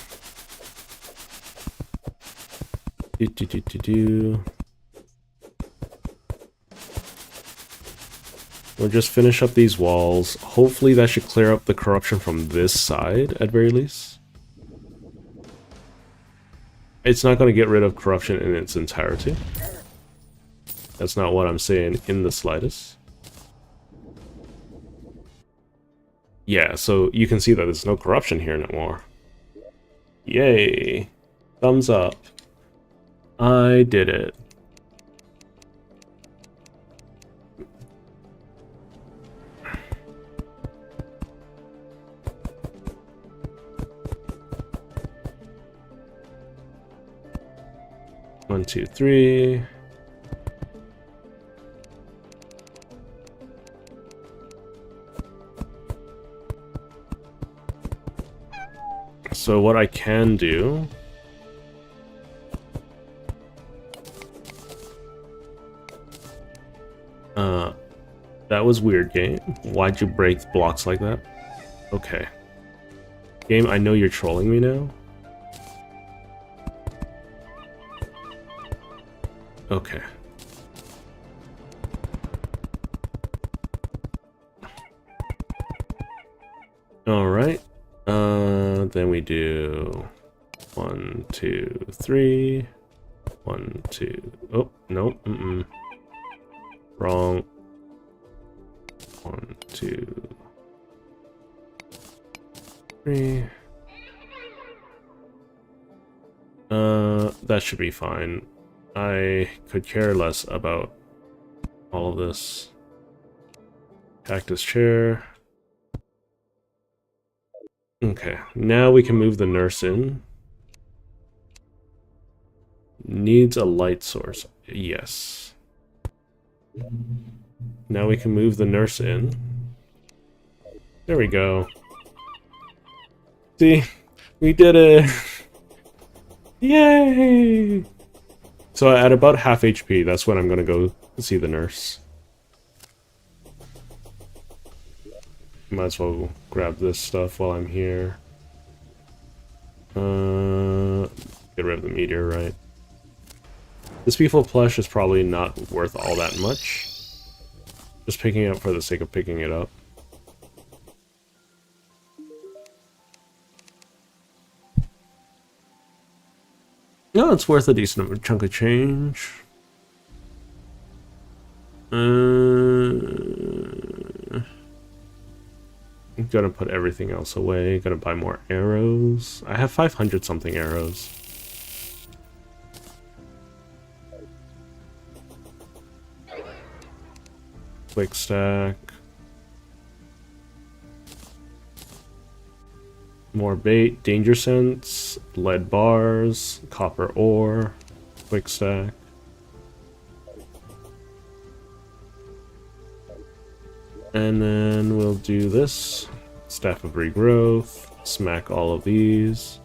We'll just finish up these walls. Hopefully that should clear up the corruption from this side, at very least. It's not going to get rid of corruption in its entirety. That's not what I'm saying in the slightest. Yeah, so you can see that there's no corruption here anymore. Yay! Thumbs up. I did it. One, two, three. So what I can do... that was weird, game. Why'd you break blocks like that? Okay. Game, I know you're trolling me now. Okay. Alright. Then we do 1, 2, 3. 1, 2. Oh, no. Wrong. 1, 2, 3. That should be fine. I could care less about all of this. Cactus chair. Okay, now we can move the nurse in. Needs a light source. Yes. Now we can move the nurse in. There we go. See? We did it! Yay! So at about half HP, that's when I'm gonna go see the nurse. Might as well grab this stuff while I'm here. Get rid of the meteorite. This Peaceful Plush is probably not worth all that much. Just picking it up for the sake of picking it up. No, it's worth a decent chunk of change. I'm gonna put everything else away. Gonna buy more arrows. I have 500 something arrows. Quick stack. More bait, danger sense, lead bars, copper ore, quick stack. And then we'll do this. Staff of regrowth, smack all of these.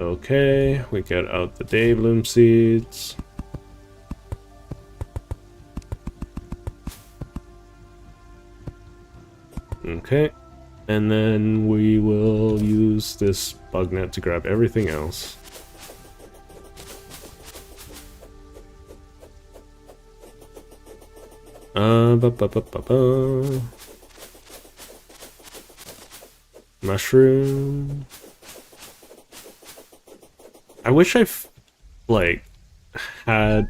Okay, we get out the Daybloom seeds. Okay, and then we will use this bug net to grab everything else. Mushroom. I wish like, had...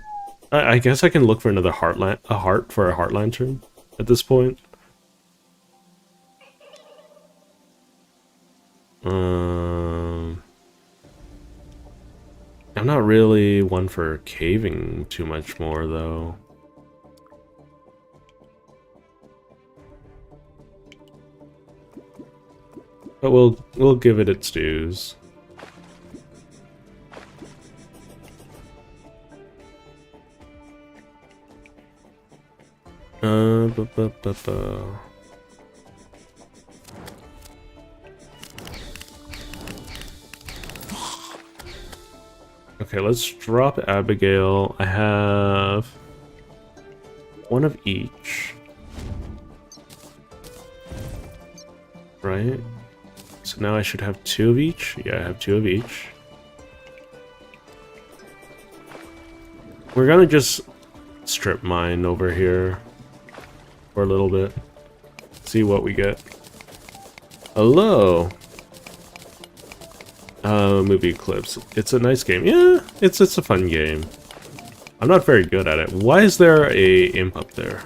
I guess I can look for another a heart for a heart lantern at this point. I'm not really one for caving too much more, though. But we'll give it its dues. Bu -bu -bu -bu. Okay, let's drop Abigail. I have one of each. Right? So now I should have two of each? Yeah, I have two of each. We're gonna just strip mine over here for a little bit. See what we get. Hello! Movie Eclipse. It's a nice game. Yeah, it's a fun game. I'm not very good at it. Why is there a imp up there?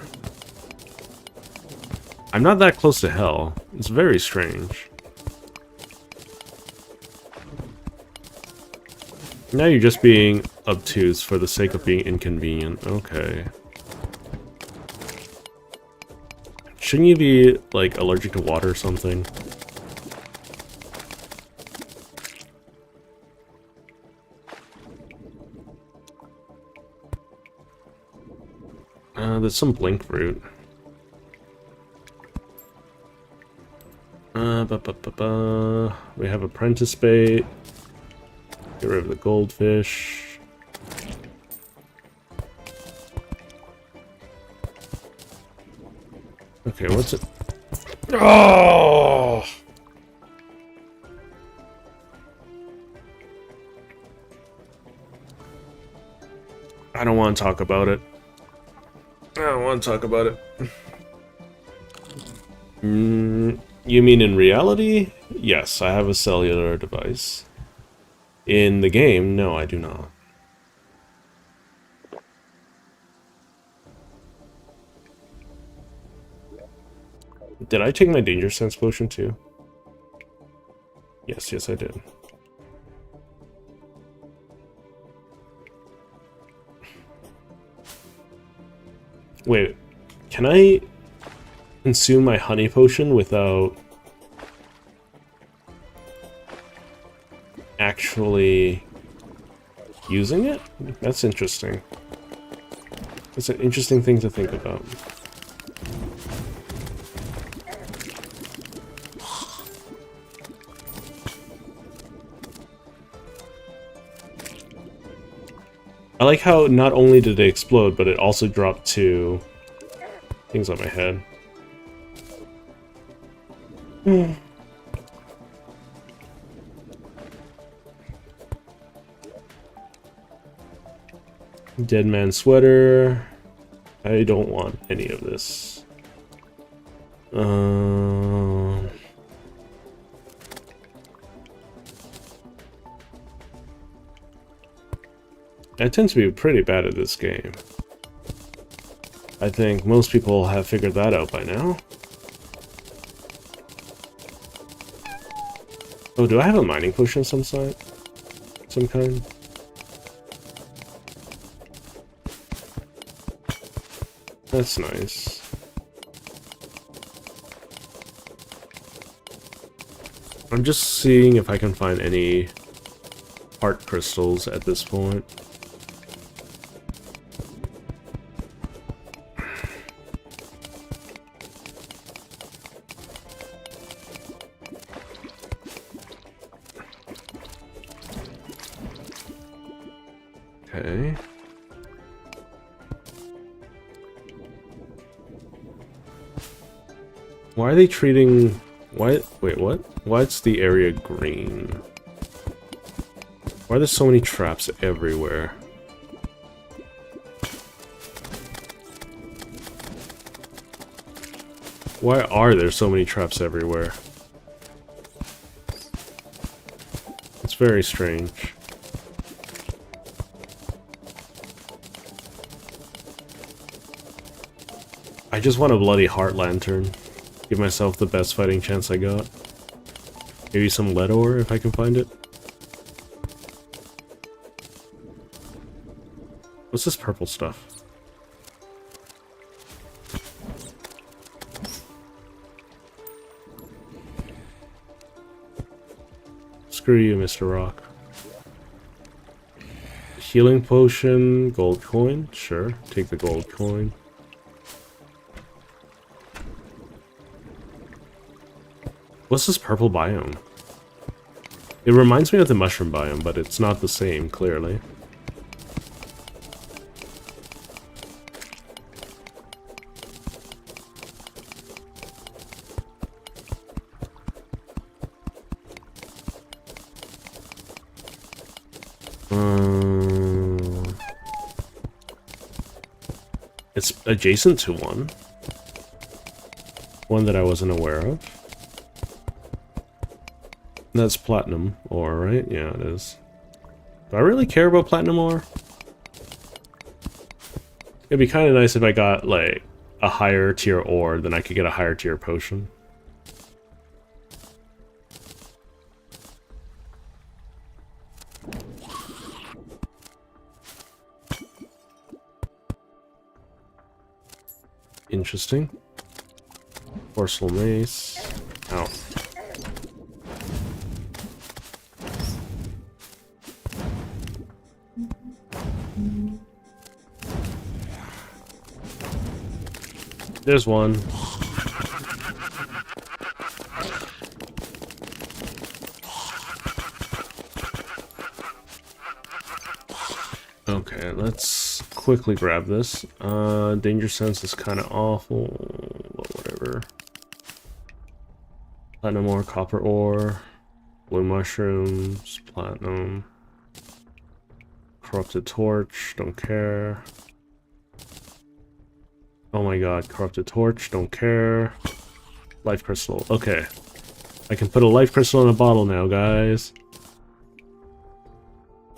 I'm not that close to hell. It's very strange. Now you're just being obtuse for the sake of being inconvenient. Okay. Shouldn't you be, like, allergic to water or something? There's some blink fruit. We have apprentice bait. Get rid of the goldfish. Okay, what's it? Oh! I don't want to talk about it. I don't want to talk about it. You mean in reality? Yes, I have a cellular device. In the game, no, I do not. Did I take my danger sense potion too? Yes, yes I did. Wait, can I consume my honey potion without actually using it? That's interesting. That's an interesting thing to think about. I like how not only did they explode, but it also dropped two things on my head. Dead man sweater. I don't want any of this. I tend to be pretty bad at this game. I think most people have figured that out by now. Oh, do I have a mining potion of some sort? Some kind? That's nice. I'm just seeing if I can find any heart crystals at this point. Okay. Why are they treating... Why... Wait, what? Why's the area green? Why are there so many traps everywhere? Why are there so many traps everywhere? It's very strange. I just want a bloody heart lantern. Give myself the best fighting chance I got. Maybe some lead ore if I can find it. What's this purple stuff? Screw you, Mr. Rock. Healing potion, gold coin. Sure, take the gold coin. What's this purple biome? It reminds me of the mushroom biome, but it's not the same, clearly. It's adjacent to one. One that I wasn't aware of. That's platinum ore, right? Yeah, it is. Do I really care about platinum ore? It'd be kind of nice if I got, like, a higher tier ore, then I could get a higher tier potion. Interesting. Porcelain mace. Ow. There's one. Okay, let's quickly grab this. Danger sense is kind of awful, but whatever. Platinum ore, copper ore, blue mushrooms, platinum. Corrupted torch, don't care. Oh my god, corrupted torch, don't care. Life crystal, okay. I can put a life crystal in a bottle now, guys.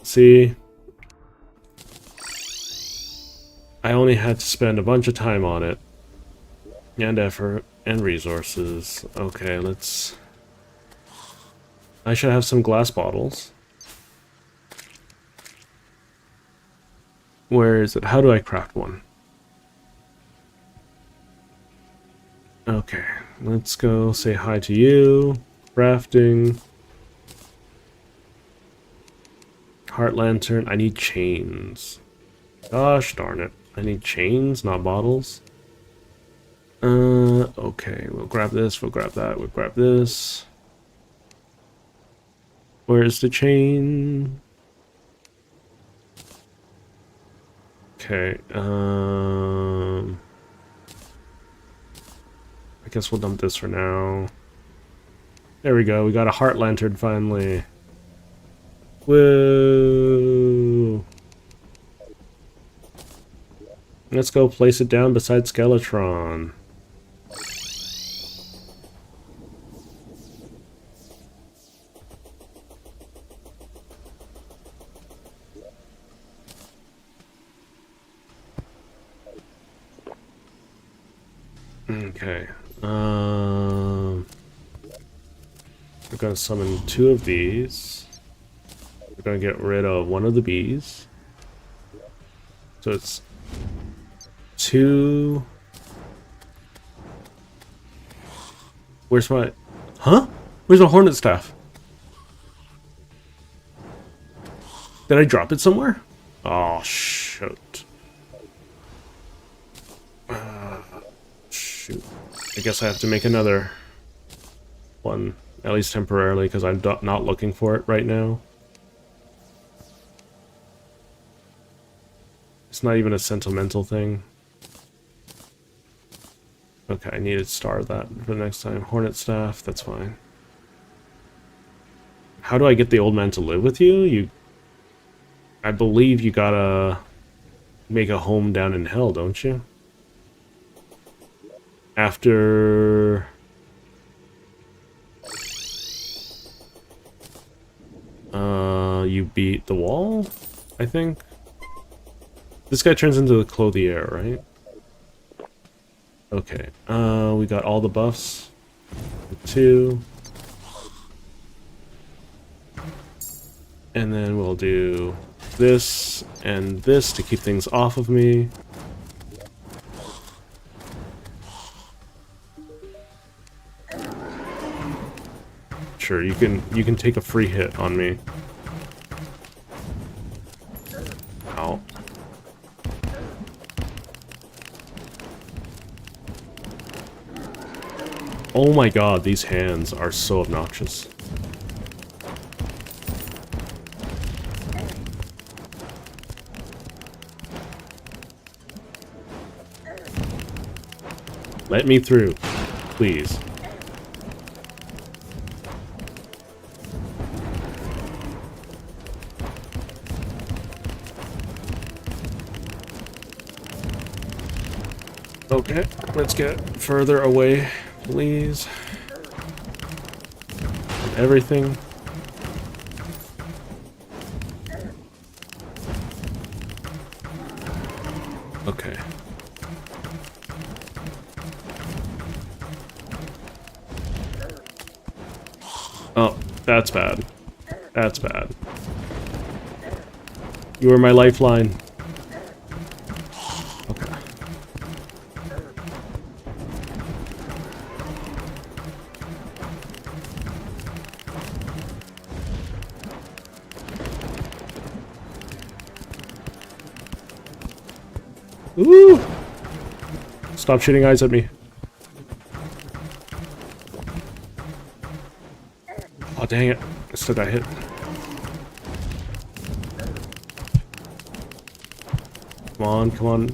See? I only had to spend a bunch of time on it. And effort, and resources. Okay, let's... I should have some glass bottles. Where is it? How do I craft one? Okay, let's go say hi to you. Crafting. Heart lantern. I need chains. Gosh darn it. I need chains, not bottles. Okay, we'll grab this, we'll grab that, we'll grab this. Where's the chain? Okay, I guess we'll dump this for now. There we go, we got a heart lantern finally. Woo! Let's go place it down beside Skeletron. Okay. We're gonna summon 2 of these. We're gonna get rid of 1 of the bees. So it's 2. Where's my... Huh? Where's my hornet staff? Did I drop it somewhere? Oh, shoot. Shoot. I guess I have to make another one, at least temporarily, because I'm not looking for it right now. It's not even a sentimental thing. Okay, I need to starve that for the next time. Hornet staff, that's fine. How do I get the old man to live with you? I believe you gotta make a home down in hell, don't you? After... you beat the wall, I think? This guy turns into the Clothier, right? Okay, we got all the buffs. 2. And then we'll do this and this to keep things off of me. Sure, you can take a free hit on me. Ow. Oh my god, these hands are so obnoxious. Let me through, please. Okay, let's get further away, please. Everything. Okay. Oh, that's bad. That's bad. You were my lifeline. Okay. Ooh! Stop shooting eyes at me. Oh, dang it. I still got hit. Come on, come on.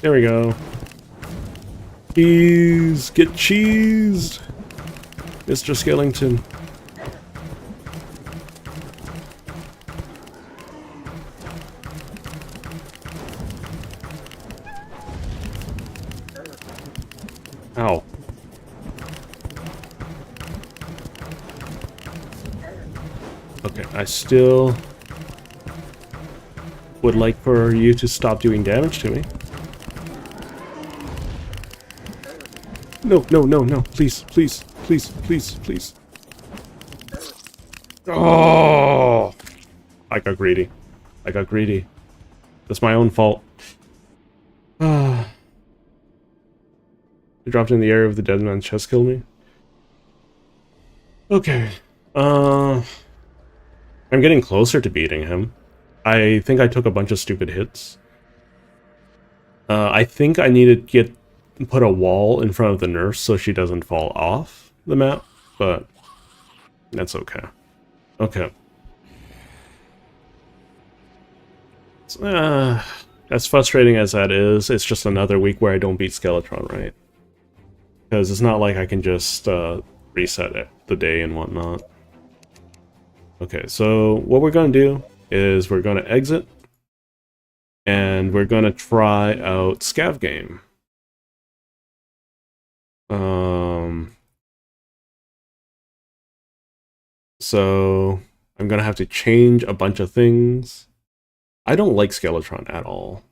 There we go. Cheese! Get cheesed! Mr. Skellington. Ow. Okay, I still would like for you to stop doing damage to me. No, no, no, no. Please, please, please, please, please. Oh! I got greedy. I got greedy. That's my own fault. Ah. I dropped in the area of the dead man's chest killed me. Okay. I'm getting closer to beating him. I think I took a bunch of stupid hits. I think I need to put a wall in front of the nurse so she doesn't fall off the map, but that's okay. Okay. As frustrating as that is, it's just another week where I don't beat Skeletron, right? Because it's not like I can just reset it, the day and whatnot. Okay, so what we're going to do is we're going to exit, and we're going to try out Scav Game. So I'm going to have to change a bunch of things. I don't like Skeletron at all.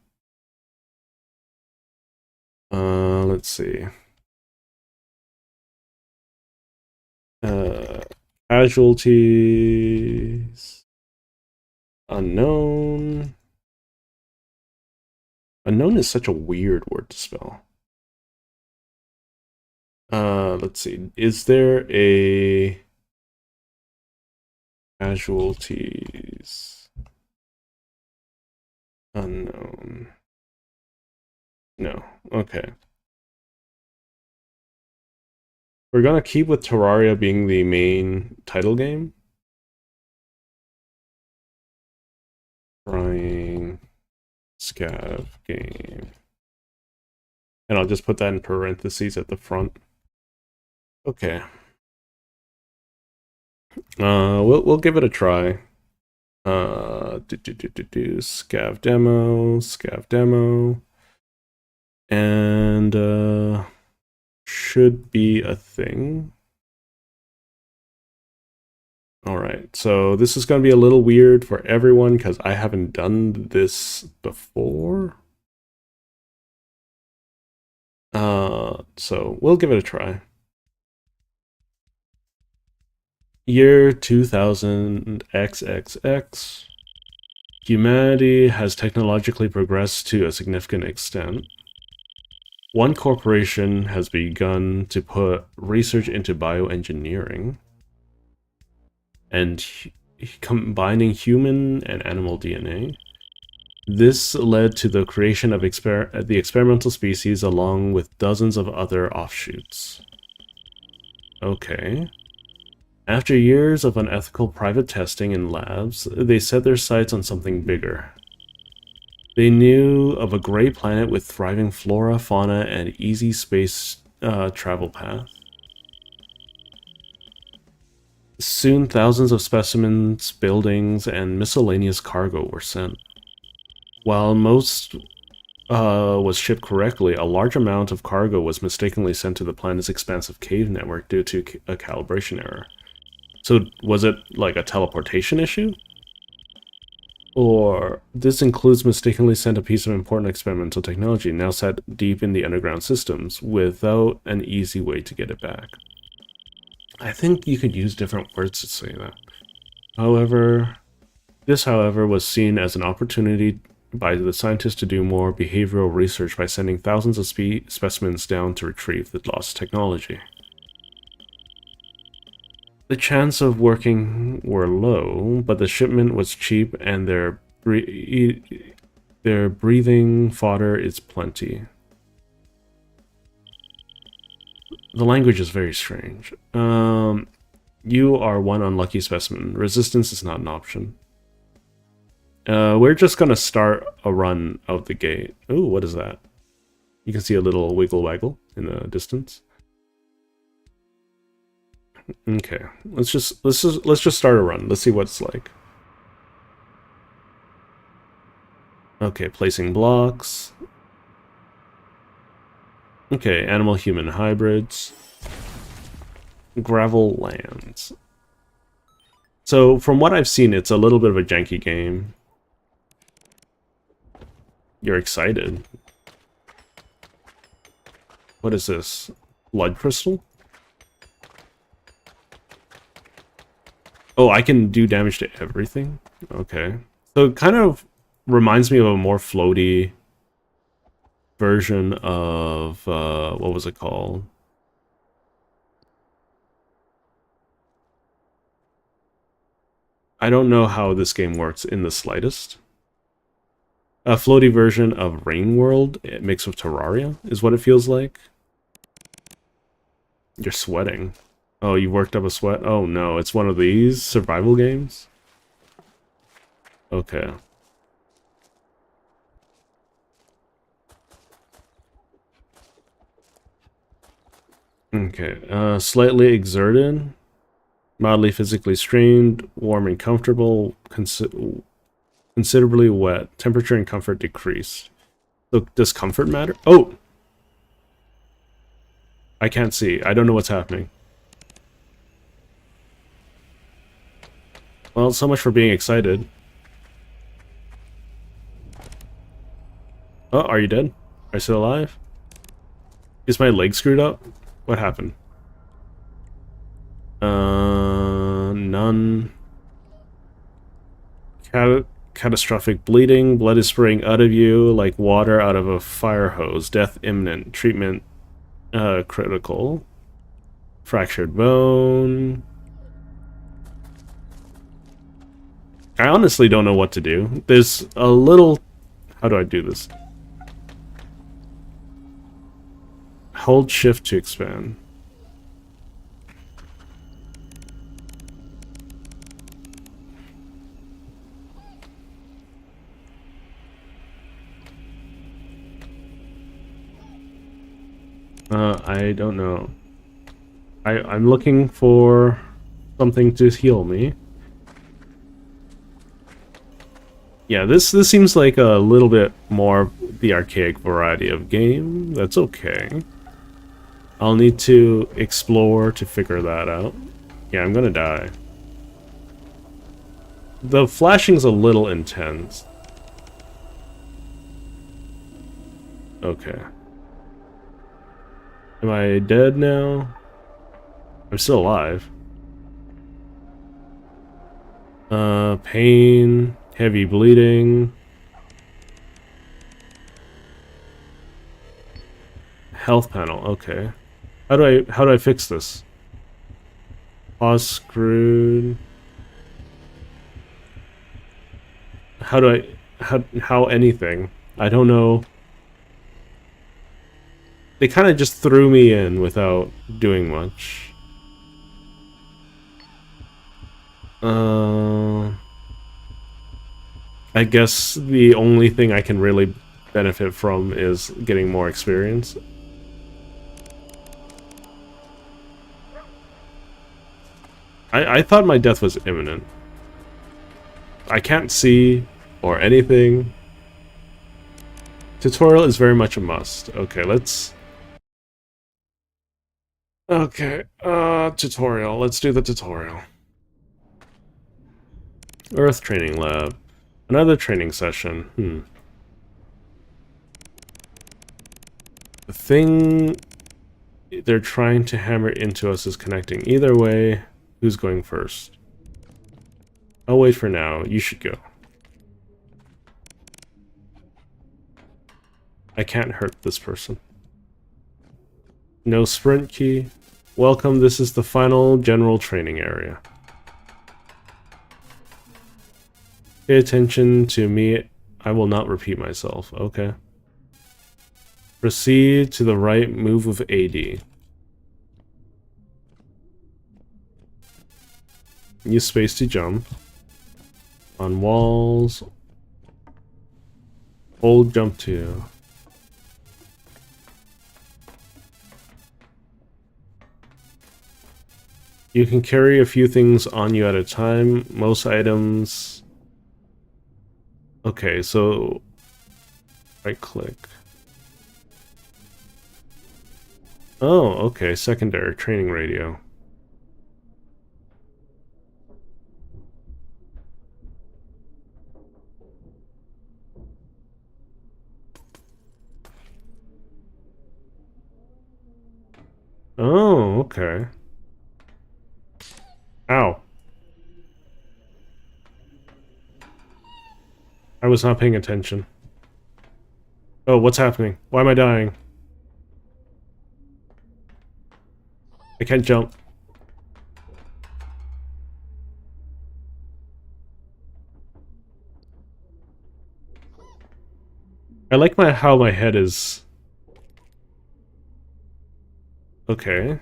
Let's see. Casualties. Unknown. Unknown is such a weird word to spell. Let's see. Is there a casualties? Unknown. No. Okay. We're gonna keep with Terraria being the main title game. Trying Scav Game. And I'll just put that in parentheses at the front. Okay. We'll give it a try. Scav demo, and should be a thing. Alright, so this is going to be a little weird for everyone because I haven't done this before. So we'll give it a try. Year 2000 XXX. Humanity has technologically progressed to a significant extent. One corporation has begun to put research into bioengineering and combining human and animal DNA. This led to the creation of the experimental species along with dozens of other offshoots. Okay. After years of unethical private testing in labs, they set their sights on something bigger. They knew of a gray planet with thriving flora, fauna, and easy space travel path. Soon, thousands of specimens, buildings, and miscellaneous cargo were sent. While most was shipped correctly, a large amount of cargo was mistakenly sent to the planet's expansive cave network due to a calibration error. So, was it like a teleportation issue? Or this includes mistakenly sent a piece of important experimental technology now set deep in the underground systems without an easy way to get it back. I think you could use different words to say that. However, this, was seen as an opportunity by the scientists to do more behavioral research by sending thousands of specimens down to retrieve the lost technology. The chance of working were low, but the shipment was cheap and their breathing fodder is plenty. The language is very strange. You are one unlucky specimen. Resistance is not an option. We're just gonna start a run out the gate. Ooh, what is that? You can see a little wiggle waggle in the distance. Okay, let's just start a run. Let's see what it's like. Okay, placing blocks. Okay, animal-human hybrids. Gravel lands. So, from what I've seen, it's a little bit of a janky game. You're excited. What is this? Blood crystal? Oh, I can do damage to everything? Okay. So it kind of reminds me of a more floaty version of, what was it called? I don't know how this game works in the slightest. A floaty version of Rain World mixed with Terraria is what it feels like. You're sweating. Oh, you worked up a sweat? Oh no, it's one of these survival games? Okay. Okay, slightly exerted, mildly physically strained, warm and comfortable, considerably wet, temperature and comfort decrease. So, does comfort matter? Oh! I can't see. I don't know what's happening. Well, so much for being excited. Oh, are you dead? Are you still alive? Is my leg screwed up? What happened? None. Catastrophic bleeding. Blood is spraying out of you like water out of a fire hose. Death imminent. Treatment critical. Fractured bone. I honestly don't know what to do. There's a little... How do I do this? Hold shift to expand. I don't know. I'm looking for something to heal me. Yeah, this seems like a little bit more the archaic variety of game. That's okay. I'll need to explore to figure that out. Yeah, I'm gonna die. The flashing's a little intense. Okay. Am I dead now? I'm still alive. Pain, heavy bleeding. Health panel, okay. How do I fix this? Pause screwed. How anything? I don't know. They kind of just threw me in without doing much. I guess the only thing I can really benefit from is getting more experience. I thought my death was imminent. I can't see or anything. Tutorial is very much a must. Okay, let's... Okay, tutorial. Let's do the tutorial. Earth Training Lab. Another training session. The thing they're trying to hammer into us is connecting. Either way, who's going first? I'll wait for now. You should go. I can't hurt this person. No sprint key. Welcome, this is the final general training area. Pay attention to me. I will not repeat myself. Okay. Proceed to the right, move with AD. Use space to jump. On walls. Hold jump to. You can carry a few things on you at a time. Most items... Okay, so... Right click. Oh, okay, secondary training radio. Oh, okay. Ow. I was not paying attention. Oh, what's happening? Why am I dying? I can't jump. I like how my head is... Okay.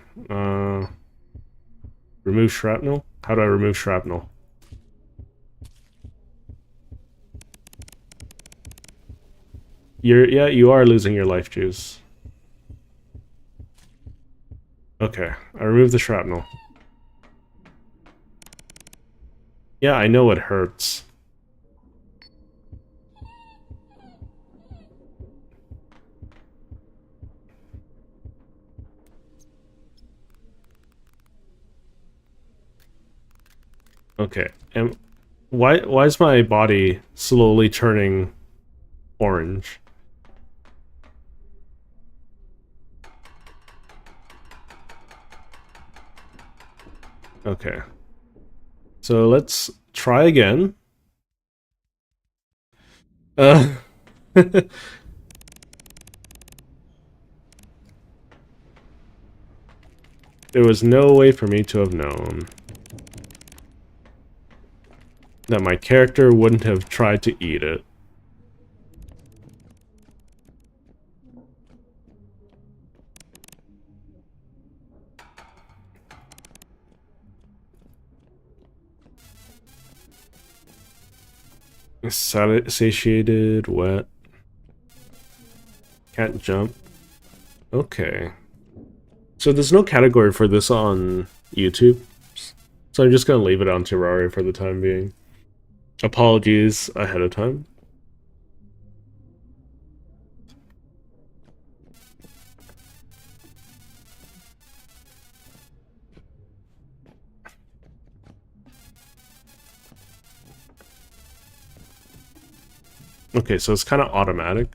Remove shrapnel? How do I remove shrapnel? Yeah, you are losing your life juice. Okay, I removed the shrapnel. Yeah, I know it hurts. Okay, and why is my body slowly turning orange? Okay. So let's try again. There was no way for me to have known that my character wouldn't have tried to eat it. Satiated, wet. Can't jump. Okay. So there's no category for this on YouTube. So I'm just gonna leave it on Terraria for the time being. Apologies ahead of time. Okay, so it's kind of automatic.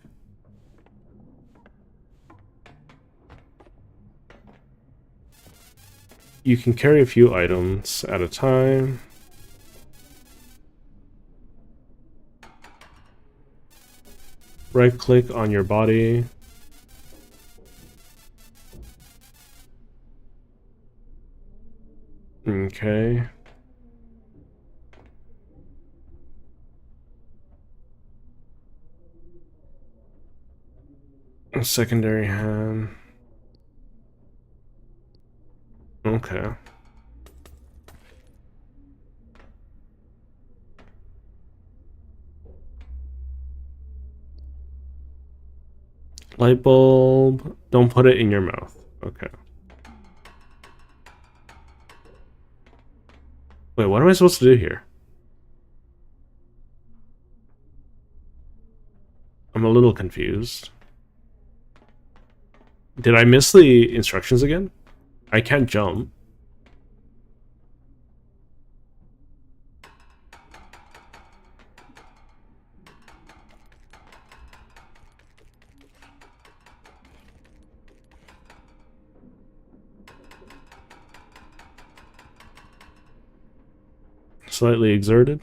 you can carry a few items at a time. Right click on your body. Okay. A secondary hand. Okay. Light bulb. Don't put it in your mouth. Okay. Wait, what am I supposed to do here? I'm a little confused. Did I miss the instructions again? I can't jump. Slightly exerted.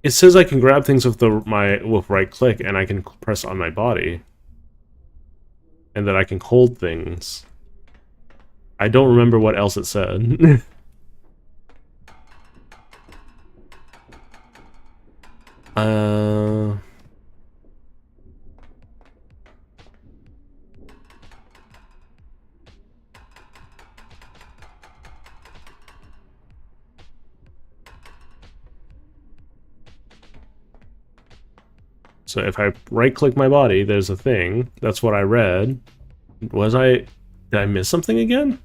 It says I can grab things with with right click, and I can press on my body, and that I can hold things. I don't remember what else it said. uh. So if I right-click my body, there's a thing. That's what I read. Did I miss something again?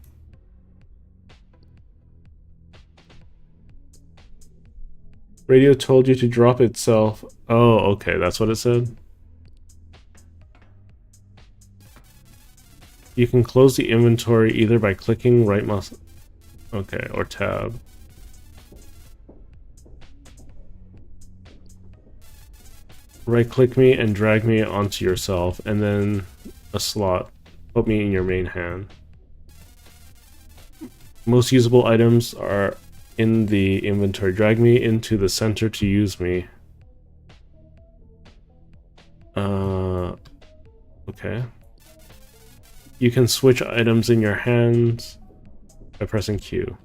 Radio told you to drop itself. Oh, okay, that's what it said. You can close the inventory either by clicking right mouse... Okay, or tab. Right-click me and drag me onto yourself, and then a slot. Put me in your main hand. Most usable items are in the inventory. Drag me into the center to use me. Okay. You can switch items in your hands by pressing Q.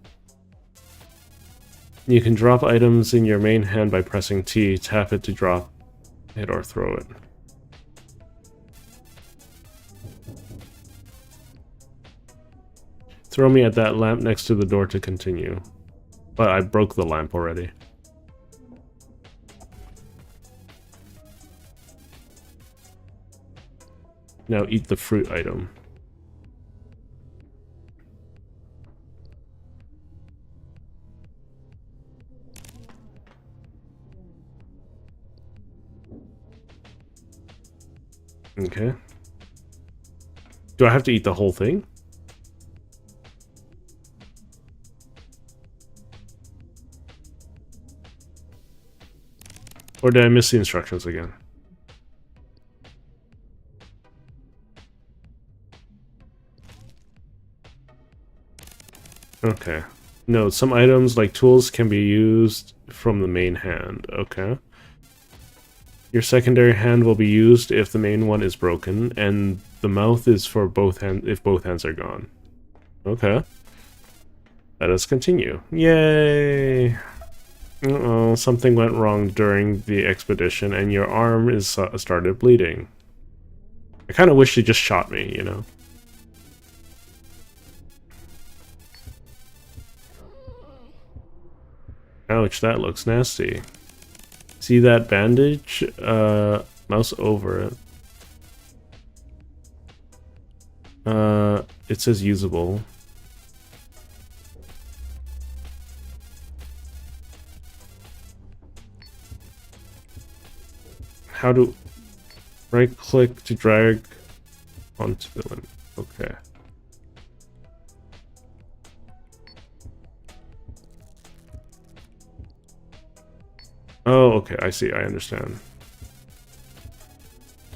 You can drop items in your main hand by pressing T. Tap it to drop it or throw it. Throw me at that lamp next to the door to continue. But I broke the lamp already. Now eat the fruit item. Okay. Do I have to eat the whole thing? Or did I miss the instructions again? Okay. No, some items like tools can be used from the main hand. Okay. Your secondary hand will be used if the main one is broken, and the mouth is for both hands if both hands are gone. Okay. Let us continue. Yay! Uh-oh, something went wrong during the expedition, and your arm is started bleeding. I kind of wish you just shot me, you know? Ouch, that looks nasty. See that bandage? Mouse over it. It says usable. How to right click to drag onto the limit. Okay. Oh, okay, I see, I understand.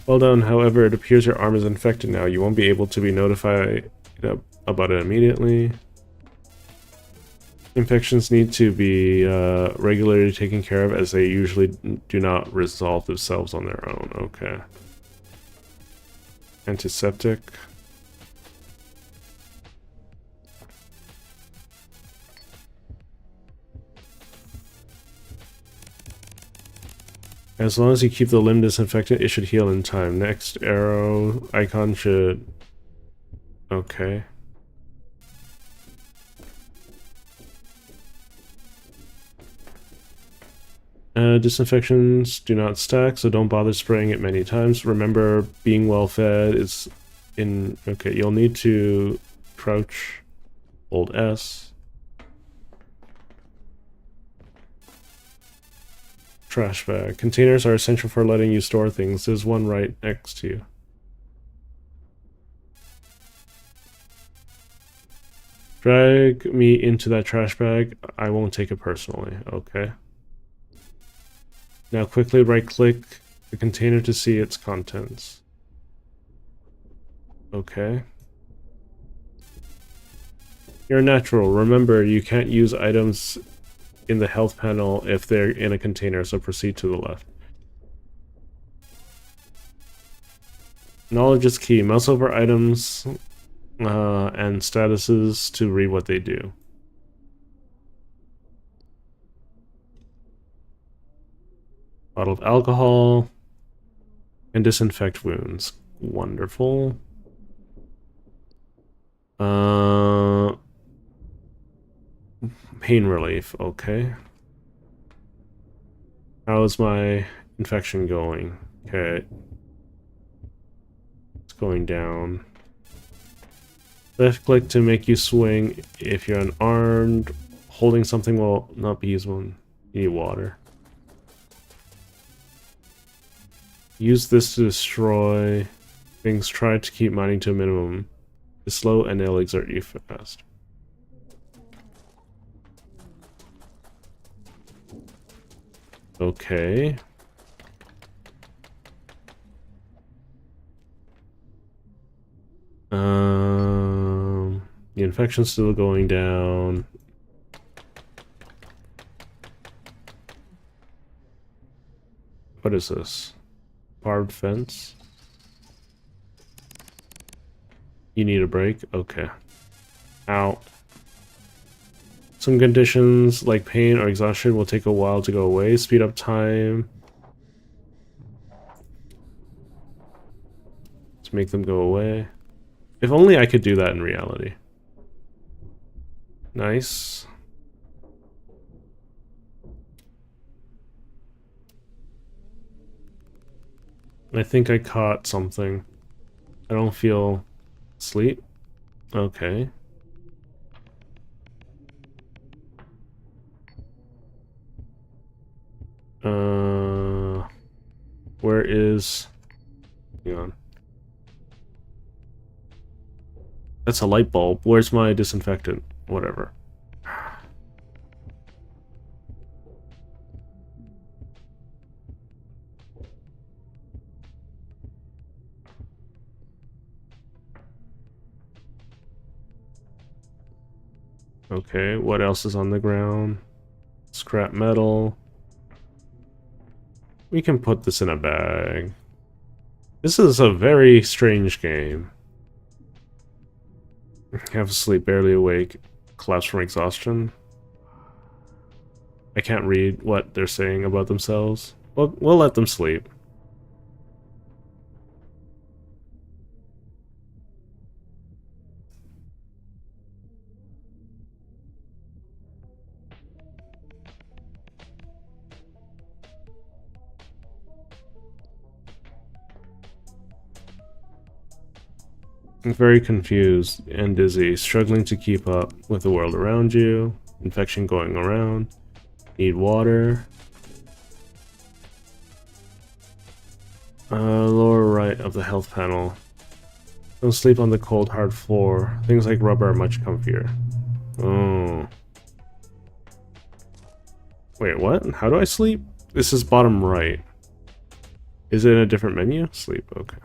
Well done, however, it appears your arm is infected now. You won't be able to be notified about it immediately. Infections need to be regularly taken care of as they usually do not resolve themselves on their own. Okay. Antiseptic. As long as you keep the limb disinfected, it should heal in time. Next arrow icon should... Okay. Disinfections do not stack, so don't bother spraying it many times. Remember, being well fed is in... Okay, you'll need to crouch, hold S. Trash bag. Containers are essential for letting you store things. There's one right next to you. Drag me into that trash bag. I won't take it personally. Okay. Now quickly right-click the container to see its contents. Okay. You're natural. Remember, you can't use items in the health panel if they're in a container, so proceed to the left. Knowledge is key. Mouse over items and statuses to read what they do. Bottle of alcohol and disinfect wounds. Wonderful. Pain relief, okay. How is my infection going? Okay. It's going down. Left click to make you swing. If you're unarmed, holding something will not be useful. You need water. Use this to destroy things. Try to keep mining to a minimum. It's slow and it'll exert you fast. Okay. The infection's still going down. What is this? Barbed fence? You need a break? Okay. Ow. Some conditions like pain or exhaustion will take a while to go away. Speed up time to make them go away. If only I could do that in reality. Nice. I think I caught something. I don't feel sleep. Okay. Where is... Hang on. That's a light bulb. Where's my disinfectant? Whatever. Okay, what else is on the ground? Scrap metal. We can put this in a bag. This is a very strange game. Half asleep, barely awake, collapse from exhaustion. I can't read what they're saying about themselves. We'll let them sleep. I'm very confused and dizzy, struggling to keep up with the world around you. Infection going around. Need water. Lower right of the health panel. Don't sleep on the cold, hard floor. Things like rubber are much comfier. Oh. Wait, what? How do I sleep? This is bottom right. Is it in a different menu? Sleep, okay.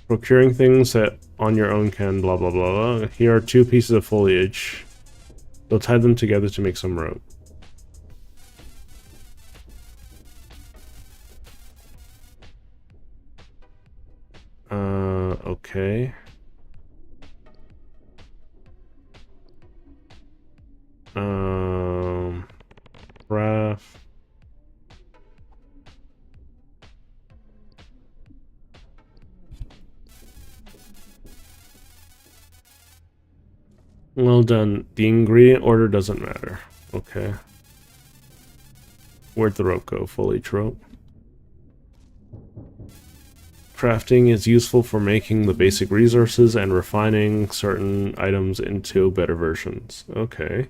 Procuring things that on your own can blah blah blah blah. Here are 2 pieces of foliage. They'll tie them together to make some rope. Okay. Craft. Well done. The ingredient order doesn't matter. Okay. Where'd the rope go? Foliage rope. Crafting is useful for making the basic resources and refining certain items into better versions. Okay.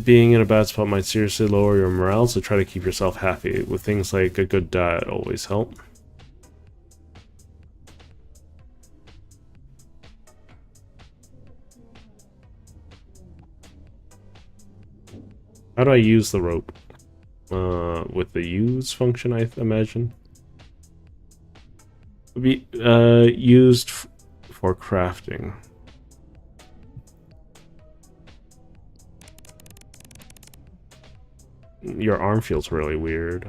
Being in a bad spot might seriously lower your morale, so try to keep yourself happy. With things like a good diet always help. How do I use the rope? With the use function, I imagine. Be used for crafting. Your arm feels really weird.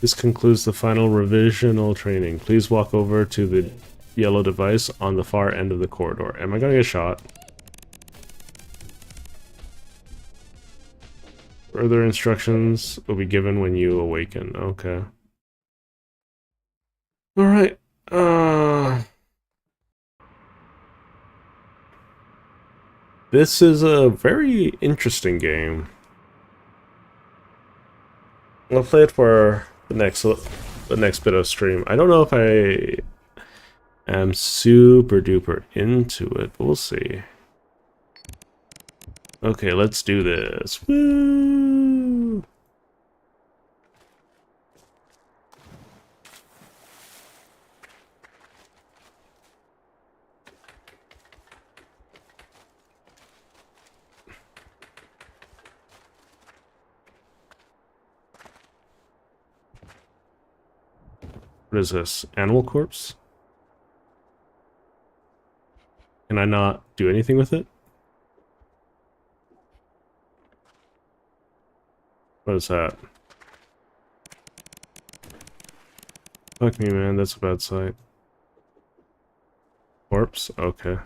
This concludes the final revisional training. Please walk over to the yellow device on the far end of the corridor. Am I gonna get shot? Further instructions will be given when you awaken. Okay. Alright. This is a very interesting game. I'll play it for the next bit of stream. I don't know if I am super duper into it, but we'll see. Okay, let's do this. Woo! What is this? Animal corpse? Can I not do anything with it? What is that? Fuck me, man. That's a bad sight. Corpse? Okay.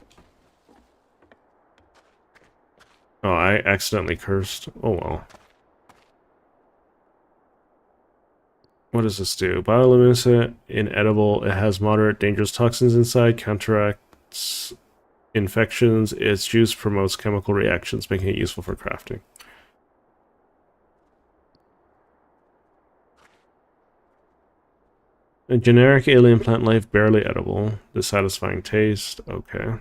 Oh, I accidentally cursed. Oh well. What does this do? Bioluminescent, inedible. It has moderate dangerous toxins inside, counteracts infections. Its juice promotes chemical reactions, making it useful for crafting. A generic alien plant life, barely edible. Dissatisfying taste. Okay.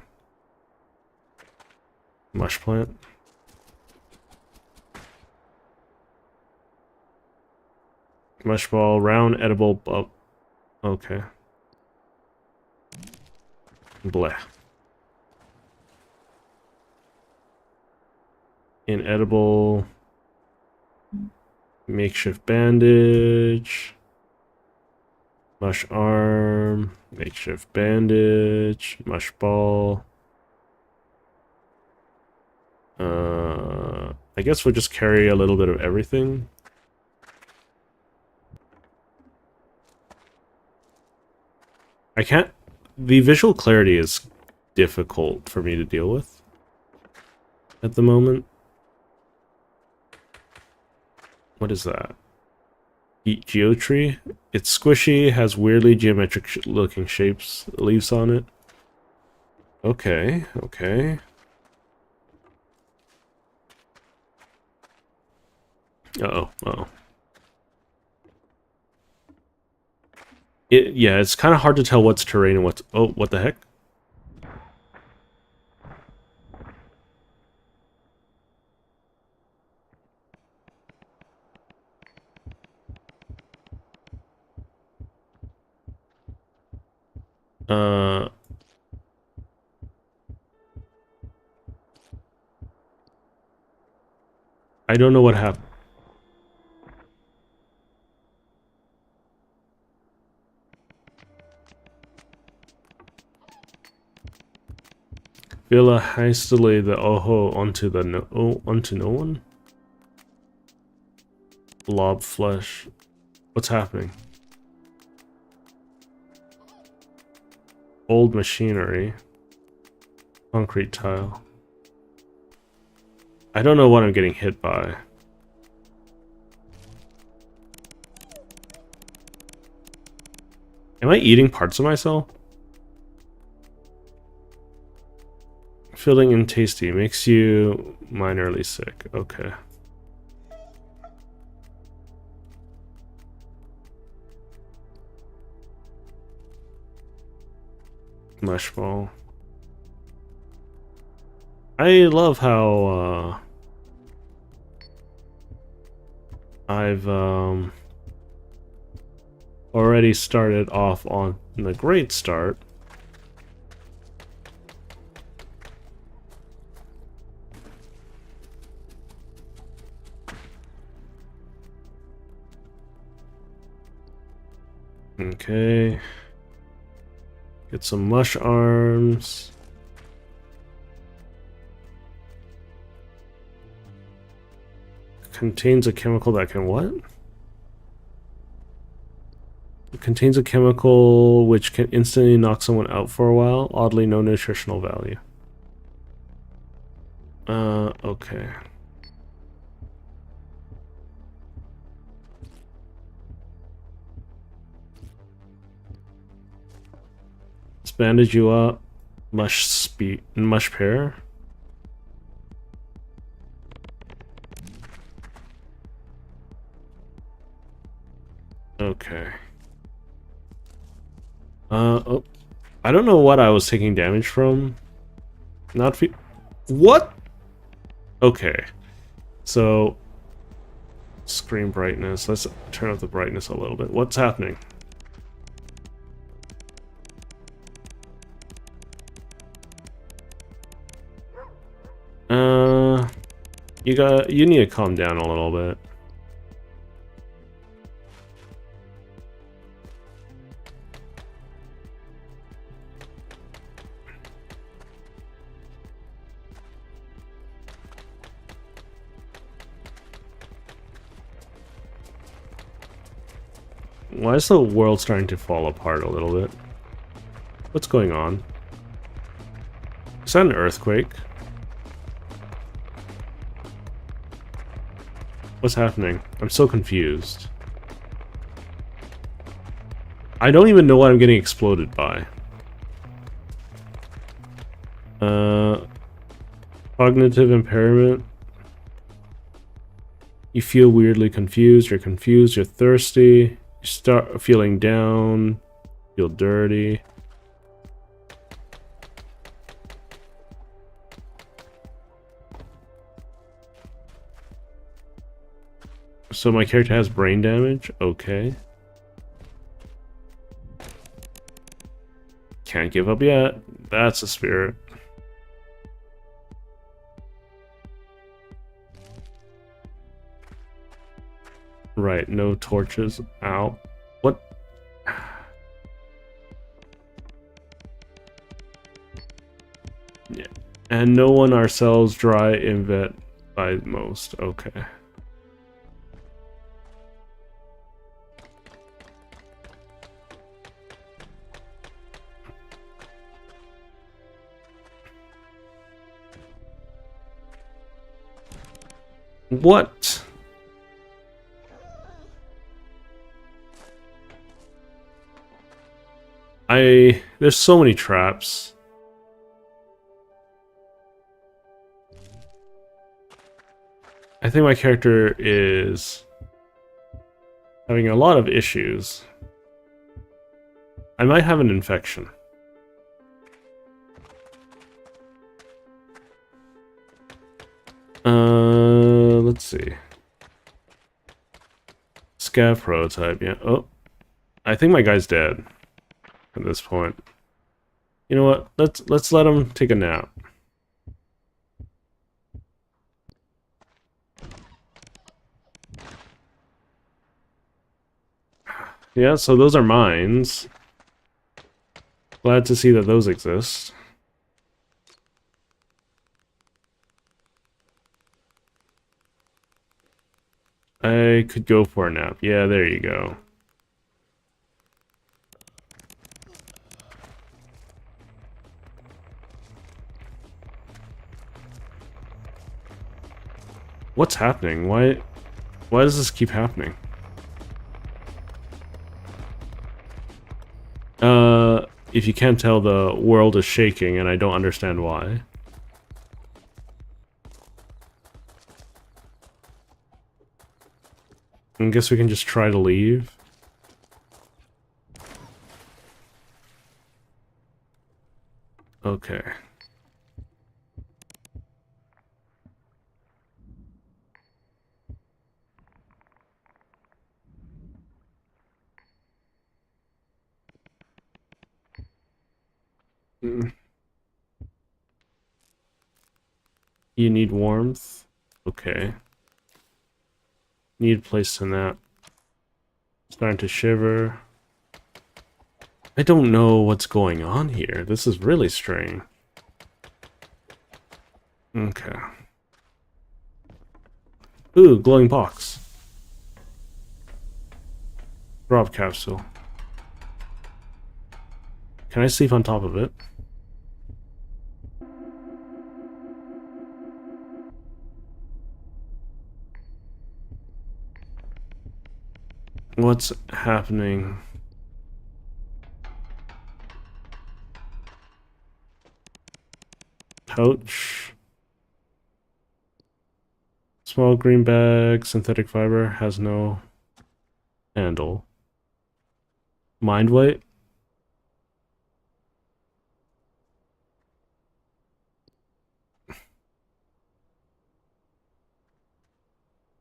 Mush plant. Mush ball, round, edible. Oh, okay. Bleh. Inedible. Makeshift bandage. Mush arm. Makeshift bandage. Mush ball. I guess we'll just carry a little bit of everything. I can't... The visual clarity is difficult for me to deal with at the moment. What is that? Eat Geotree? It's squishy, has weirdly geometric looking shapes, leaves on it. Okay, okay. Uh-oh, uh-oh. Yeah, it's kind of hard to tell what's terrain and what's... Oh, what the heck? I don't know what happened. Villa hastily the Oho onto the onto no one. Blob flesh. What's happening? Old machinery. Concrete tile. I don't know what I'm getting hit by. Am I eating parts of myself? Filling and tasty makes you minorly sick. Okay. Mushball. I love how I've already started off on a great start. Okay. Get some mush arms. Contains a chemical that can what? It contains a chemical which can instantly knock someone out for a while. Oddly, no nutritional value. Okay. Let's bandage you up. Mush pear. Okay. Oh. I don't know what I was taking damage from. Not fe- What? Okay. So screen brightness. Let's turn up the brightness a little bit. What's happening? You need to calm down a little bit. Why is the world starting to fall apart a little bit? What's going on? Is that an earthquake? What's happening? I'm so confused. I don't even know what I'm getting exploded by. Cognitive impairment. You feel weirdly confused, you're thirsty, you start feeling down, feel dirty. So my character has brain damage? Okay. Can't give up yet. That's a spirit. Right, no torches. Ow. What? Yeah. And no one ourselves dry invet by most. Okay. What? There's so many traps. I think my character is having a lot of issues. I might have an infection. Let's see. Scav prototype, yeah. Oh, I think my guy's dead at this point. You know what? Let's let him take a nap. Yeah, so those are mines. Glad to see that those exist. I could go for a nap. Yeah, there you go. What's happening? Why does this keep happening? If you can't tell, the world is shaking and I don't understand why. I guess we can just try to leave. Okay. Mm. You need warmth? Okay. Need a place to nap. Starting to shiver. I don't know what's going on here. This is really strange. Okay. Ooh, glowing box. Drop capsule. Can I sleep on top of it? What's happening? Pouch. Small green bag, synthetic fiber, has no handle. Mind weight?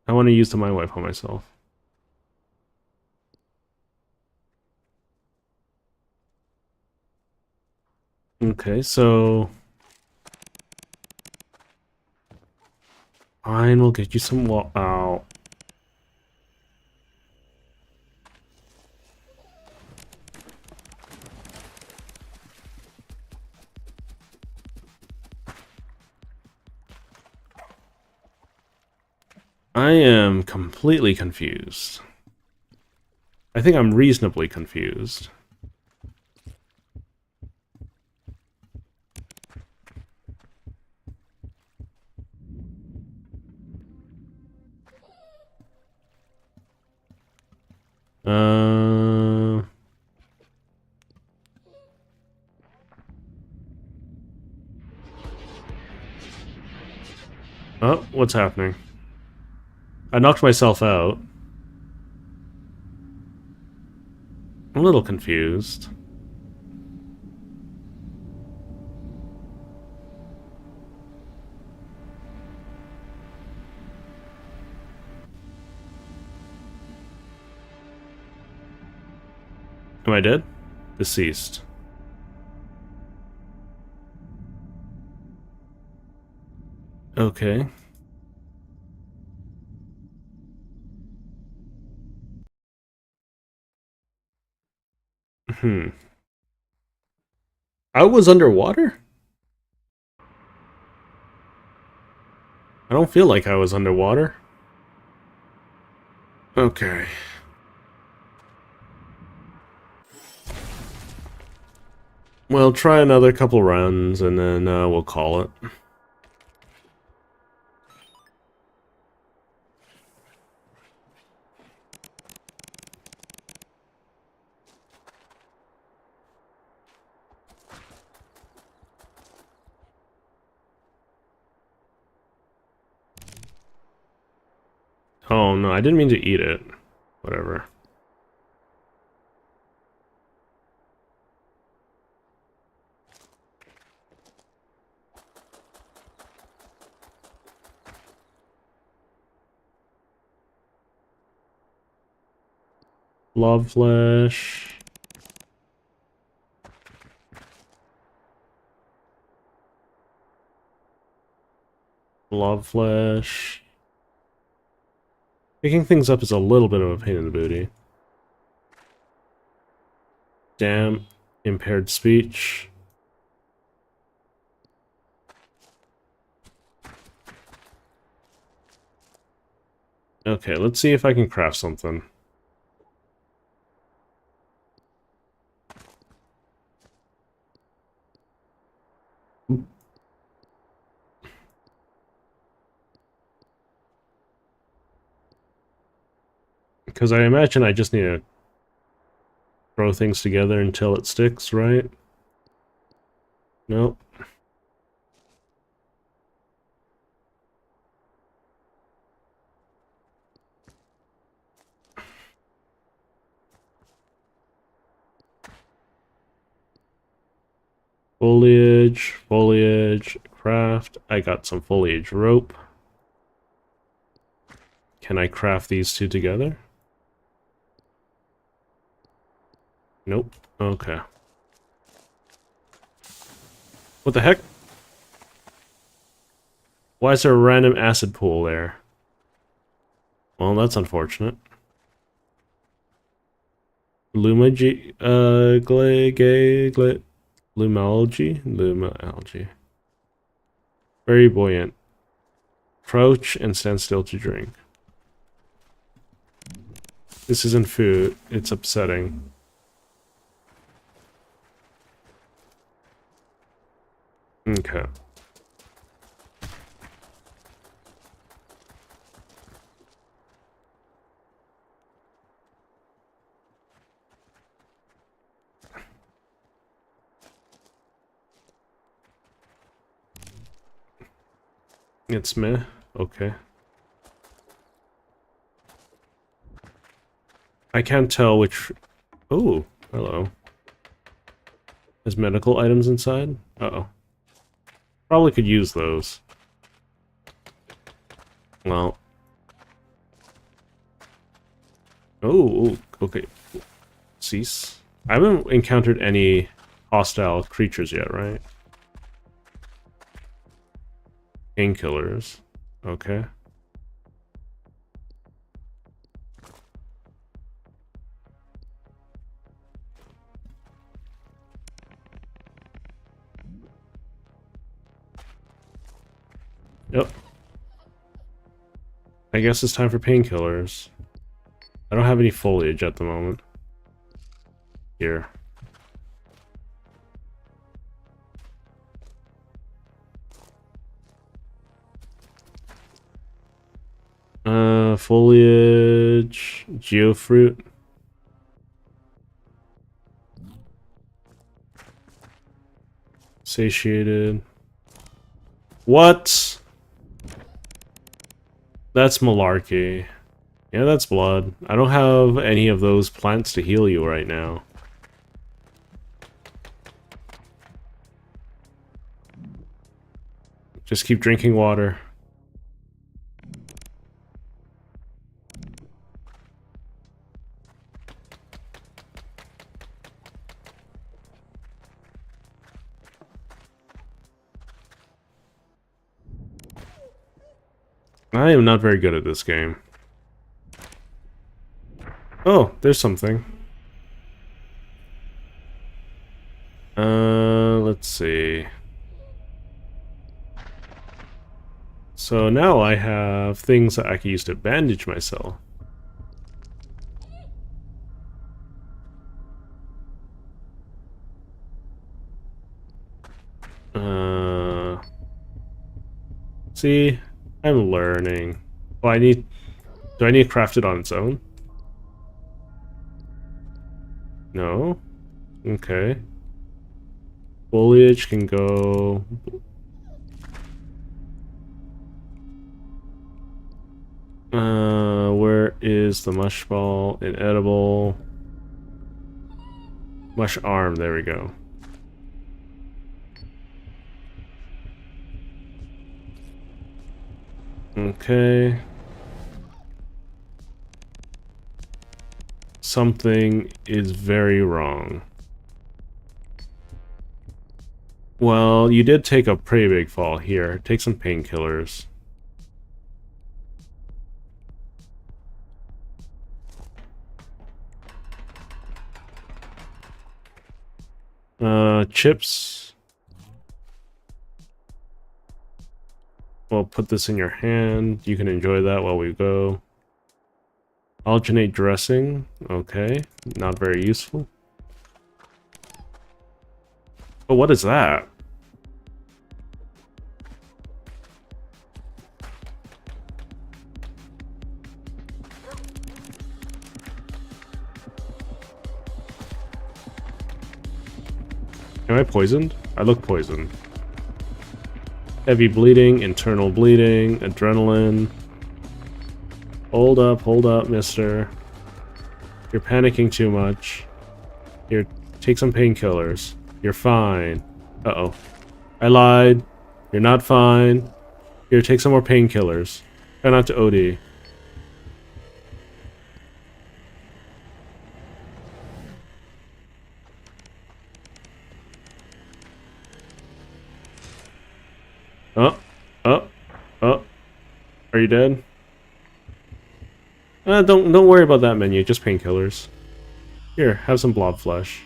I want to use the mind wipe on myself. Okay, so fine, we'll get you some Ow. I am completely confused. I think I'm reasonably confused. Uh... Oh, what's happening? I knocked myself out. I'm a little confused. Am I dead? Deceased. Okay. Hmm. I was underwater? I don't feel like I was underwater. Okay. Well, try another couple runs and then we'll call it. Oh no, I didn't mean to eat it. Whatever. Love flesh. Blob flesh. Picking things up is a little bit of a pain in the booty. Damn, impaired speech. Okay, let's see if I can craft something. Because I imagine I just need to throw things together until it sticks, right? Nope. Foliage, foliage, craft. I got some foliage rope. Can I craft these two together? Nope. Okay. What the heck? Why is there a random acid pool there? Well, that's unfortunate. Lumalgy, Lumalgy. Very buoyant. Crouch and stand still to drink. This isn't food, it's upsetting. Okay. It's meh. Okay. I can't tell which... Oh, hello. There's medical items inside? Uh-oh. Probably could use those. Well. Oh, okay. Cease. I haven't encountered any hostile creatures yet, right? Painkillers. Okay. Yep. I guess it's time for painkillers. I don't have any foliage at the moment. Here. Foliage, geofruit. Satiated. What? That's malarkey. Yeah, that's blood. I don't have any of those plants to heal you right now. Just keep drinking water. I am not very good at this game. Oh, there's something. Let's see. So now I have things that I can use to bandage myself. See, I'm learning. Oh, do I need to craft it on its own? No? Okay. Foliage can go... where is the mush ball? Inedible. Mush arm, there we go. Okay. Something is very wrong. Well, you did take a pretty big fall here. Take some painkillers. Chips. We'll put this in your hand. You can enjoy that while we go. Alternate dressing. Okay. Not very useful. But what is that? Am I poisoned? I look poisoned. Heavy bleeding, internal bleeding, adrenaline. Hold up, mister. You're panicking too much. Here, take some painkillers. You're fine. Uh-oh. I lied. You're not fine. Here, take some more painkillers. Try not to OD. Oh, oh, oh. Are you dead? Don't worry about that menu, just painkillers. Here, have some blob flesh.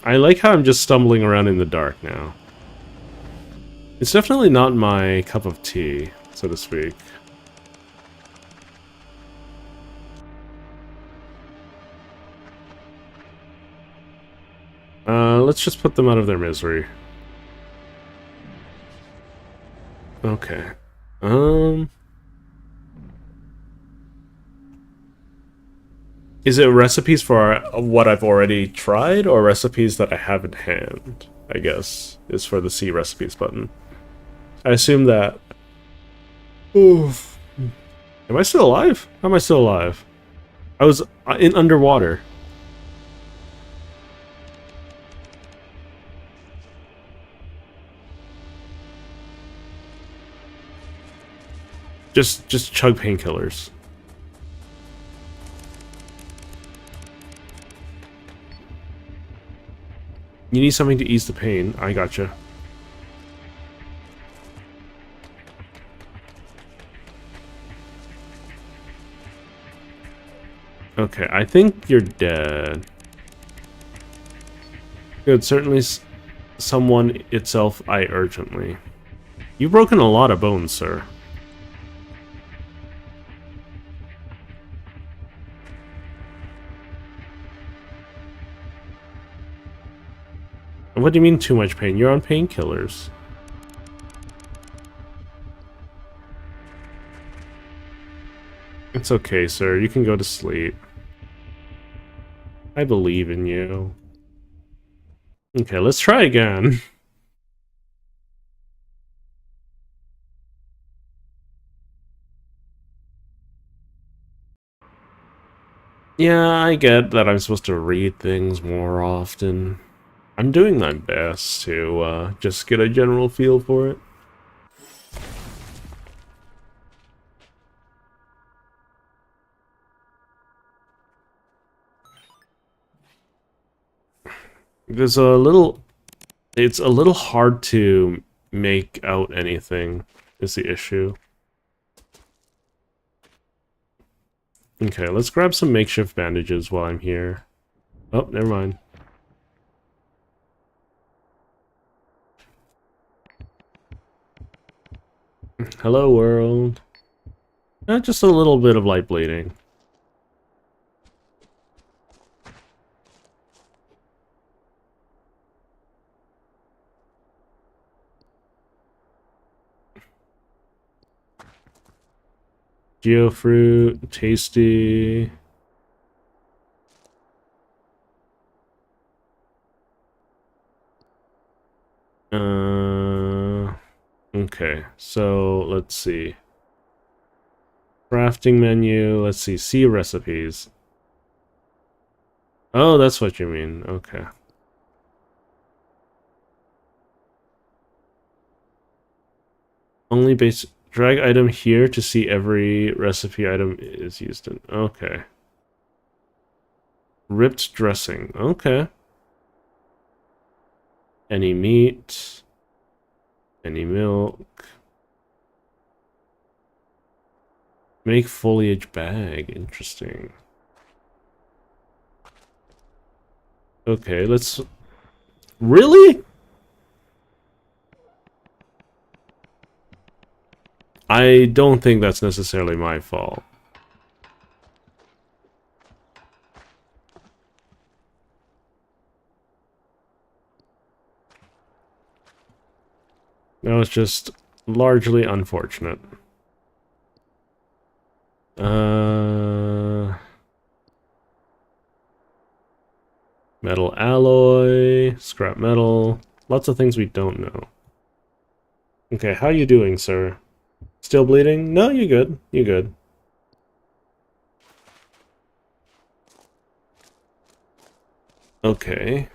I like how I'm just stumbling around in the dark now. It's definitely not my cup of tea, so to speak. Let's just put them out of their misery. Okay. Is it recipes for what I've already tried, or recipes that I have in hand? I guess, is for the C recipes button. I assume that... Oof. Am I still alive? How am I still alive? I was in underwater. Just chug painkillers. You need something to ease the pain. I gotcha. Okay, I think you're dead. Good, certainly someone itself I urgently. You've broken a lot of bones, sir. What do you mean too much pain? You're on painkillers. It's okay, sir. You can go to sleep. I believe in you. Okay, let's try again. Yeah, I get that I'm supposed to read things more often. I'm doing my best to just get a general feel for it. There's a little... It's a little hard to make out anything, is the issue. Okay, let's grab some makeshift bandages while I'm here. Oh, never mind. Hello, world. Just a little bit of light bleeding. Geofruit, tasty. Okay, so let's see. Crafting menu, let's see recipes. Oh, that's what you mean, okay. Only base, drag item here to see every recipe item is used in, okay. Ripped dressing, okay. Any meat, any milk. Make foliage bag. Interesting. Okay, let's... Really? I don't think that's necessarily my fault. That was just largely unfortunate. Metal alloy, scrap metal, lots of things we don't know. Okay, how you doing, sir? Still bleeding? No, you're good. You're good. Okay.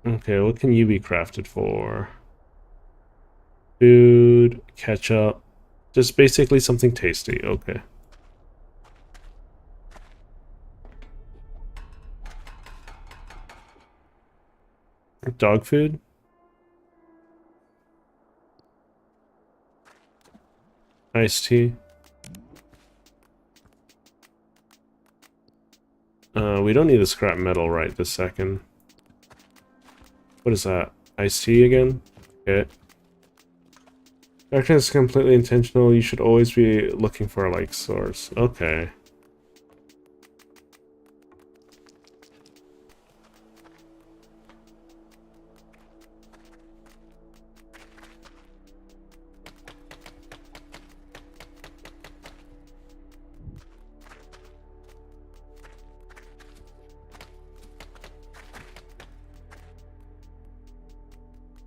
Okay, what can you be crafted for? Food, ketchup, just basically something tasty. Okay. Dog food? Iced tea? We don't need the scrap metal right this second. What is that? Iced tea again? Okay. Darkness is completely intentional. You should always be looking for a light source. Okay.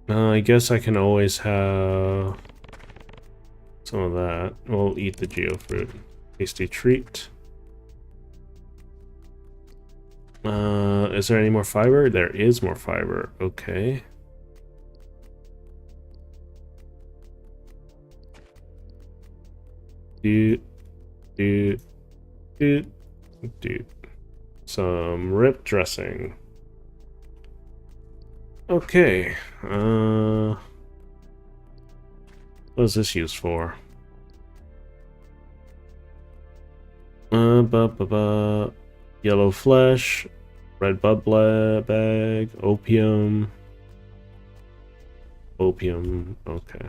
I guess I can always have some of that. We'll eat the geofruit. Tasty treat. Is there any more fiber? There is more fiber. Okay. Do. Some rip dressing. Okay. What is this used for? Yellow flesh, red bud bag, opium. Opium, okay.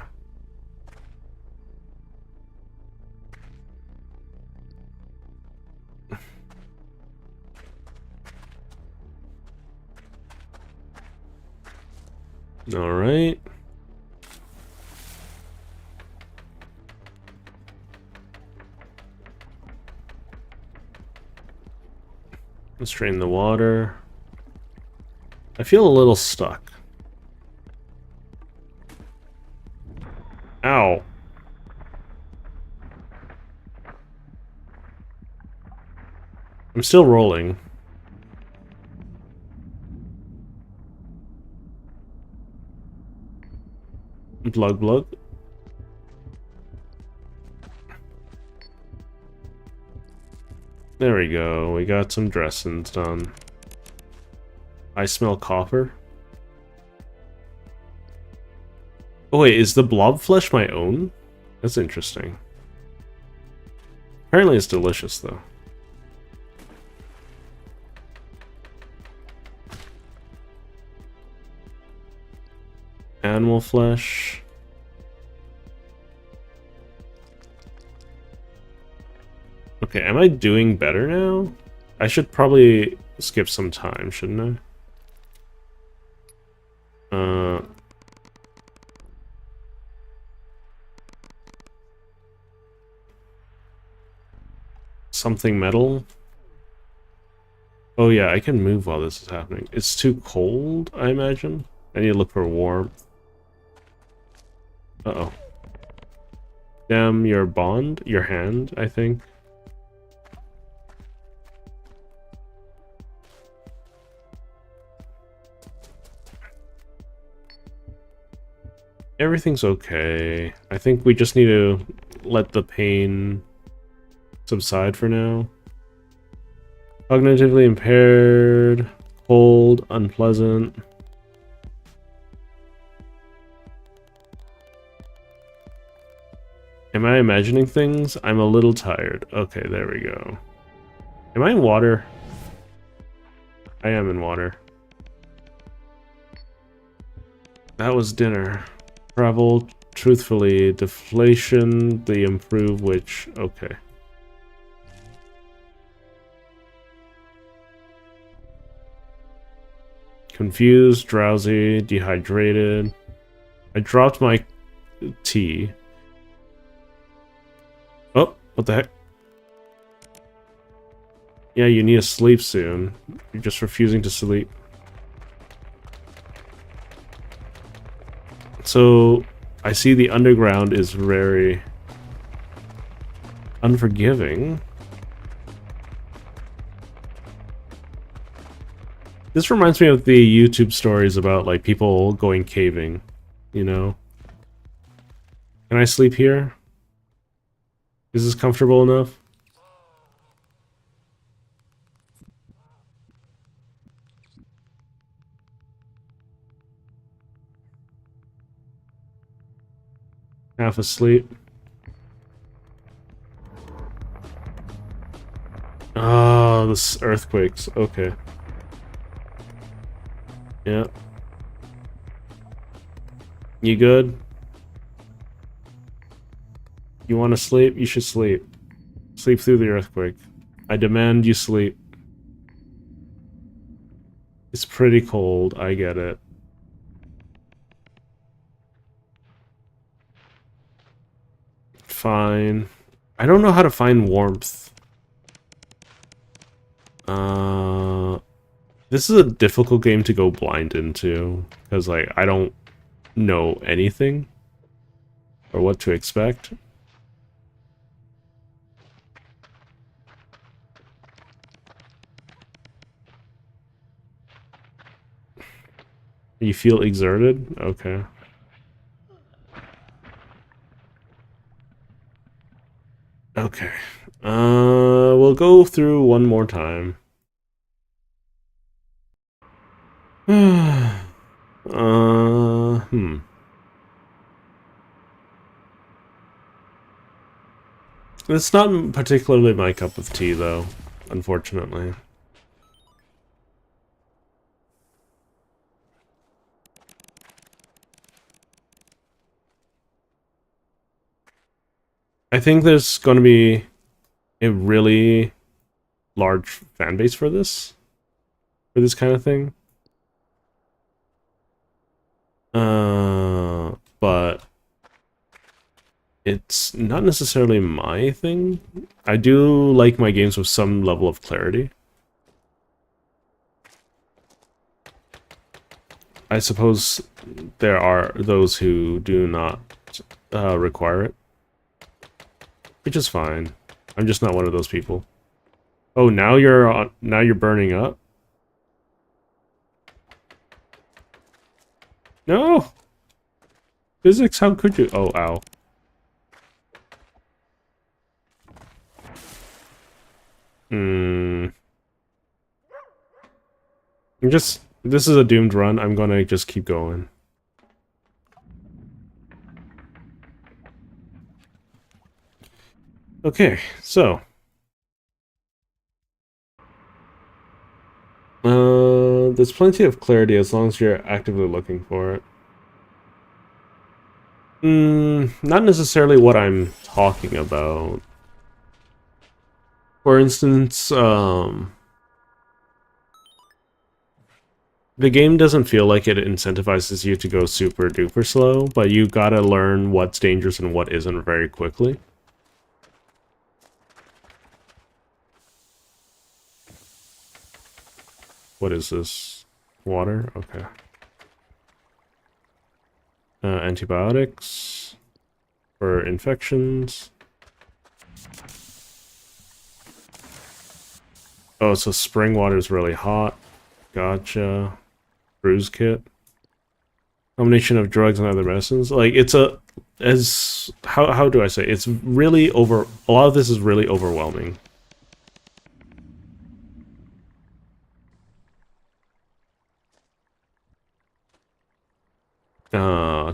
All right. Let's drain the water. I feel a little stuck. Ow. I'm still rolling. Glug. There we go. We got some dressings done. I smell copper. Oh wait, is the blob flesh my own? That's interesting. Apparently it's delicious though. Animal flesh. Okay, am I doing better now? I should probably skip some time, shouldn't I? Something metal? Oh yeah, I can move while this is happening. It's too cold, I imagine. I need to look for warmth. Uh-oh. Damn your bond? Your hand, I think. Everything's okay. I think we just need to let the pain subside for now. Cognitively impaired, cold, unpleasant. Am I imagining things? I'm a little tired. Okay, there we go. Am I in water? I am in water. That was dinner. Travel, truthfully, deflation, the improve, which, okay. Confused, drowsy, dehydrated. I dropped my tea. Oh, what the heck? Yeah, you need to sleep soon. You're just refusing to sleep. So, I see the underground is very unforgiving. This reminds me of the YouTube stories about, like, people going caving, you know? Can I sleep here? Is this comfortable enough? Half asleep. Oh, this earthquakes. Okay. Yeah. You good? You want to sleep? You should sleep. Sleep through the earthquake. I demand you sleep. It's pretty cold, I get it. Fine. I don't know how to find warmth. This is a difficult game to go blind into, because, like, I don't know anything or what to expect. You feel exerted? Okay. Okay. We'll go through one more time. Hmm. It's not particularly my cup of tea, though, unfortunately. I think there's going to be a really large fan base for this kind of thing. But it's not necessarily my thing. I do like my games with some level of clarity. I suppose there are those who do not require it, which is fine. I'm just not one of those people. Oh, now you're burning up? No! Physics, how could you? Oh, ow. This is a doomed run. I'm gonna just keep going. Okay, so. There's plenty of clarity as long as you're actively looking for it. Not necessarily what I'm talking about. For instance, the game doesn't feel like it incentivizes you to go super duper slow, but you gotta learn what's dangerous and what isn't very quickly. What is this? Water? Okay. Antibiotics for infections. Oh, so spring water is really hot. Gotcha. Bruise kit. Combination of drugs and other medicines. Like, it's as how do I say? It's really a lot of this is really overwhelming.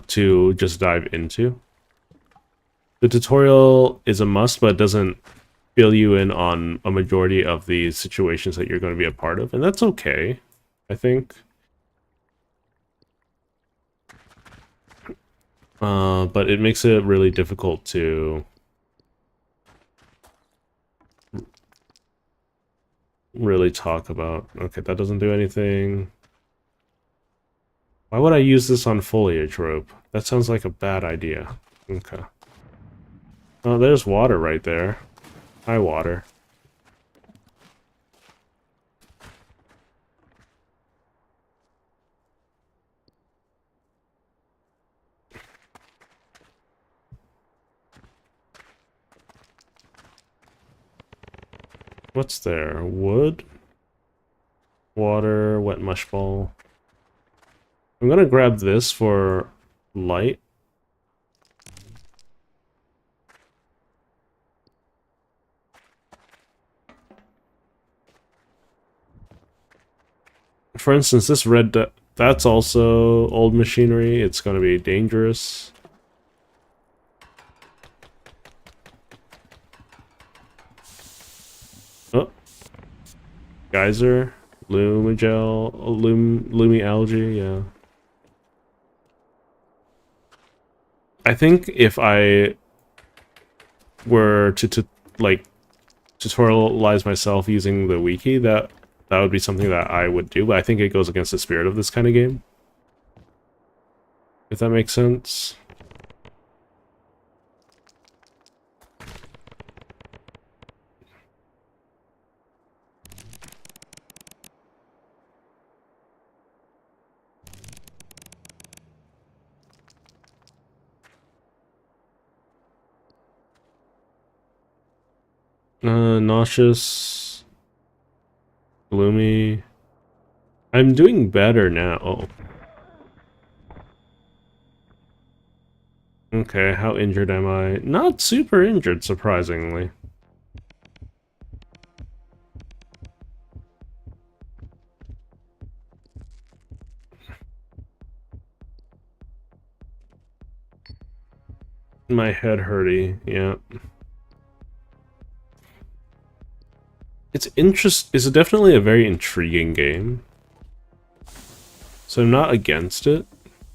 To just dive into. The tutorial is a must, but it doesn't fill you in on a majority of the situations that you're going to be a part of, and that's okay, I think. But it makes it really difficult to really talk about. Okay, that doesn't do anything. Why would I use this on foliage rope? That sounds like a bad idea. Okay. Oh, there's water right there. Hi, water. What's there? Wood? Water, wet mush ball. I'm gonna grab this for light. For instance, this red, that's also old machinery. It's gonna be dangerous. Oh. Geyser. Lumigel. Lumi algae, yeah. I think if I were to like tutorialize myself using the wiki, that would be something that I would do, but I think it goes against the spirit of this kind of game. If that makes sense. Nauseous. Gloomy. I'm doing better now. Oh. Okay, how injured am I? Not super injured, surprisingly. My head hurty, yeah. It's definitely a very intriguing game. So I'm not against it.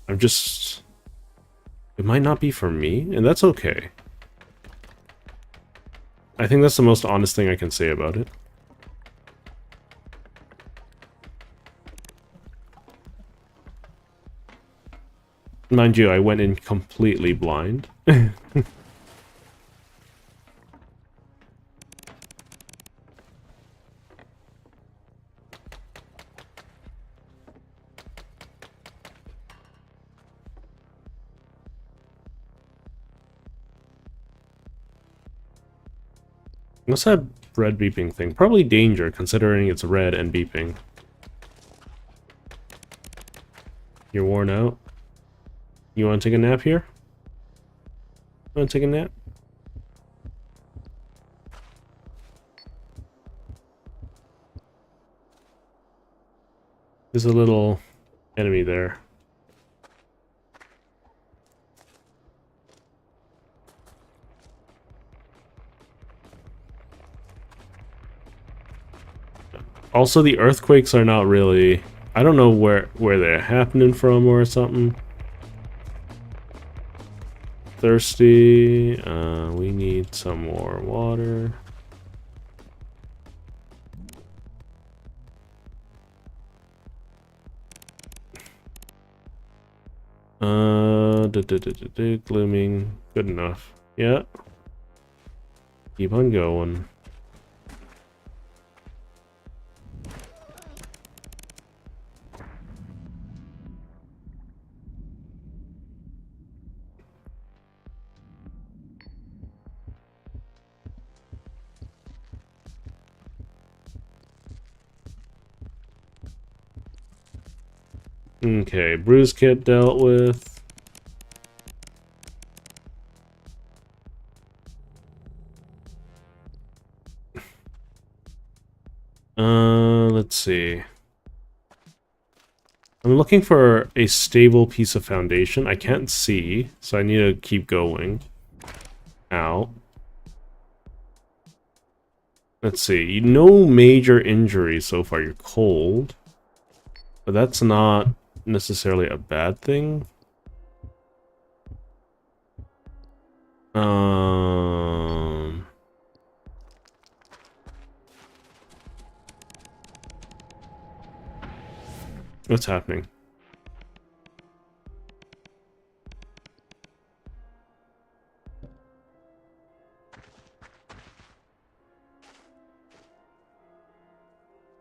I'm just... It might not be for me, and that's okay. I think that's the most honest thing I can say about it. Mind you, I went in completely blind. What's that red beeping thing? Probably danger, considering it's red and beeping. You're worn out? You want to take a nap here? Want to take a nap? There's a little enemy there. Also, the earthquakes are not really... I don't know where they're happening from or something. Thirsty. We need some more water. Glooming. Good enough. Yeah. Keep on going. Okay, bruise kit dealt with. Let's see. I'm looking for a stable piece of foundation. I can't see, so I need to keep going. Ow. Let's see. No major injuries so far. You're cold. But that's not necessarily a bad thing. What's happening?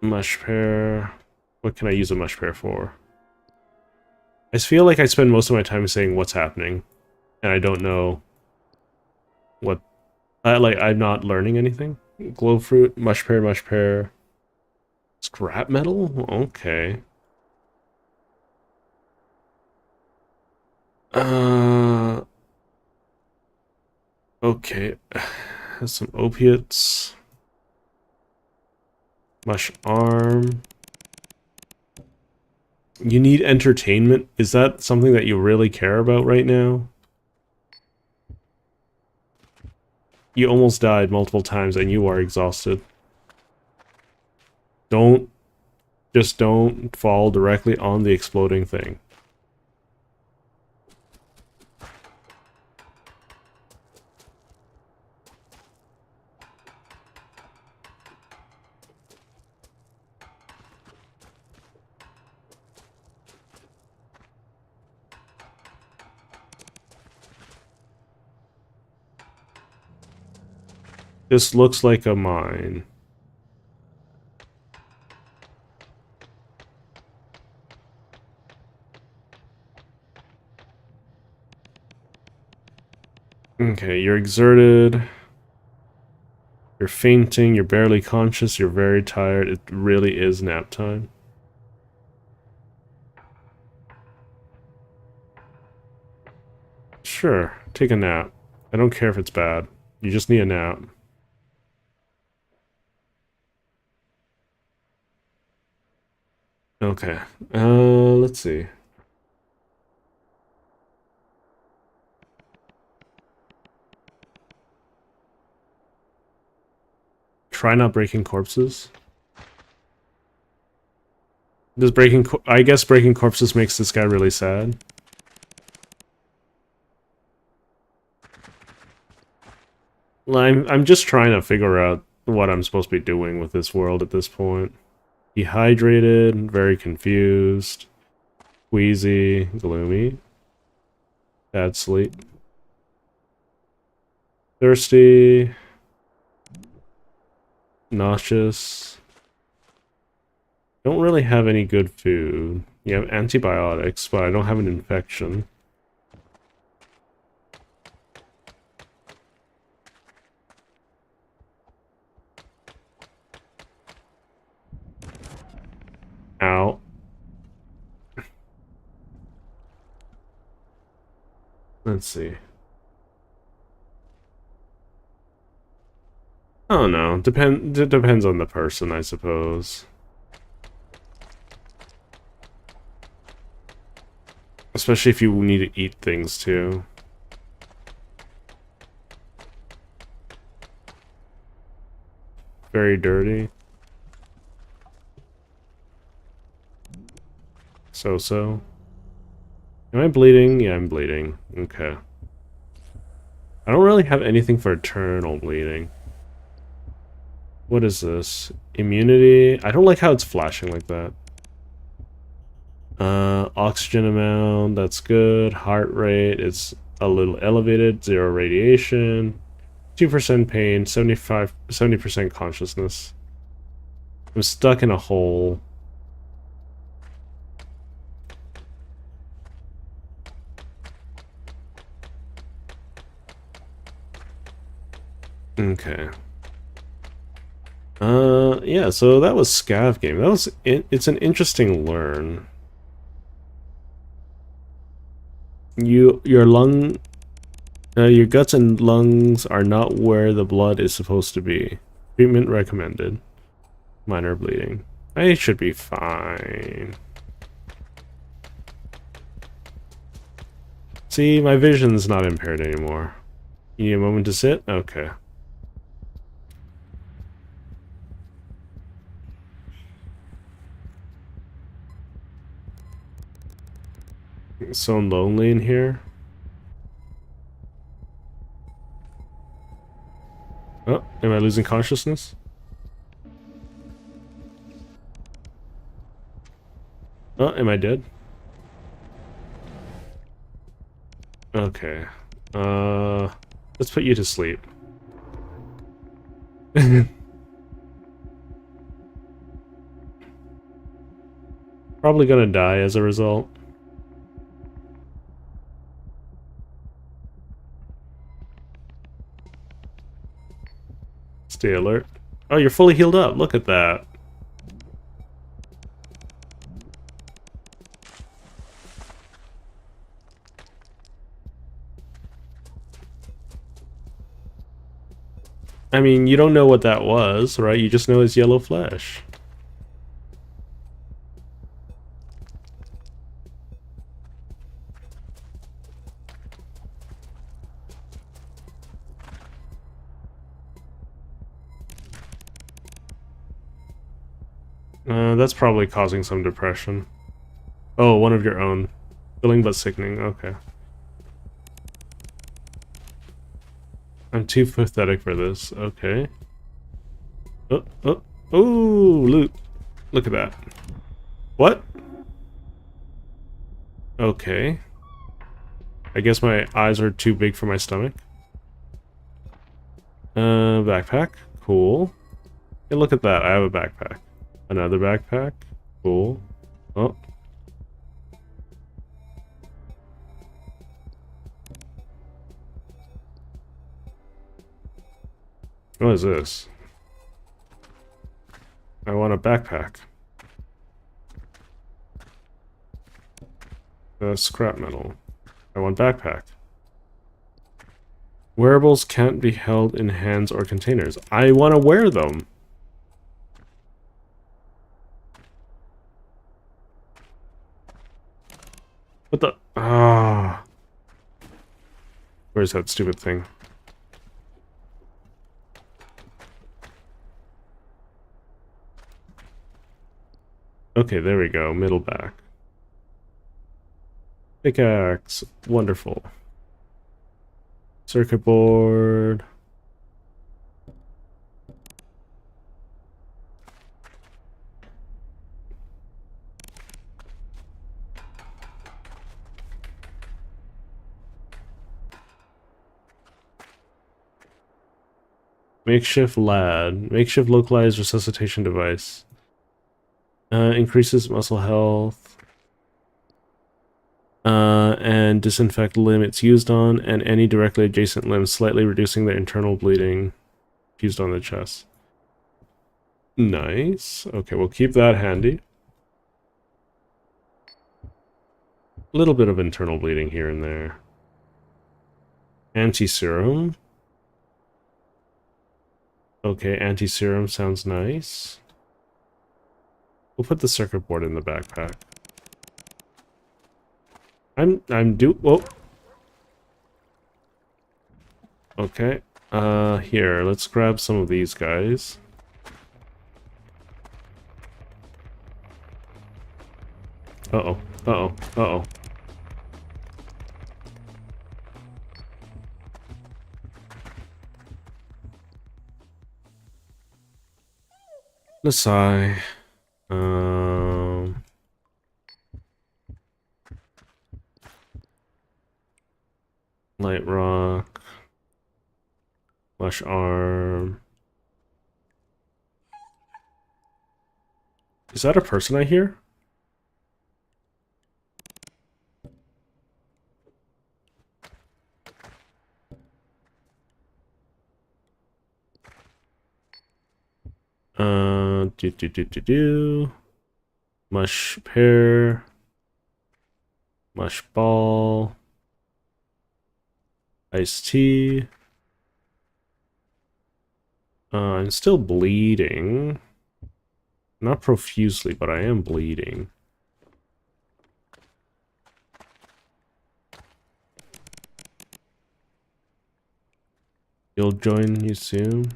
Mush pear. What can I use a mush pear for? I just feel like I spend most of my time saying what's happening, and I don't know what. I'm not learning anything. Glow fruit, mush pear, mush pear. Scrap metal? Okay. Okay. Has some opiates. Mush arm. You need entertainment? Is that something that you really care about right now? You almost died multiple times and you are exhausted. Just don't fall directly on the exploding thing. This looks like a mine. Okay, you're exerted. You're fainting, you're barely conscious, you're very tired. It really is nap time. Sure, take a nap. I don't care if it's bad. You just need a nap. Okay, let's see. Try not breaking corpses. Does I guess breaking corpses makes this guy really sad. Well, I'm just trying to figure out what I'm supposed to be doing with this world at this point. Dehydrated, very confused, queasy, gloomy, bad sleep, thirsty, nauseous. Don't really have any good food. You have antibiotics, but I don't have an infection. Ow. Let's see. Oh no, it depends on the person, I suppose. Especially if you need to eat things too. Very dirty. So. Am I bleeding? Yeah, I'm bleeding. Okay. I don't really have anything for eternal bleeding. What is this? Immunity? I don't like how it's flashing like that. Oxygen amount, that's good. Heart rate, it's a little elevated. 0 radiation. 2% pain, 70% consciousness. I'm stuck in a hole. Okay. Yeah, so that was Scav game. It's an interesting learn. Your guts and lungs are not where the blood is supposed to be. Treatment recommended. Minor bleeding. I should be fine. See, my vision's not impaired anymore. You need a moment to sit? Okay. It's so lonely in here. Oh, am I losing consciousness? Oh, am I dead? Okay. Let's put you to sleep. Probably gonna die as a result. Stay alert. Oh, you're fully healed up. Look at that. I mean, you don't know what that was, right? You just know it's yellow flesh. That's probably causing some depression. Oh, one of your own. Filling but sickening. Okay. I'm too pathetic for this. Okay. Oh, loot. Look at that. What? Okay. I guess my eyes are too big for my stomach. Backpack. Cool. Hey, look at that. I have a backpack. Another backpack. Cool. Oh. What is this? I want a backpack. Scrap metal. I want backpack. Wearables can't be held in hands or containers. I want to wear them. What the? Ah. Where's that stupid thing? Okay, there we go. Middle back. Pickaxe. Wonderful. Circuit board. Makeshift lad. Makeshift localized resuscitation device. Increases muscle health. And disinfect limb it's used on, and any directly adjacent limb, slightly reducing the internal bleeding used on the chest. Nice. Okay, we'll keep that handy. A little bit of internal bleeding here and there. Anti-serum. Okay, anti-serum sounds nice. We'll put the circuit board in the backpack. Whoa. Okay. Here, let's grab some of these guys. Uh-oh. Uh-oh. Uh-oh. Nasai. Light rock. Flesh arm. Is that a person I hear? Mush pear. Mush ball. Iced tea. I'm still bleeding. Not profusely, but I am bleeding. You'll join you soon.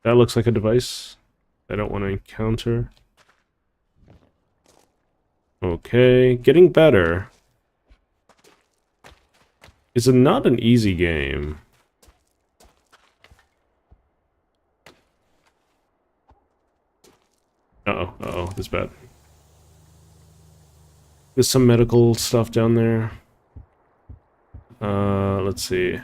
That looks like a device I don't want to encounter. Okay, getting better. It's not an easy game. Uh-oh, this is bad. There's some medical stuff down there. Let's see.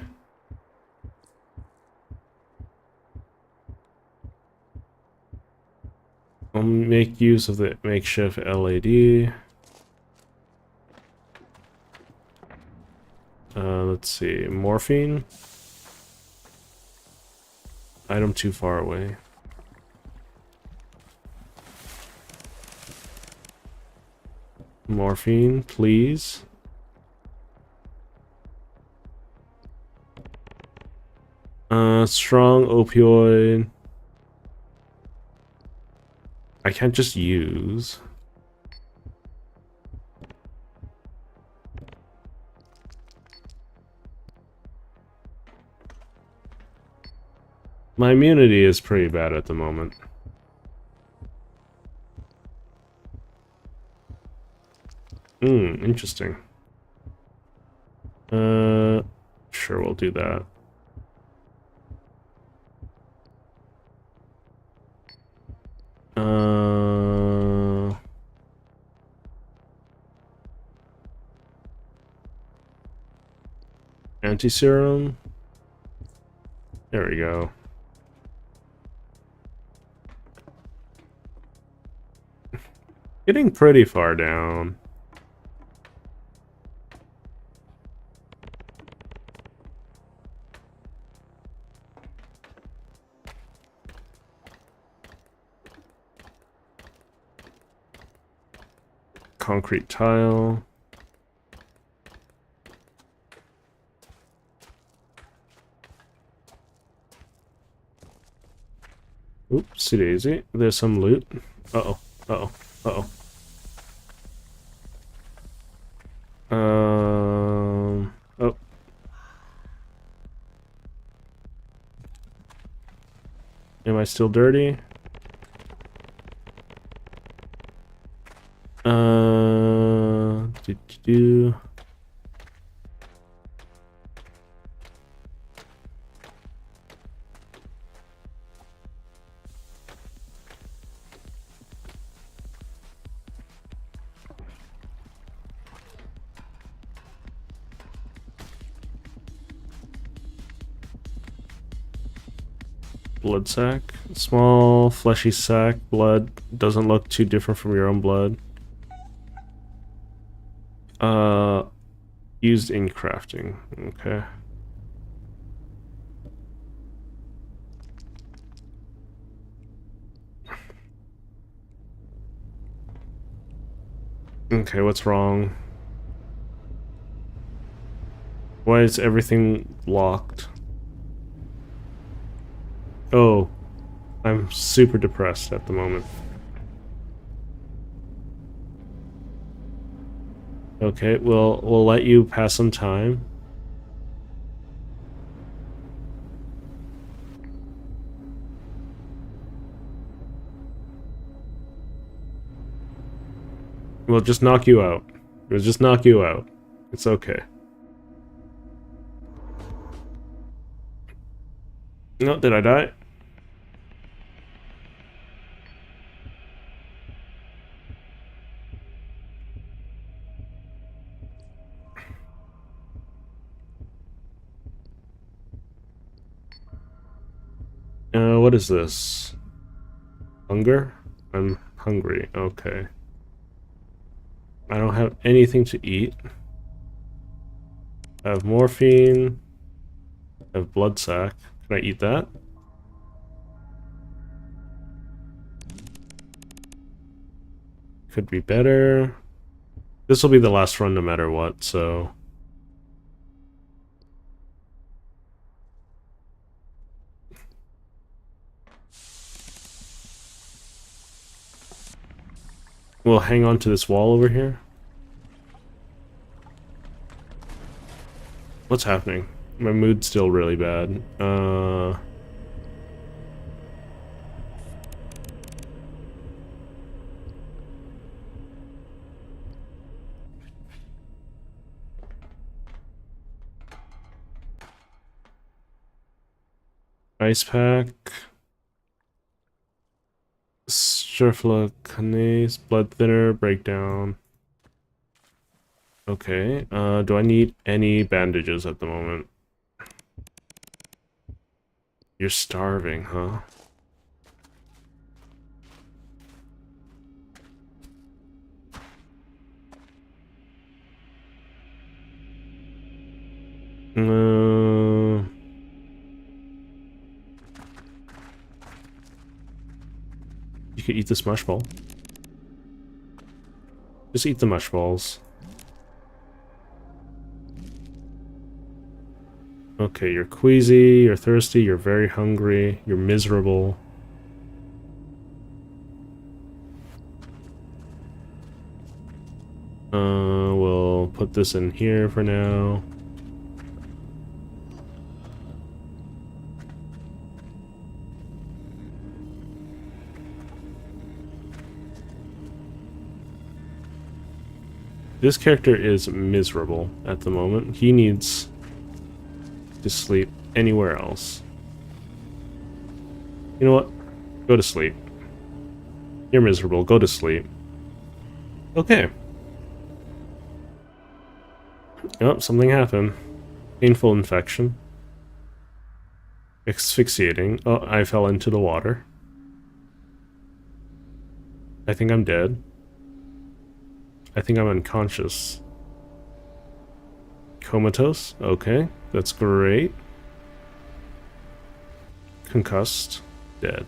I'll make use of the makeshift LAD. Let's see. Morphine. Item too far away. Morphine, please. Strong opioid. I can't just use. My immunity is pretty bad at the moment. Interesting. Sure, we'll do that. Anti-serum. There we go. Getting pretty far down. Concrete tile. Oopsie daisy. There's some loot. Uh-oh. Uh-oh. Uh-oh. Oh. Am I still dirty? Do. Blood sac. Small, fleshy sac. Blood. Doesn't look too different from your own blood. Used in crafting. Okay. Okay, what's wrong? Why is everything locked? Oh, I'm super depressed at the moment. Okay, we'll let you pass some time. We'll just knock you out. We'll just knock you out. It's okay. No, did I die? What is this? Hunger? I'm hungry. Okay. I don't have anything to eat. I have morphine. I have blood sac. Can I eat that? Could be better. This will be the last run no matter what, so... We'll hang on to this wall over here. What's happening? My mood's still really bad. Ice pack. Sterflocanase, blood thinner, breakdown. Okay, do I need any bandages at the moment? You're starving, huh? You could eat this mush ball. Just eat the mush balls. Okay, you're queasy, you're thirsty, you're very hungry, you're miserable. We'll put this in here for now. This character is miserable at the moment. He needs to sleep anywhere else. You know what? Go to sleep. You're miserable. Go to sleep. Okay. Oh, something happened. Painful infection. Asphyxiating. Oh, I fell into the water. I think I'm dead. I think I'm unconscious. Comatose? Okay, that's great. Concussed. Dead.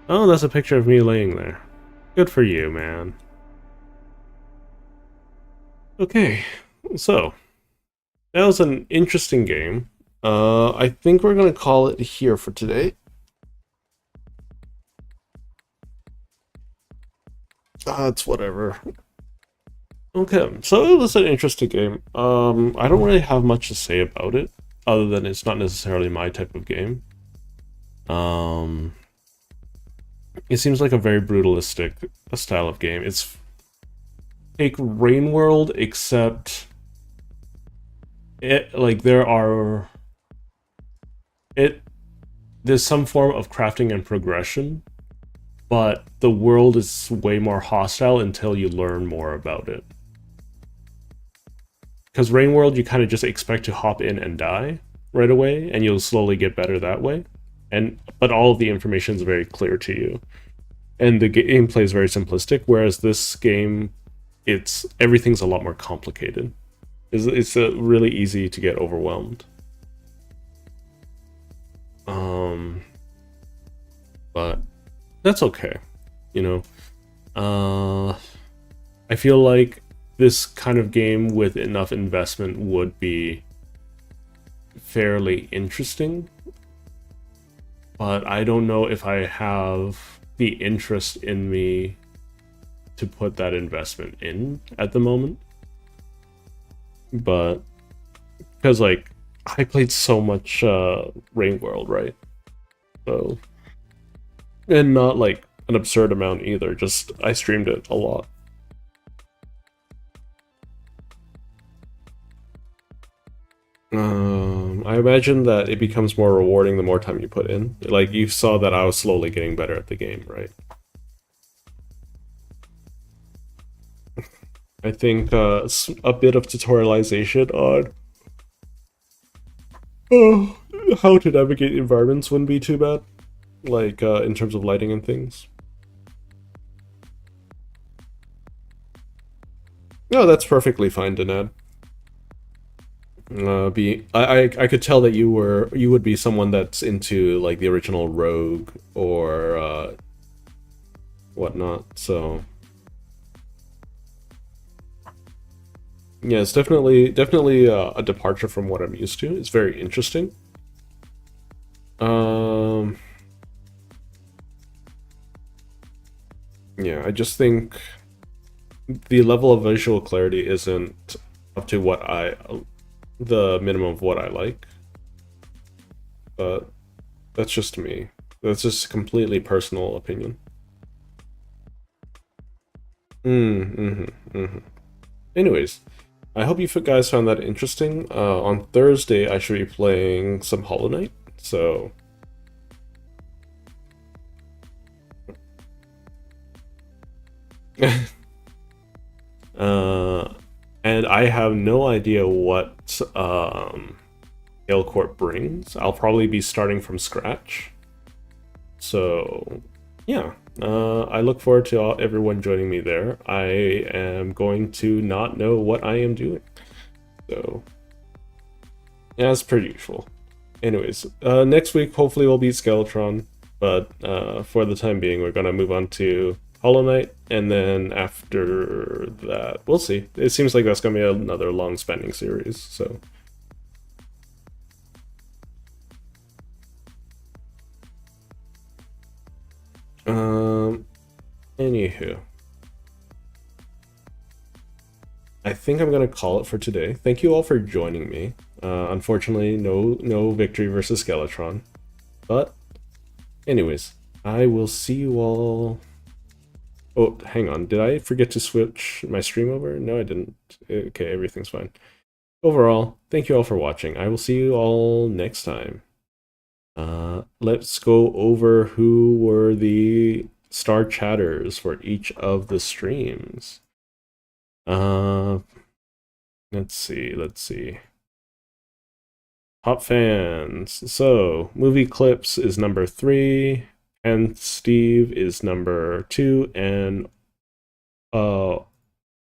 Oh, that's a picture of me laying there. Good for you, man. Okay, so that was an interesting game. I think we're gonna call it here for today. It's whatever. Okay, so it was an interesting game. I don't really have much to say about it, other than it's not necessarily my type of game. It seems like a very brutalistic style of game. It's like Rain World, except there's some form of crafting and progression, but the world is way more hostile until you learn more about it. Because Rain World, you kind of just expect to hop in and die right away, and you'll slowly get better that way. But all of the information is very clear to you, and the gameplay is very simplistic. Whereas this game, everything's a lot more complicated. It's really easy to get overwhelmed. But that's okay, you know. I feel like this kind of game with enough investment would be fairly interesting, but I don't know if I have the interest in me to put that investment in at the moment. But because like I played so much Rain World, right? So, and not like an absurd amount either, just I streamed it a lot. I imagine that it becomes more rewarding the more time you put in. Like, you saw that I was slowly getting better at the game, right? I think a bit of tutorialization on how to navigate environments wouldn't be too bad. Like, in terms of lighting and things. No, that's perfectly fine, Danad. I could tell that you would be someone that's into like the original Rogue or whatnot. So yeah, it's definitely a departure from what I'm used to. It's very interesting. Yeah, I just think the level of visual clarity isn't up to the minimum of what I like, but that's just me. That's just completely personal opinion. Anyways, I hope you guys found that interesting. On Thursday, I should be playing some Hollow Knight, so uh, and I have no idea what Gale Court brings. I'll probably be starting from scratch. So, yeah, I look forward to everyone joining me there. I am going to not know what I am doing. So, as per usual. Anyways, next week hopefully we'll beat Skeletron, but for the time being, we're gonna move on to Hollow Knight, and then after that, we'll see. It seems like that's gonna be another long-spanning series. So, anywho, I think I'm gonna call it for today. Thank you all for joining me. Unfortunately, no victory versus Skeletron, but anyways, I will see you all. Oh, hang on. Did I forget to switch my stream over? No, I didn't. Okay, everything's fine. Overall, thank you all for watching. I will see you all next time. Let's go over who were the star chatters for each of the streams. Uh, let's see. Top fans. So, movie clips is number 3, and Steve is number 2, and Orion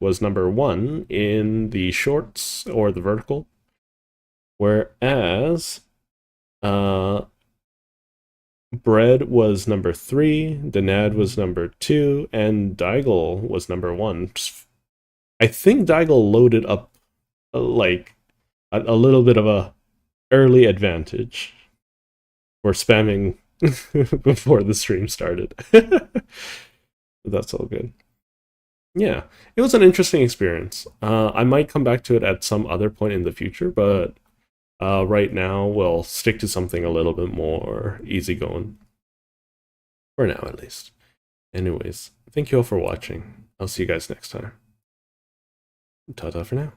was number 1 in the shorts or the vertical, whereas Bread was number 3, Danad was number 2, and Daigle was number 1. I think Daigle loaded up like a little bit of a early advantage for spamming before the stream started. That's all good. Yeah, it was an interesting experience. I might come back to it at some other point in the future, but right now we'll stick to something a little bit more easygoing. For now, at least. Anyways, thank you all for watching. I'll see you guys next time. Ta-ta for now.